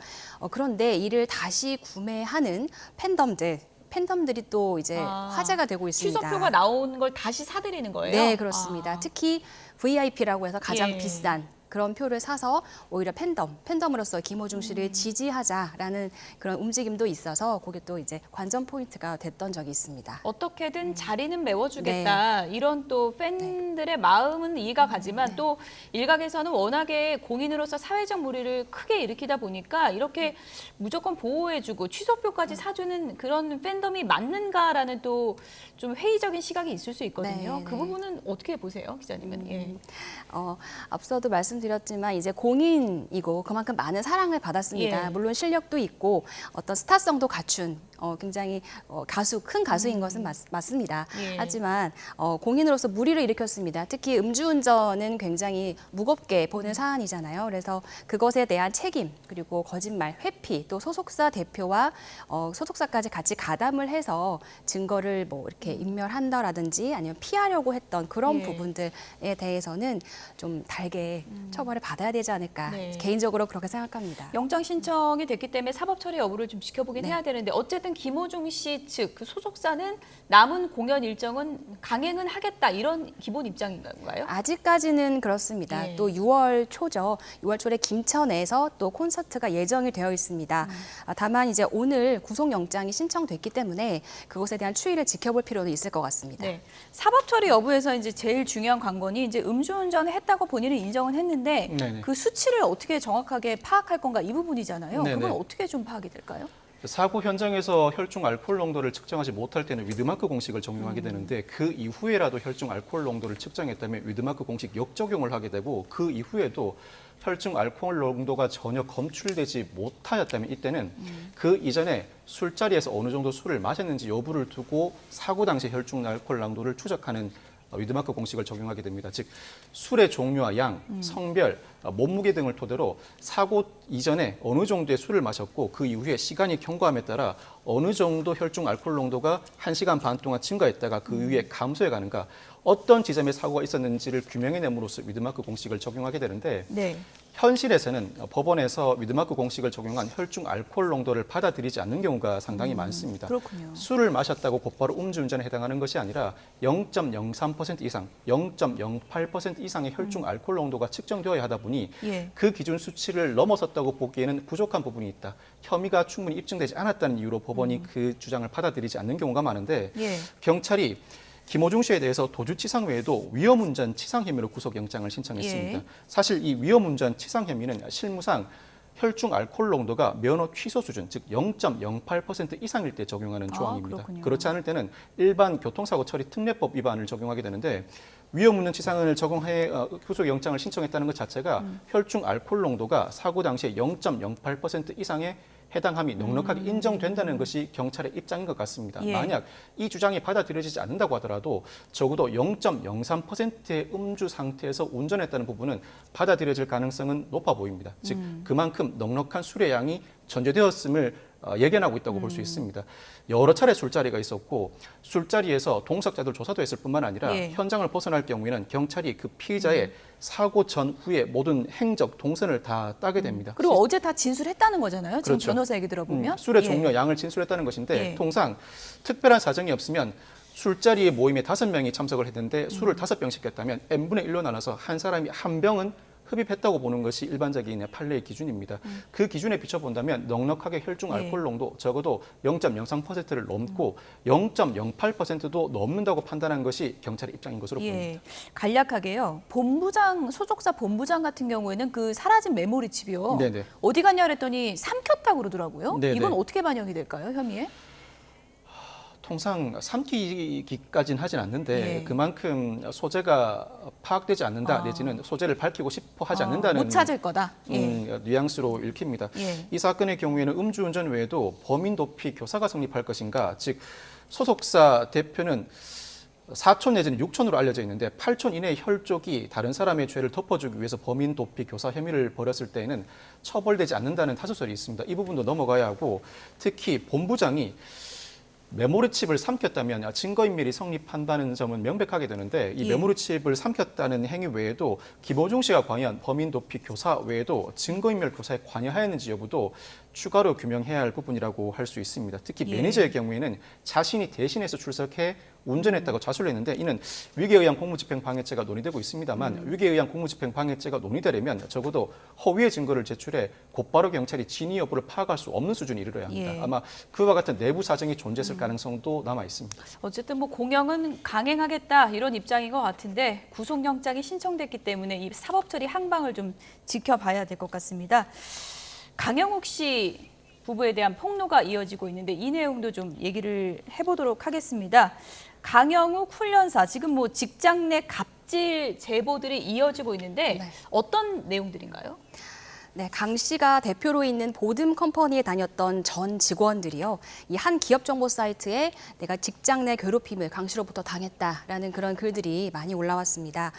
그런데 이를 다시 구매하는 팬덤들이 또 이제 화제가 되고 있습니다. 취소표가 나온 걸 다시 사들이는 거예요? 네, 그렇습니다. 특히 VIP라고 해서 가장 예. 비싼 그런 표를 사서 오히려 팬덤으로서 김호중 씨를 지지하자라는 그런 움직임도 있어서 그게 또 이제 관전 포인트가 됐던 적이 있습니다. 어떻게든 자리는 메워주겠다 이런 또 팬들의 마음은 이해가 가지만 또 일각에서는 워낙에 공인으로서 사회적 물의를 크게 일으키다 보니까 이렇게 무조건 보호해주고 취소표까지 사주는 그런 팬덤이 맞는가라는 또 좀 회의적인 시각이 있을 수 있거든요. 네, 그 네. 부분은 어떻게 보세요, 기자님은? 예. 앞서도 말씀드렸지만 이제 공인이고 그만큼 많은 사랑을 받았습니다. 예. 물론 실력도 있고 어떤 스타성도 갖춘 굉장히 큰 가수인 것은 맞습니다. 예. 하지만 공인으로서 무리를 일으켰습니다. 특히 음주운전은 굉장히 무겁게 보는 사안이잖아요. 그래서 그것에 대한 책임 그리고 거짓말, 회피 또 소속사 대표와 소속사까지 같이 가담을 해서 증거를 뭐 이렇게 인멸한다라든지 아니면 피하려고 했던 그런 예. 부분들에 대해서는 좀 달게 처벌을 받아야 되지 않을까 네. 개인적으로 그렇게 생각합니다. 영장 신청이 됐기 때문에 사법 처리 여부를 좀 지켜보긴 네. 해야 되는데 어쨌든 김호중 씨 측 그 소속사는 남은 공연 일정은 강행은 하겠다 이런 기본 입장인가요? 아직까지는 그렇습니다. 예. 또 6월 초죠. 6월 초에 김천에서 또 콘서트가 예정이 되어 있습니다. 다만 이제 오늘 구속영장이 신청됐기 때문에 그것에 대한 추이를 지켜볼 필요는 있을 것 같습니다. 네. 사법 처리 여부에서 이제 제일 중요한 관건이 이제 음주운전을 했다고 본인은 인정은 했는데 네네. 그 수치를 어떻게 정확하게 파악할 건가 이 부분이잖아요. 네네. 그건 어떻게 좀 파악이 될까요? 사고 현장에서 혈중 알코올 농도를 측정하지 못할 때는 위드마크 공식을 적용하게 되는데 그 이후에라도 혈중 알코올 농도를 측정했다면 위드마크 공식 역적용을 하게 되고 그 이후에도 혈중 알코올 농도가 전혀 검출되지 못하였다면 이때는 그 이전에 술자리에서 어느 정도 술을 마셨는지 여부를 두고 사고 당시 혈중 알코올 농도를 추적하는 위드마크 공식을 적용하게 됩니다. 즉 술의 종류와 양, 성별, 몸무게 등을 토대로 사고 이전에 어느 정도의 술을 마셨고 그 이후에 시간이 경과함에 따라 어느 정도 혈중 알코올 농도가 1시간 반 동안 증가했다가 그 이후에 감소해 가는가 어떤 지점에 사고가 있었는지를 규명해냄으로써 위드마크 공식을 적용하게 되는데 네. 현실에서는 법원에서 위드마크 공식을 적용한 혈중 알코올 농도를 받아들이지 않는 경우가 상당히 많습니다. 그렇군요. 술을 마셨다고 곧바로 음주운전에 해당하는 것이 아니라 0.03% 이상, 0.08% 이상의 혈중 알코올 농도가 측정되어야 하다 보니 예. 그 기준 수치를 넘어섰다고 보기에는 부족한 부분이 있다. 혐의가 충분히 입증되지 않았다는 이유로 법원이 그 주장을 받아들이지 않는 경우가 많은데 예. 경찰이 김호중 씨에 대해서 도주치상 외에도 위험운전 치상 혐의로 구속영장을 신청했습니다. 예. 사실 이 위험운전 치상 혐의는 실무상 혈중 알코올 농도가 면허 취소 수준, 즉 0.08% 이상일 때 적용하는 조항입니다. 그렇군요. 그렇지 않을 때는 일반 교통사고 처리 특례법 위반을 적용하게 되는데 위험운전 치상을 적용해 구속영장을 신청했다는 것 자체가 혈중 알코올 농도가 사고 당시에 0.08% 이상의 해당함이 넉넉하게 인정된다는 것이 경찰의 입장인 것 같습니다. 예. 만약 이 주장이 받아들여지지 않는다고 하더라도 적어도 0.03%의 음주 상태에서 운전했다는 부분은 받아들여질 가능성은 높아 보입니다. 즉 그만큼 넉넉한 술의 양이 전제되었음을 예견하고 있다고 볼 수 있습니다. 여러 차례 술자리가 있었고 술자리에서 동석자들 조사도 했을 뿐만 아니라 예. 현장을 벗어날 경우에는 경찰이 그 피의자의 사고 전후의 모든 행적, 동선을 다 따게 됩니다. 그리고 어제 다 진술했다는 거잖아요. 지금 그렇죠. 변호사 얘기 들어보면. 술의 예. 종류, 양을 진술했다는 것인데 예. 통상 특별한 사정이 없으면 술자리의 모임에 5명이 참석을 했는데 술을 5병 시켰다면 n분의 1로 나눠서 한 사람이 한 병은 흡입했다고 보는 것이 일반적인 판례의 기준입니다. 그 기준에 비춰본다면 넉넉하게 혈중 알코올 농도 적어도 0.03%를 넘고 0.08%도 넘는다고 판단한 것이 경찰의 입장인 것으로 보입니다. 예, 간략하게요. 본부장 소속사 본부장 같은 경우에는 그 사라진 메모리 칩이요. 네네. 어디 갔냐 그랬더니 삼켰다고 그러더라고요. 네네. 이건 어떻게 반영이 될까요, 혐의에? 통상 삼키기까지는 하진 않는데 예. 그만큼 소재가 파악되지 않는다 내지는 소재를 밝히고 싶어 하지 않는다는 못 찾을 거다. 예. 뉘앙스로 읽힙니다. 예. 이 사건의 경우에는 음주운전 외에도 범인 도피 교사가 성립할 것인가, 즉 소속사 대표는 4촌 내지는 6촌으로 알려져 있는데 8촌 이내의 혈족이 다른 사람의 죄를 덮어주기 위해서 범인 도피 교사 혐의를 벌였을 때에는 처벌되지 않는다는 타수설이 있습니다. 이 부분도 넘어가야 하고 특히 본부장이 메모리 칩을 삼켰다면 증거인멸이 성립한다는 점은 명백하게 되는데 이 예. 메모리 칩을 삼켰다는 행위 외에도 김호중 씨가 관여한 범인 도피 교사 외에도 증거인멸 교사에 관여하였는지 여부도 추가로 규명해야 할 부분이라고 할 수 있습니다. 특히 예. 매니저의 경우에는 자신이 대신해서 출석해 운전했다고 자수를 했는데 이는 위계에 의한 공무집행 방해죄가 논의되고 있습니다만 위계에 의한 공무집행 방해죄가 논의되려면 적어도 허위의 증거를 제출해 곧바로 경찰이 진위 여부를 파악할 수 없는 수준에 이르러야 합니다. 예. 아마 그와 같은 내부 사정이 존재했을 가능성도 남아 있습니다. 어쨌든 뭐 공영은 강행하겠다 이런 입장인 것 같은데 구속영장이 신청됐기 때문에 이 사법처리 항방을 좀 지켜봐야 될 것 같습니다. 강영욱 씨 부부에 대한 폭로가 이어지고 있는데 이 내용도 좀 얘기를 해보도록 하겠습니다. 강영욱 훈련사, 지금 뭐 직장 내 갑질 제보들이 이어지고 있는데 어떤 내용들인가요? 네, 강 씨가 대표로 있는 보듬 컴퍼니에 다녔던 전 직원들이요. 이 한 기업 정보 사이트에 내가 직장 내 괴롭힘을 강 씨로부터 당했다라는 그런 글들이 많이 올라왔습니다.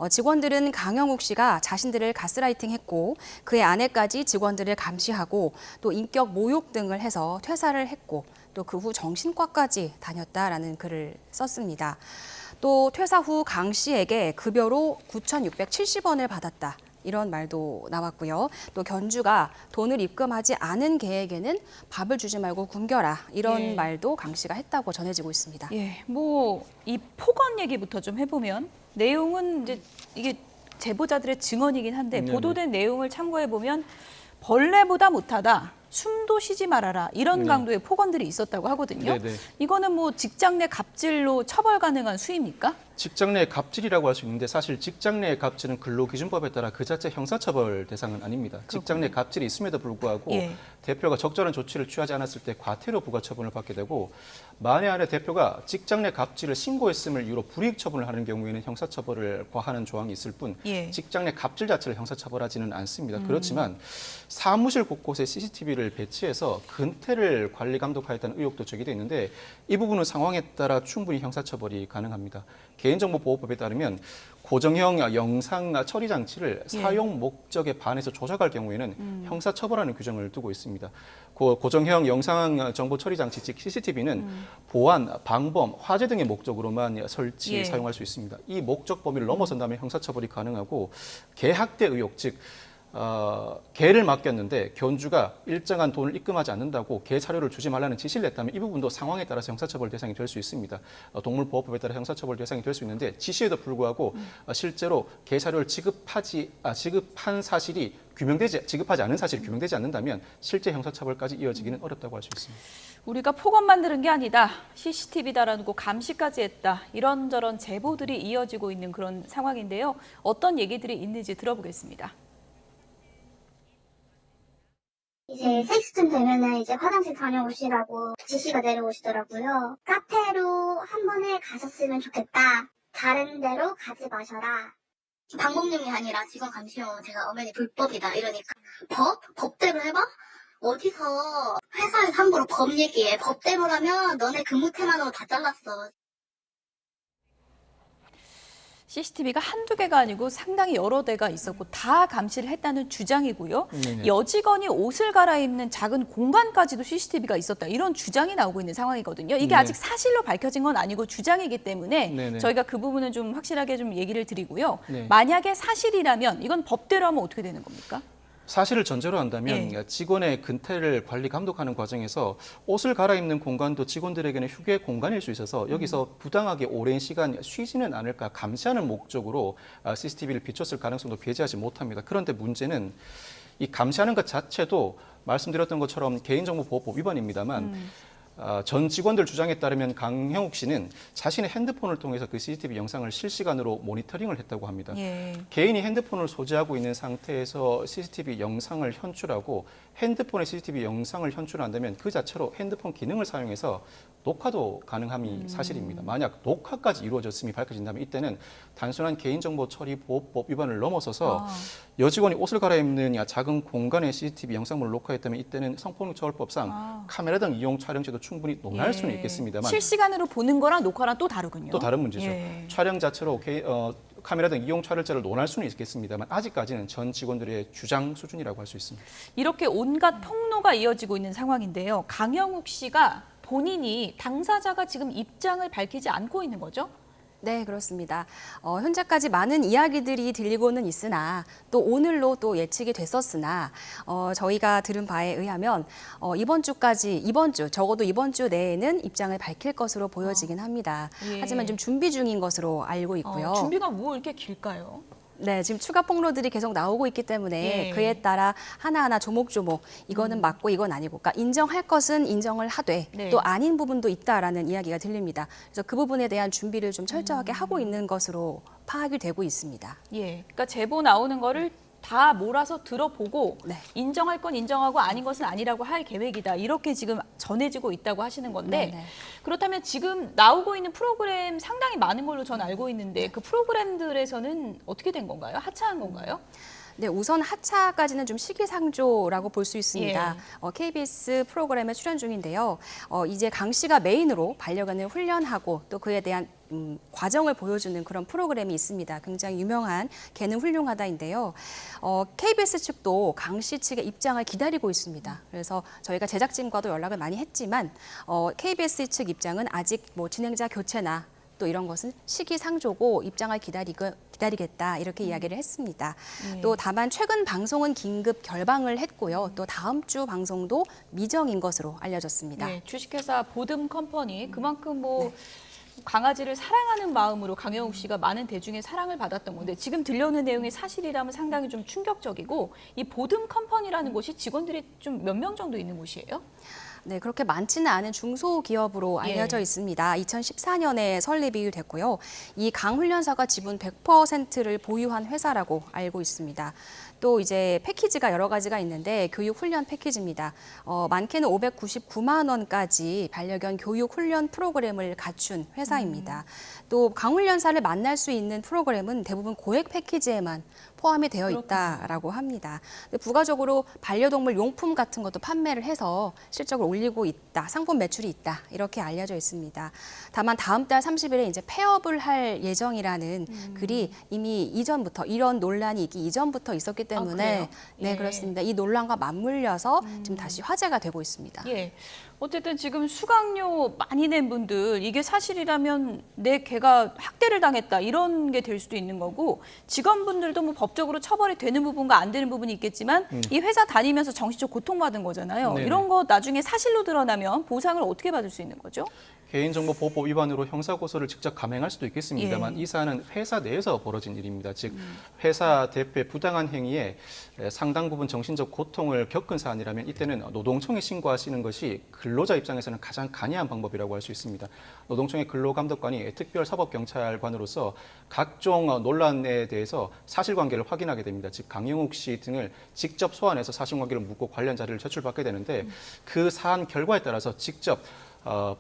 직원들은 강영욱 씨가 자신들을 가스라이팅했고 그의 아내까지 직원들을 감시하고 또 인격 모욕 등을 해서 퇴사를 했고 또 그 후 정신과까지 다녔다라는 글을 썼습니다. 또 퇴사 후 강 씨에게 급여로 9,670원을 받았다. 이런 말도 나왔고요. 또 견주가 돈을 입금하지 않은 개에게는 밥을 주지 말고 굶겨라. 이런 예. 말도 강 씨가 했다고 전해지고 있습니다. 예, 뭐 이 폭언 얘기부터 좀 해보면 내용은 이제 이게 제보자들의 증언이긴 한데 네네. 보도된 내용을 참고해 보면 벌레보다 못하다. 숨도 쉬지 말아라 이런 네. 강도의 폭언들이 있었다고 하거든요. 네네. 이거는 뭐 직장 내 갑질로 처벌 가능한 수위입니까? 직장 내 갑질이라고 할 수 있는데 사실 직장 내 갑질은 근로기준법에 따라 그 자체 형사처벌 대상은 아닙니다. 직장 내 갑질이 있음에도 불구하고 예. 대표가 적절한 조치를 취하지 않았을 때 과태료 부과 처분을 받게 되고 만에 하나 대표가 직장 내 갑질을 신고했음을 이유로 불이익 처분을 하는 경우에는 형사처벌을 과하는 조항이 있을 뿐 예. 직장 내 갑질 자체를 형사처벌하지는 않습니다. 그렇지만 사무실 곳곳에 CCTV를 배치해서 근태를 관리 감독하였다는 의혹도 제기돼 있는데 이 부분은 상황에 따라 충분히 형사처벌이 가능합니다. 개인정보보호법에 따르면 고정형 영상 처리 장치를 예. 사용 목적에 반해서 조작할 경우에는 형사처벌하는 규정을 두고 있습니다. 고정형 영상 정보 처리 장치 즉 CCTV는 보안, 방범, 화재 등의 목적으로만 설치, 예. 사용할 수 있습니다. 이 목적 범위를 넘어선다면 형사처벌이 가능하고 개학대 의혹 즉 개를 맡겼는데 견주가 일정한 돈을 입금하지 않는다고 개 사료를 주지 말라는 지시를 냈다면 이 부분도 상황에 따라서 형사처벌 대상이 될 수 있습니다. 동물보호법에 따라 형사처벌 대상이 될 수 있는데 지시에도 불구하고 실제로 개 사료를 지급한 사실이 지급하지 않은 사실이 규명되지 않는다면 실제 형사처벌까지 이어지기는 어렵다고 할 수 있습니다. 우리가 폭언만 들은 게 아니다. CCTV다라고 감시까지 했다. 이런저런 제보들이 이어지고 있는 그런 상황인데요. 어떤 얘기들이 있는지 들어보겠습니다. 이제 3시쯤 되면은 이제 화장실 다녀오시라고 지시가 내려오시더라고요. 카페로 한 번에 가셨으면 좋겠다. 다른 데로 가지 마셔라. 방법용이 아니라 직원 감시용 제가 엄연히 불법이다 이러니까 법대로 해봐? 어디서 회사에서 함부로 법 얘기해. 법대로 하면 너네 근무 태만으로 다 잘랐어. CCTV가 한두 개가 아니고 상당히 여러 대가 있었고 다 감시를 했다는 주장이고요. 네네. 여직원이 옷을 갈아입는 작은 공간까지도 CCTV가 있었다. 이런 주장이 나오고 있는 상황이거든요. 이게 네. 아직 사실로 밝혀진 건 아니고 주장이기 때문에 네네. 저희가 그 부분은 좀 확실하게 좀 얘기를 드리고요. 네. 만약에 사실이라면 이건 법대로 하면 어떻게 되는 겁니까? 사실을 전제로 한다면 직원의 근태를 관리 감독하는 과정에서 옷을 갈아입는 공간도 직원들에게는 휴게 공간일 수 있어서 여기서 부당하게 오랜 시간 쉬지는 않을까 감시하는 목적으로 CCTV를 비췄을 가능성도 배제하지 못합니다. 그런데 문제는 이 감시하는 것 자체도 말씀드렸던 것처럼 개인정보보호법 위반입니다만 전 직원들 주장에 따르면 강형욱 씨는 자신의 핸드폰을 통해서 그 CCTV 영상을 실시간으로 모니터링을 했다고 합니다. 예. 개인이 핸드폰을 소지하고 있는 상태에서 CCTV 영상을 현출하고 핸드폰에 CCTV 영상을 현출한다면 그 자체로 핸드폰 기능을 사용해서 녹화도 가능함이 사실입니다. 만약 녹화까지 이루어졌음이 밝혀진다면 이때는 단순한 개인정보 처리 보호법 위반을 넘어서서 여직원이 옷을 갈아입는 작은 공간에 CCTV 영상물을 녹화했다면 이때는 성폭력처벌법상 카메라 등 이용 촬영죄도 충분히 논할 수는 있겠습니다만 실시간으로 보는 거랑 녹화랑 또 다르군요. 또 다른 문제죠. 예. 촬영 자체로 카메라 등 이용 촬영죄를 논할 수는 있겠습니다만 아직까지는 전 직원들의 주장 수준이라고 할 수 있습니다. 이렇게 온갖 폭로가 이어지고 있는 상황인데요. 강형욱 씨가 본인이 당사자가 지금 입장을 밝히지 않고 있는 거죠? 네, 그렇습니다. 현재까지 많은 이야기들이 들리고는 있으나 또 오늘로 또 예측이 됐었으나 저희가 들은 바에 의하면 이번 주 적어도 이번 주 내에는 입장을 밝힐 것으로 보여지긴 합니다. 예. 하지만 좀 준비 중인 것으로 알고 있고요. 준비가 뭐 이렇게 길까요? 네, 지금 추가 폭로들이 계속 나오고 있기 때문에 예. 그에 따라 하나하나 조목조목 이거는 맞고 이건 아니고, 그러니까 인정할 것은 인정을 하되 네. 또 아닌 부분도 있다라는 이야기가 들립니다. 그래서 그 부분에 대한 준비를 좀 철저하게 하고 있는 것으로 파악이 되고 있습니다. 예, 그러니까 제보 나오는 거를 다 몰아서 들어보고 네. 인정할 건 인정하고 아닌 것은 아니라고 할 계획이다. 이렇게 지금 전해지고 있다고 하시는 건데 네네. 그렇다면 지금 나오고 있는 프로그램 상당히 많은 걸로 전 알고 있는데 그 프로그램들에서는 어떻게 된 건가요? 하차한 건가요? 네, 우선 하차까지는 좀 시기상조라고 볼 수 있습니다. KBS 프로그램에 출연 중인데요. 이제 강 씨가 메인으로 반려견을 훈련하고 또 그에 대한 과정을 보여주는 그런 프로그램이 있습니다. 굉장히 유명한 개는 훌륭하다인데요. KBS 측도 강 씨 측의 입장을 기다리고 있습니다. 그래서 저희가 제작진과도 연락을 많이 했지만 KBS 측 입장은 아직 뭐 진행자 교체나 또 이런 것은 시기상조고 입장을 기다리겠다 이렇게 이야기를 했습니다. 또 다만 최근 방송은 긴급 결방을 했고요. 또 다음 주 방송도 미정인 것으로 알려졌습니다. 네, 주식회사 보듬 컴퍼니 그만큼 뭐 강아지를 사랑하는 마음으로 강형욱 씨가 많은 대중의 사랑을 받았던 건데 지금 들려오는 내용이 사실이라면 상당히 좀 충격적이고 이 보듬 컴퍼니라는 곳이 직원들이 좀 몇 명 정도 있는 곳이에요? 네, 그렇게 많지는 않은 중소기업으로 알려져 있습니다. 2014년에 설립이 됐고요. 이 강 훈련사가 지분 100%를 보유한 회사라고 알고 있습니다. 또 이제 패키지가 여러 가지가 있는데 교육 훈련 패키지입니다. 많게는 599만 원까지 반려견 교육 훈련 프로그램을 갖춘 회사입니다. 또 강 훈련사를 만날 수 있는 프로그램은 대부분 고액 패키지에만 포함이 되어 있다라고 합니다. 부가적으로 반려동물 용품 같은 것도 판매를 해서 실적을 올리고 있다, 상품 매출이 있다 이렇게 알려져 있습니다. 다만 다음 달 30일에 이제 폐업을 할 예정이라는 글이 이미 이전부터 이런 논란이 있기 이전부터 있었기 때문에 네, 그렇습니다. 이 논란과 맞물려서 지금 다시 화제가 되고 있습니다. 예. 어쨌든 지금 수강료 많이 낸 분들 이게 사실이라면 내 개가 학대를 당했다 이런 게 될 수도 있는 거고 직원분들도 뭐 법적으로 처벌이 되는 부분과 안 되는 부분이 있겠지만 이 회사 다니면서 정신적 고통받은 거잖아요. 네네. 이런 거 나중에 사실로 드러나면 보상을 어떻게 받을 수 있는 거죠? 개인정보보호법 위반으로 형사고소를 직접 감행할 수도 있겠습니다만 예. 이 사안은 회사 내에서 벌어진 일입니다. 즉 회사 대표의 부당한 행위에 상당 부분 정신적 고통을 겪은 사안이라면 이때는 노동청에 신고하시는 것이 근로자 입장에서는 가장 간이한 방법이라고 할 수 있습니다. 노동청의 근로감독관이 특별사법경찰관으로서 각종 논란에 대해서 사실관계를 확인하게 됩니다. 즉 강영욱 씨 등을 직접 소환해서 사실관계를 묻고 관련 자료를 제출받게 되는데 그 사안 결과에 따라서 직접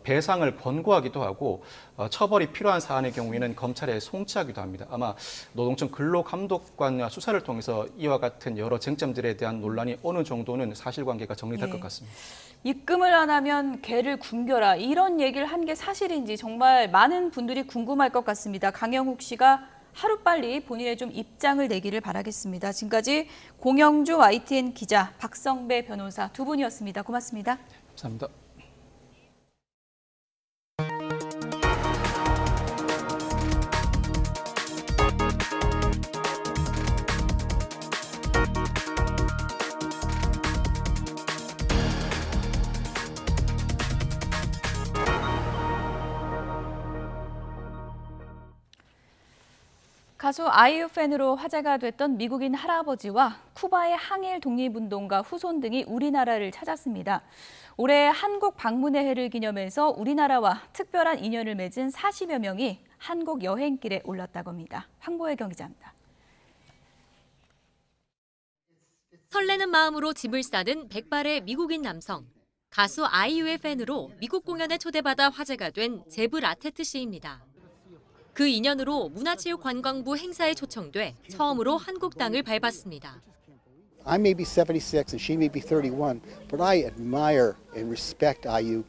배상을 권고하기도 하고 처벌이 필요한 사안의 경우에는 검찰에 송치하기도 합니다. 아마 노동청 근로감독관 수사를 통해서 이와 같은 여러 쟁점들에 대한 논란이 어느 정도는 사실관계가 정리될 것 같습니다. 입금을 안 하면 개를 굶겨라 이런 얘기를 한 게 사실인지 정말 많은 분들이 궁금할 것 같습니다. 강영욱 씨가 하루빨리 본인의 좀 입장을 내기를 바라겠습니다. 지금까지 공영주 YTN 기자, 박성배 변호사 두 분이었습니다. 고맙습니다. 감사합니다. 가수 아이유 팬으로 화제가 됐던 미국인 할아버지와 쿠바의 항일 독립운동가 후손 등이 우리나라를 찾았습니다. 올해 한국 방문의 해를 기념해서 우리나라와 특별한 인연을 맺은 40여 명이 한국 여행길에 올랐다고 합니다. 황보혜경 기자입니다. 설레는 마음으로 짐을 싸는 백발의 미국인 남성. 가수 아이유의 팬으로 미국 공연에 초대받아 화제가 된 제브 라테트 씨입니다. 그 인연으로 문화체육관광부 행사에 초청돼 처음으로 한국 땅을 밟았습니다. I may be 76 and she may be 31, but I admire and respect IU.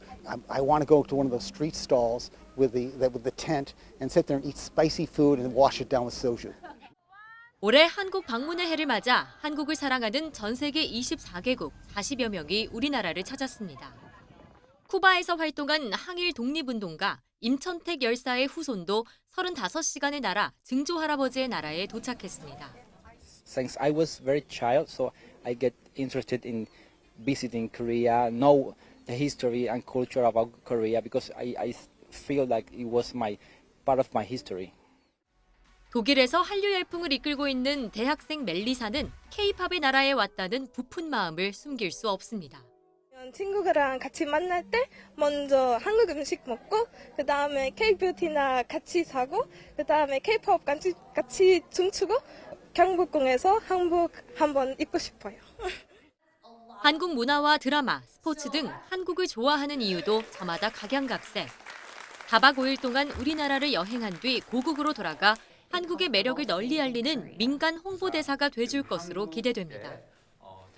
I want to go to one of those street stalls with the tent and sit there and eat spicy food and wash it down with soju. 올해 한국 방문의 해를 맞아 한국을 사랑하는 전 세계 24개국 40여 명이 우리나라를 찾았습니다. 쿠바에서 활동한 항일 독립운동가 임천택 열사의 후손도 35시간을 날아 증조 할아버지의 나라에 도착했습니다. Since I was very child, so I get interested in visiting Korea, know the history and culture about Korea because I feel like it was part of my history. 독일에서 한류 열풍을 이끌고 있는 대학생 멜리사는 K-팝의 나라에 왔다는 부푼 마음을 숨길 수 없습니다. 친구들이랑 같이 만날 때 먼저 한국 음식 먹고 그 다음에 K-뷰티나 같이 사고 그 다음에 K-팝 같이 춤추고 경복궁에서 한복 한번 입고 싶어요. 한국 문화와 드라마, 스포츠 등 한국을 좋아하는 이유도 저마다 각양각색. 4박 5일 동안 우리나라를 여행한 뒤 고국으로 돌아가 한국의 매력을 널리 알리는 민간 홍보대사가 돼줄 것으로 기대됩니다.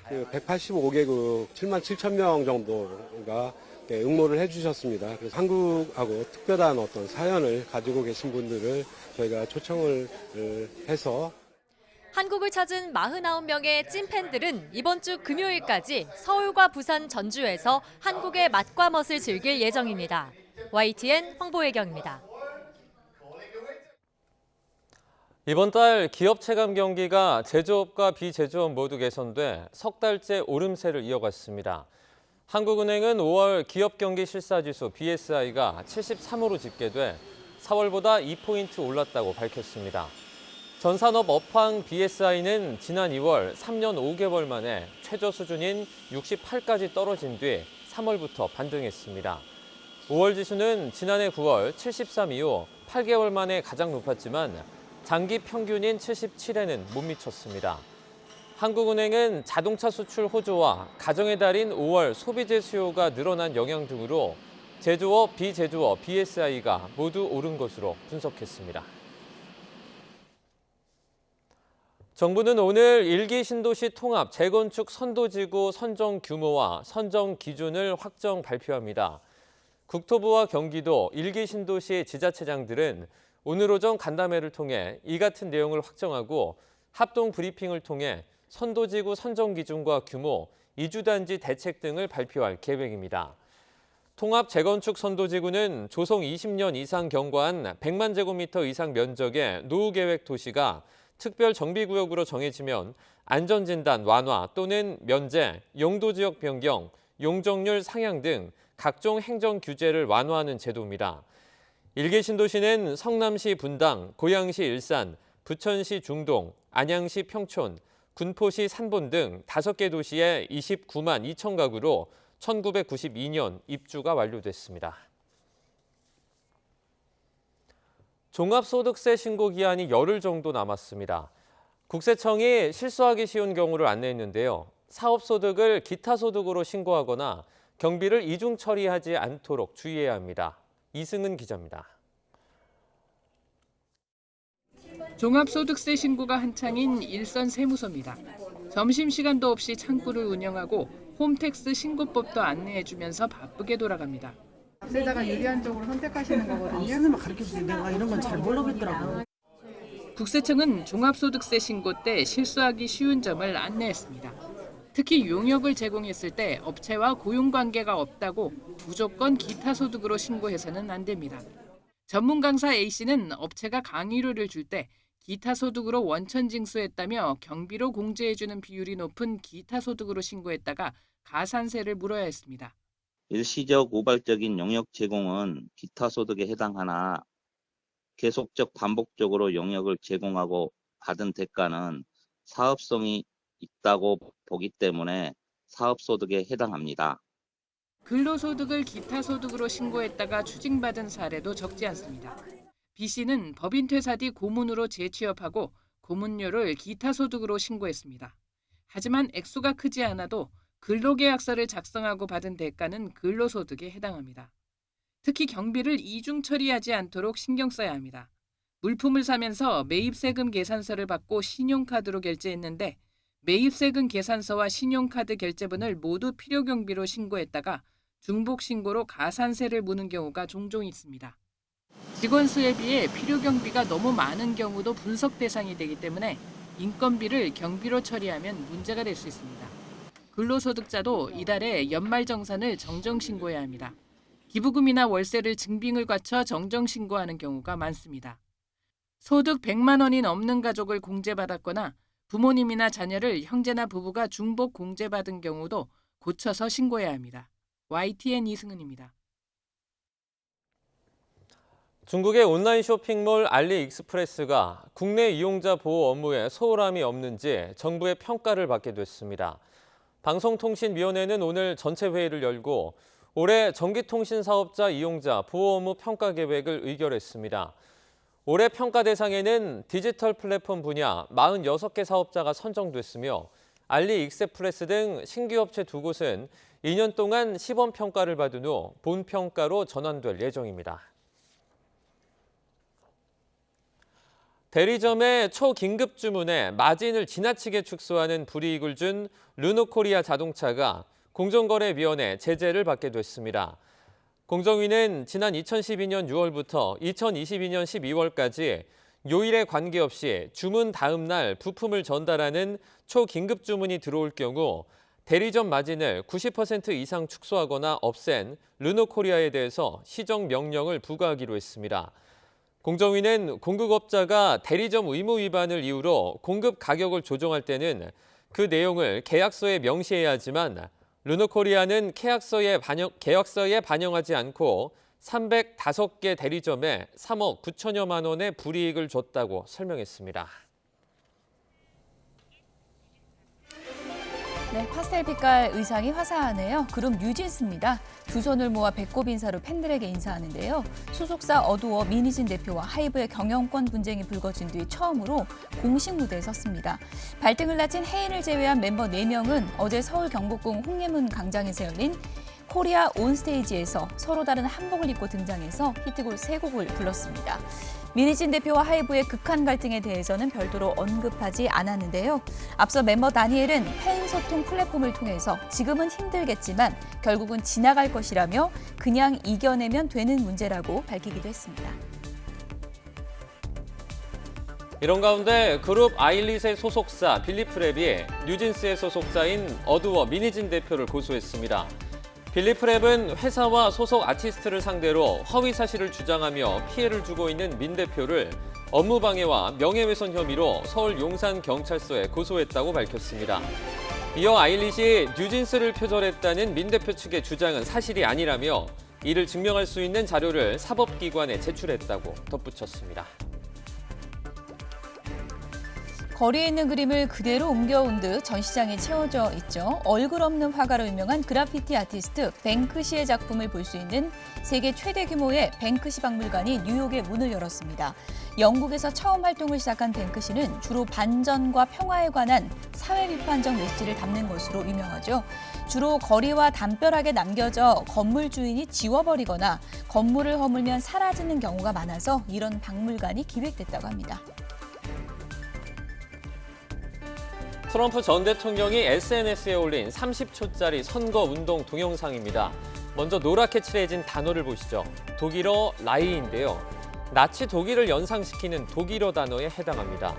185개국 7만 7천 명 정도가 응모를 해주셨습니다. 그래서 한국하고 특별한 어떤 사연을 가지고 계신 분들을 저희가 초청을 해서 한국을 찾은 49명의 찐팬들은 이번 주 금요일까지 서울과 부산, 전주에서 한국의 맛과 멋을 즐길 예정입니다. YTN 황보혜경입니다. 이번 달 기업 체감 경기가 제조업과 비제조업 모두 개선돼 석 달째 오름세를 이어갔습니다. 한국은행은 5월 기업 경기 실사지수 BSI가 73으로 집계돼 4월보다 2포인트 올랐다고 밝혔습니다. 전산업 업황 BSI는 지난 2월 3년 5개월 만에 최저 수준인 68까지 떨어진 뒤 3월부터 반등했습니다. 5월 지수는 지난해 9월 73 이후 8개월 만에 가장 높았지만 장기 평균인 77에는 못 미쳤습니다. 한국은행은 자동차 수출 호조와 가정의 달인 5월 소비재 수요가 늘어난 영향 등으로 제조업, 비제조업, BSI가 모두 오른 것으로 분석했습니다. 정부는 오늘 1기 신도시 통합 재건축 선도지구 선정 규모와 선정 기준을 확정 발표합니다. 국토부와 경기도 1기 신도시 지자체장들은 오늘 오전 간담회를 통해 이 같은 내용을 확정하고 합동 브리핑을 통해 선도지구 선정 기준과 규모, 이주단지 대책 등을 발표할 계획입니다. 통합 재건축 선도지구는 조성 20년 이상 경과한 100만 제곱미터 이상 면적의 노후계획 도시가 특별 정비구역으로 정해지면 안전진단 완화 또는 면제, 용도지역 변경, 용적률 상향 등 각종 행정 규제를 완화하는 제도입니다. 1기 신도시는 성남시 분당, 고양시 일산, 부천시 중동, 안양시 평촌, 군포시 산본 등 5개 도시의 29만 2천 가구로 1992년 입주가 완료됐습니다. 종합소득세 신고 기한이 열흘 정도 남았습니다. 국세청이 실수하기 쉬운 경우를 안내했는데요. 사업소득을 기타소득으로 신고하거나 경비를 이중 처리하지 않도록 주의해야 합니다. 이승은 기자입니다. 종합소득세 신고가 한창인 일선 세무서입니다. 점심시간도 없이 창구를 운영하고 홈택스 신고법도 안내해주면서 바쁘게 돌아갑니다. 세자가 유리한 쪽으로 선택하시는 거거든요. 선생님 가르쳐주세요. 내가 이런 건 잘 모르겠더라고요. 국세청은 종합소득세 신고 때 실수하기 쉬운 점을 안내했습니다. 특히 용역을 제공했을 때 업체와 고용관계가 없다고 무조건 기타소득으로 신고해서는 안 됩니다. 전문 강사 A씨는 업체가 강의료를 줄 때 기타소득으로 원천 징수했다며 경비로 공제해주는 비율이 높은 기타소득으로 신고했다가 가산세를 물어야 했습니다. 일시적 우발적인 용역 제공은 기타소득에 해당하나 계속적 반복적으로 용역을 제공하고 받은 대가는 사업성이 있다고 보기 때문에 사업소득에 해당합니다. 근로소득을 기타소득으로 신고했다가 추징받은 사례도 적지 않습니다. B씨는 법인 퇴사 뒤 고문으로 재취업하고 고문료를 기타소득으로 신고했습니다. 하지만 액수가 크지 않아도 근로계약서를 작성하고 받은 대가는 근로소득에 해당합니다. 특히 경비를 이중 처리하지 않도록 신경 써야 합니다. 물품을 사면서 매입세금 계산서를 받고 신용카드로 결제했는데 매입세금 계산서와 신용카드 결제분을 모두 필요경비로 신고했다가 중복신고로 가산세를 무는 경우가 종종 있습니다. 직원 수에 비해 필요경비가 너무 많은 경우도 분석 대상이 되기 때문에 인건비를 경비로 처리하면 문제가 될 수 있습니다. 근로소득자도 이달에 연말정산을 정정신고해야 합니다. 기부금이나 월세를 증빙을 갖춰 정정신고하는 경우가 많습니다. 소득 100만 원이 넘는 가족을 공제받았거나 부모님이나 자녀를 형제나 부부가 중복 공제받은 경우도 고쳐서 신고해야 합니다. YTN 이승은입니다. 중국의 온라인 쇼핑몰 알리익스프레스가 국내 이용자 보호 업무에 소홀함이 없는지 정부의 평가를 받게 됐습니다. 방송통신위원회는 오늘 전체 회의를 열고 올해 전기통신 사업자 이용자 보호 업무 평가 계획을 의결했습니다. 올해 평가 대상에는 디지털 플랫폼 분야 46개 사업자가 선정됐으며 알리익스프레스 등 신규 업체 2곳은 2년 동안 시범 평가를 받은 후 본평가로 전환될 예정입니다. 대리점의 초긴급 주문에 마진을 지나치게 축소하는 불이익을 준 르노코리아 자동차가 공정거래위원회 제재를 받게 됐습니다. 공정위는 지난 2012년 6월부터 2022년 12월까지 요일에 관계없이 주문 다음 날 부품을 전달하는 초긴급 주문이 들어올 경우 대리점 마진을 90% 이상 축소하거나 없앤 르노코리아에 대해서 시정 명령을 부과하기로 했습니다. 공정위는 공급업자가 대리점 의무 위반을 이유로 공급 가격을 조정할 때는 그 내용을 계약서에 명시해야 하지만 르노코리아는 계약서에 반영하지 않고 305개 대리점에 3억 9천여만 원의 불이익을 줬다고 설명했습니다. 네, 파스텔 빛깔 의상이 화사하네요. 그룹 뉴진스입니다. 두 손을 모아 배꼽 인사로 팬들에게 인사하는데요. 소속사 어두워 민희진 대표와 하이브의 경영권 분쟁이 불거진 뒤 처음으로 공식 무대에 섰습니다. 발등을 다친 혜인을 제외한 멤버 4명은 어제 서울 경복궁 홍예문 광장에서 열린 코리아 온스테이지에서 서로 다른 한복을 입고 등장해서 히트곡 3곡을 불렀습니다. 민희진 대표와 하이브의 극한 갈등에 대해서는 별도로 언급하지 않았는데요. 앞서 멤버 다니엘은 팬 소통 플랫폼을 통해서 지금은 힘들겠지만 결국은 지나갈 것이라며 그냥 이겨내면 되는 문제라고 밝히기도 했습니다. 이런 가운데 그룹 아일릿의 소속사 빌리프랩이 뉴진스의 소속사인 어두워 민희진 대표를 고소했습니다. 빌리프랩은 회사와 소속 아티스트를 상대로 허위 사실을 주장하며 피해를 주고 있는 민 대표를 업무방해와 명예훼손 혐의로 서울 용산경찰서에 고소했다고 밝혔습니다. 이어 아일릿이 뉴진스를 표절했다는 민 대표 측의 주장은 사실이 아니라며 이를 증명할 수 있는 자료를 사법기관에 제출했다고 덧붙였습니다. 거리에 있는 그림을 그대로 옮겨온 듯 전시장에 채워져 있죠. 얼굴 없는 화가로 유명한 그래피티 아티스트 뱅크시의 작품을 볼 수 있는 세계 최대 규모의 뱅크시 박물관이 뉴욕에 문을 열었습니다. 영국에서 처음 활동을 시작한 뱅크시는 주로 반전과 평화에 관한 사회 비판적 메시지를 담는 것으로 유명하죠. 주로 거리와 담벼락에 남겨져 건물 주인이 지워버리거나 건물을 허물면 사라지는 경우가 많아서 이런 박물관이 기획됐다고 합니다. 트럼프 전 대통령이 SNS에 올린 30초짜리 선거운동 동영상입니다. 먼저 노랗게 칠해진 단어를 보시죠. 독일어 라이인데요. 나치 독일을 연상시키는 독일어 단어에 해당합니다.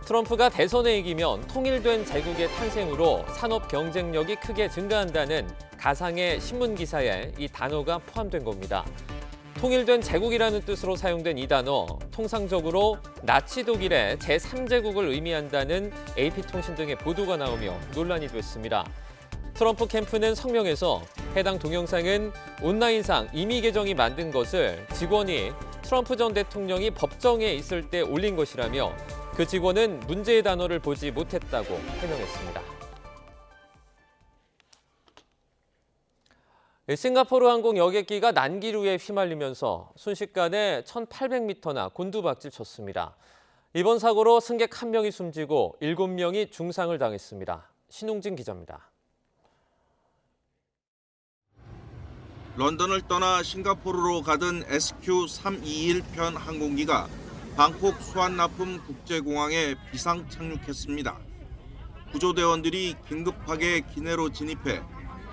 트럼프가 대선에 이기면 통일된 제국의 탄생으로 산업 경쟁력이 크게 증가한다는 가상의 신문 기사에 이 단어가 포함된 겁니다. 통일된 제국이라는 뜻으로 사용된 이 단어, 통상적으로 나치 독일의 제3제국을 의미한다는 AP통신 등의 보도가 나오며 논란이 됐습니다. 트럼프 캠프는 성명에서 해당 동영상은 온라인상 이미 계정이 만든 것을 직원이 트럼프 전 대통령이 법정에 있을 때 올린 것이라며 그 직원은 문제의 단어를 보지 못했다고 해명했습니다. 싱가포르 항공 여객기가 난기류에 휘말리면서 순식간에 1,800m나 곤두박질 쳤습니다. 이번 사고로 승객 1명이 숨지고 7명이 중상을 당했습니다. 신웅진 기자입니다. 런던을 떠나 싱가포르로 가던 SQ321편 항공기가 방콕 수완나품 국제공항에 비상 착륙했습니다. 구조대원들이 긴급하게 기내로 진입해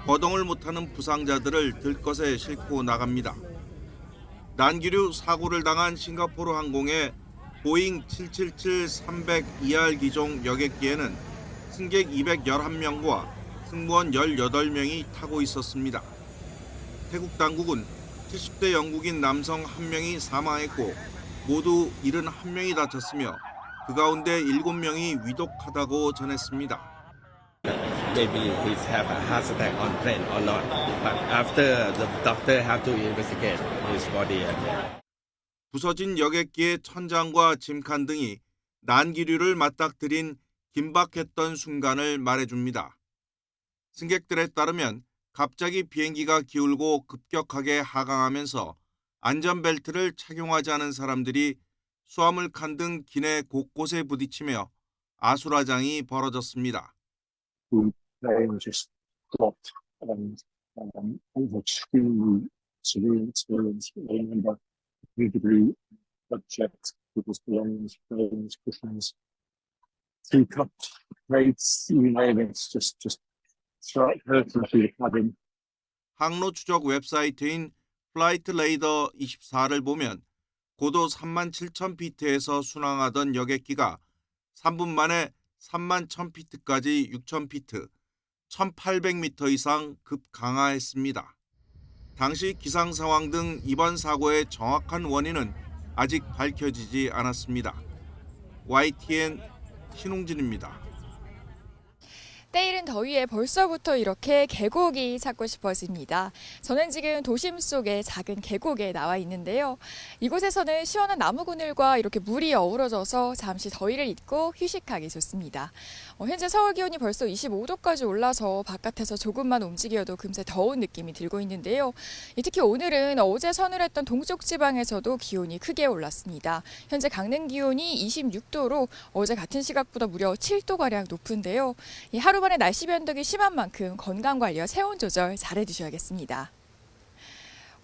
거동을 못하는 부상자들을 들것에 싣고 나갑니다. 난기류 사고를 당한 싱가포르 항공의 보잉 777-300ER 기종 여객기에는 승객 211명과 승무원 18명이 타고 있었습니다. 태국 당국은 70대 영국인 남성 1명이 사망했고 모두 71명이 다쳤으며 그 가운데 7명이 위독하다고 전했습니다. Maybe he have a heart attack on plane or not, but after the doctor have to investigate his body again. 부서진 여객기의 천장과 짐칸 등이 난기류를 맞닥뜨린 긴박했던 순간을 말해줍니다. 승객들에 따르면 갑자기 비행기가 기울고 급격하게 하강하면서 안전벨트를 착용하지 않은 사람들이 수화물칸 등 기내 곳곳에 부딪히며 아수라장이 벌어졌습니다. The plane just dropped and over extremely severe experience. I remember the debris that checked people's belongings, planes, cushions, teacups, plates, you name it, just hurting through the cabin. 항로 추적 웹사이트인 플라이트 레이더 24를 보면 고도 37,000피트에서 순항하던 여객기가 3분 만에 31,000피트까지 6,000피트, 1,800m 이상 급강하했습니다. 당시 기상 상황 등 이번 사고의 정확한 원인은 아직 밝혀지지 않았습니다. YTN 신웅진입니다. 때이른 더위에 벌써부터 이렇게 계곡이 찾고 싶어집니다. 저는 지금 도심 속의 작은 계곡에 나와 있는데요. 이곳에서는 시원한 나무 그늘과 이렇게 물이 어우러져서 잠시 더위를 잊고 휴식하기 좋습니다. 현재 서울 기온이 벌써 25도까지 올라서 바깥에서 조금만 움직여도 금세 더운 느낌이 들고 있는데요. 특히 오늘은 어제 서늘했던 동쪽 지방에서도 기온이 크게 올랐습니다. 현재 강릉 기온이 26도로 어제 같은 시각보다 무려 7도가량 높은데요. 하루 만에 날씨 변동이 심한 만큼 건강관리와 체온 조절 잘해주셔야겠습니다.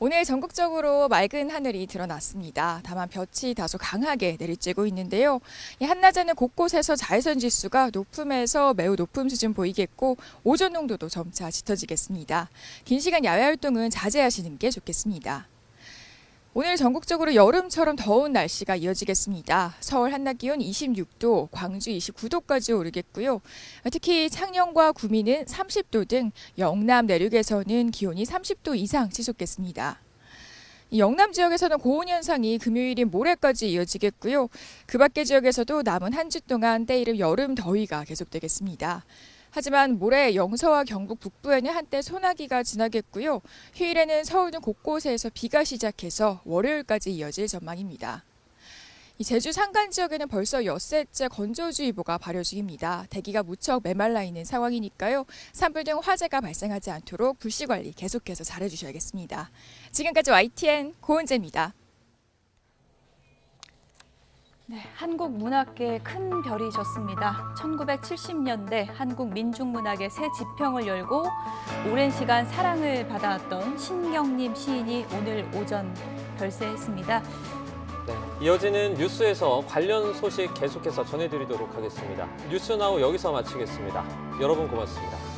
오늘 전국적으로 맑은 하늘이 드러났습니다. 다만 볕이 다소 강하게 내리쬐고 있는데요. 한낮에는 곳곳에서 자외선 지수가 높음에서 매우 높음 수준 보이겠고 오존 농도도 점차 짙어지겠습니다. 긴 시간 야외 활동은 자제하시는 게 좋겠습니다. 오늘 전국적으로 여름처럼 더운 날씨가 이어지겠습니다. 서울 한낮 기온 26도, 광주 29도까지 오르겠고요. 특히 창녕과 구미는 30도 등 영남 내륙에서는 기온이 30도 이상 치솟겠습니다. 영남 지역에서는 고온 현상이 금요일인 모레까지 이어지겠고요. 그 밖의 지역에서도 남은 한 주 동안 때이른 여름 더위가 계속되겠습니다. 하지만 모레 영서와 경북 북부에는 한때 소나기가 지나겠고요. 휴일에는 서울 등 곳곳에서 비가 시작해서 월요일까지 이어질 전망입니다. 제주 산간 지역에는 벌써 엿새째 건조주의보가 발효 중입니다. 대기가 무척 메말라 있는 상황이니까요. 산불 등 화재가 발생하지 않도록 불씨 관리 계속해서 잘해주셔야겠습니다. 지금까지 YTN 고은재입니다. 네, 한국 문학계에 큰 별이 졌습니다. 1970년대 한국 민중문학의 새 지평을 열고 오랜 시간 사랑을 받아왔던 신경림 시인이 오늘 오전 별세했습니다. 네, 이어지는 뉴스에서 관련 소식 계속해서 전해드리도록 하겠습니다. 뉴스나우 여기서 마치겠습니다. 여러분 고맙습니다.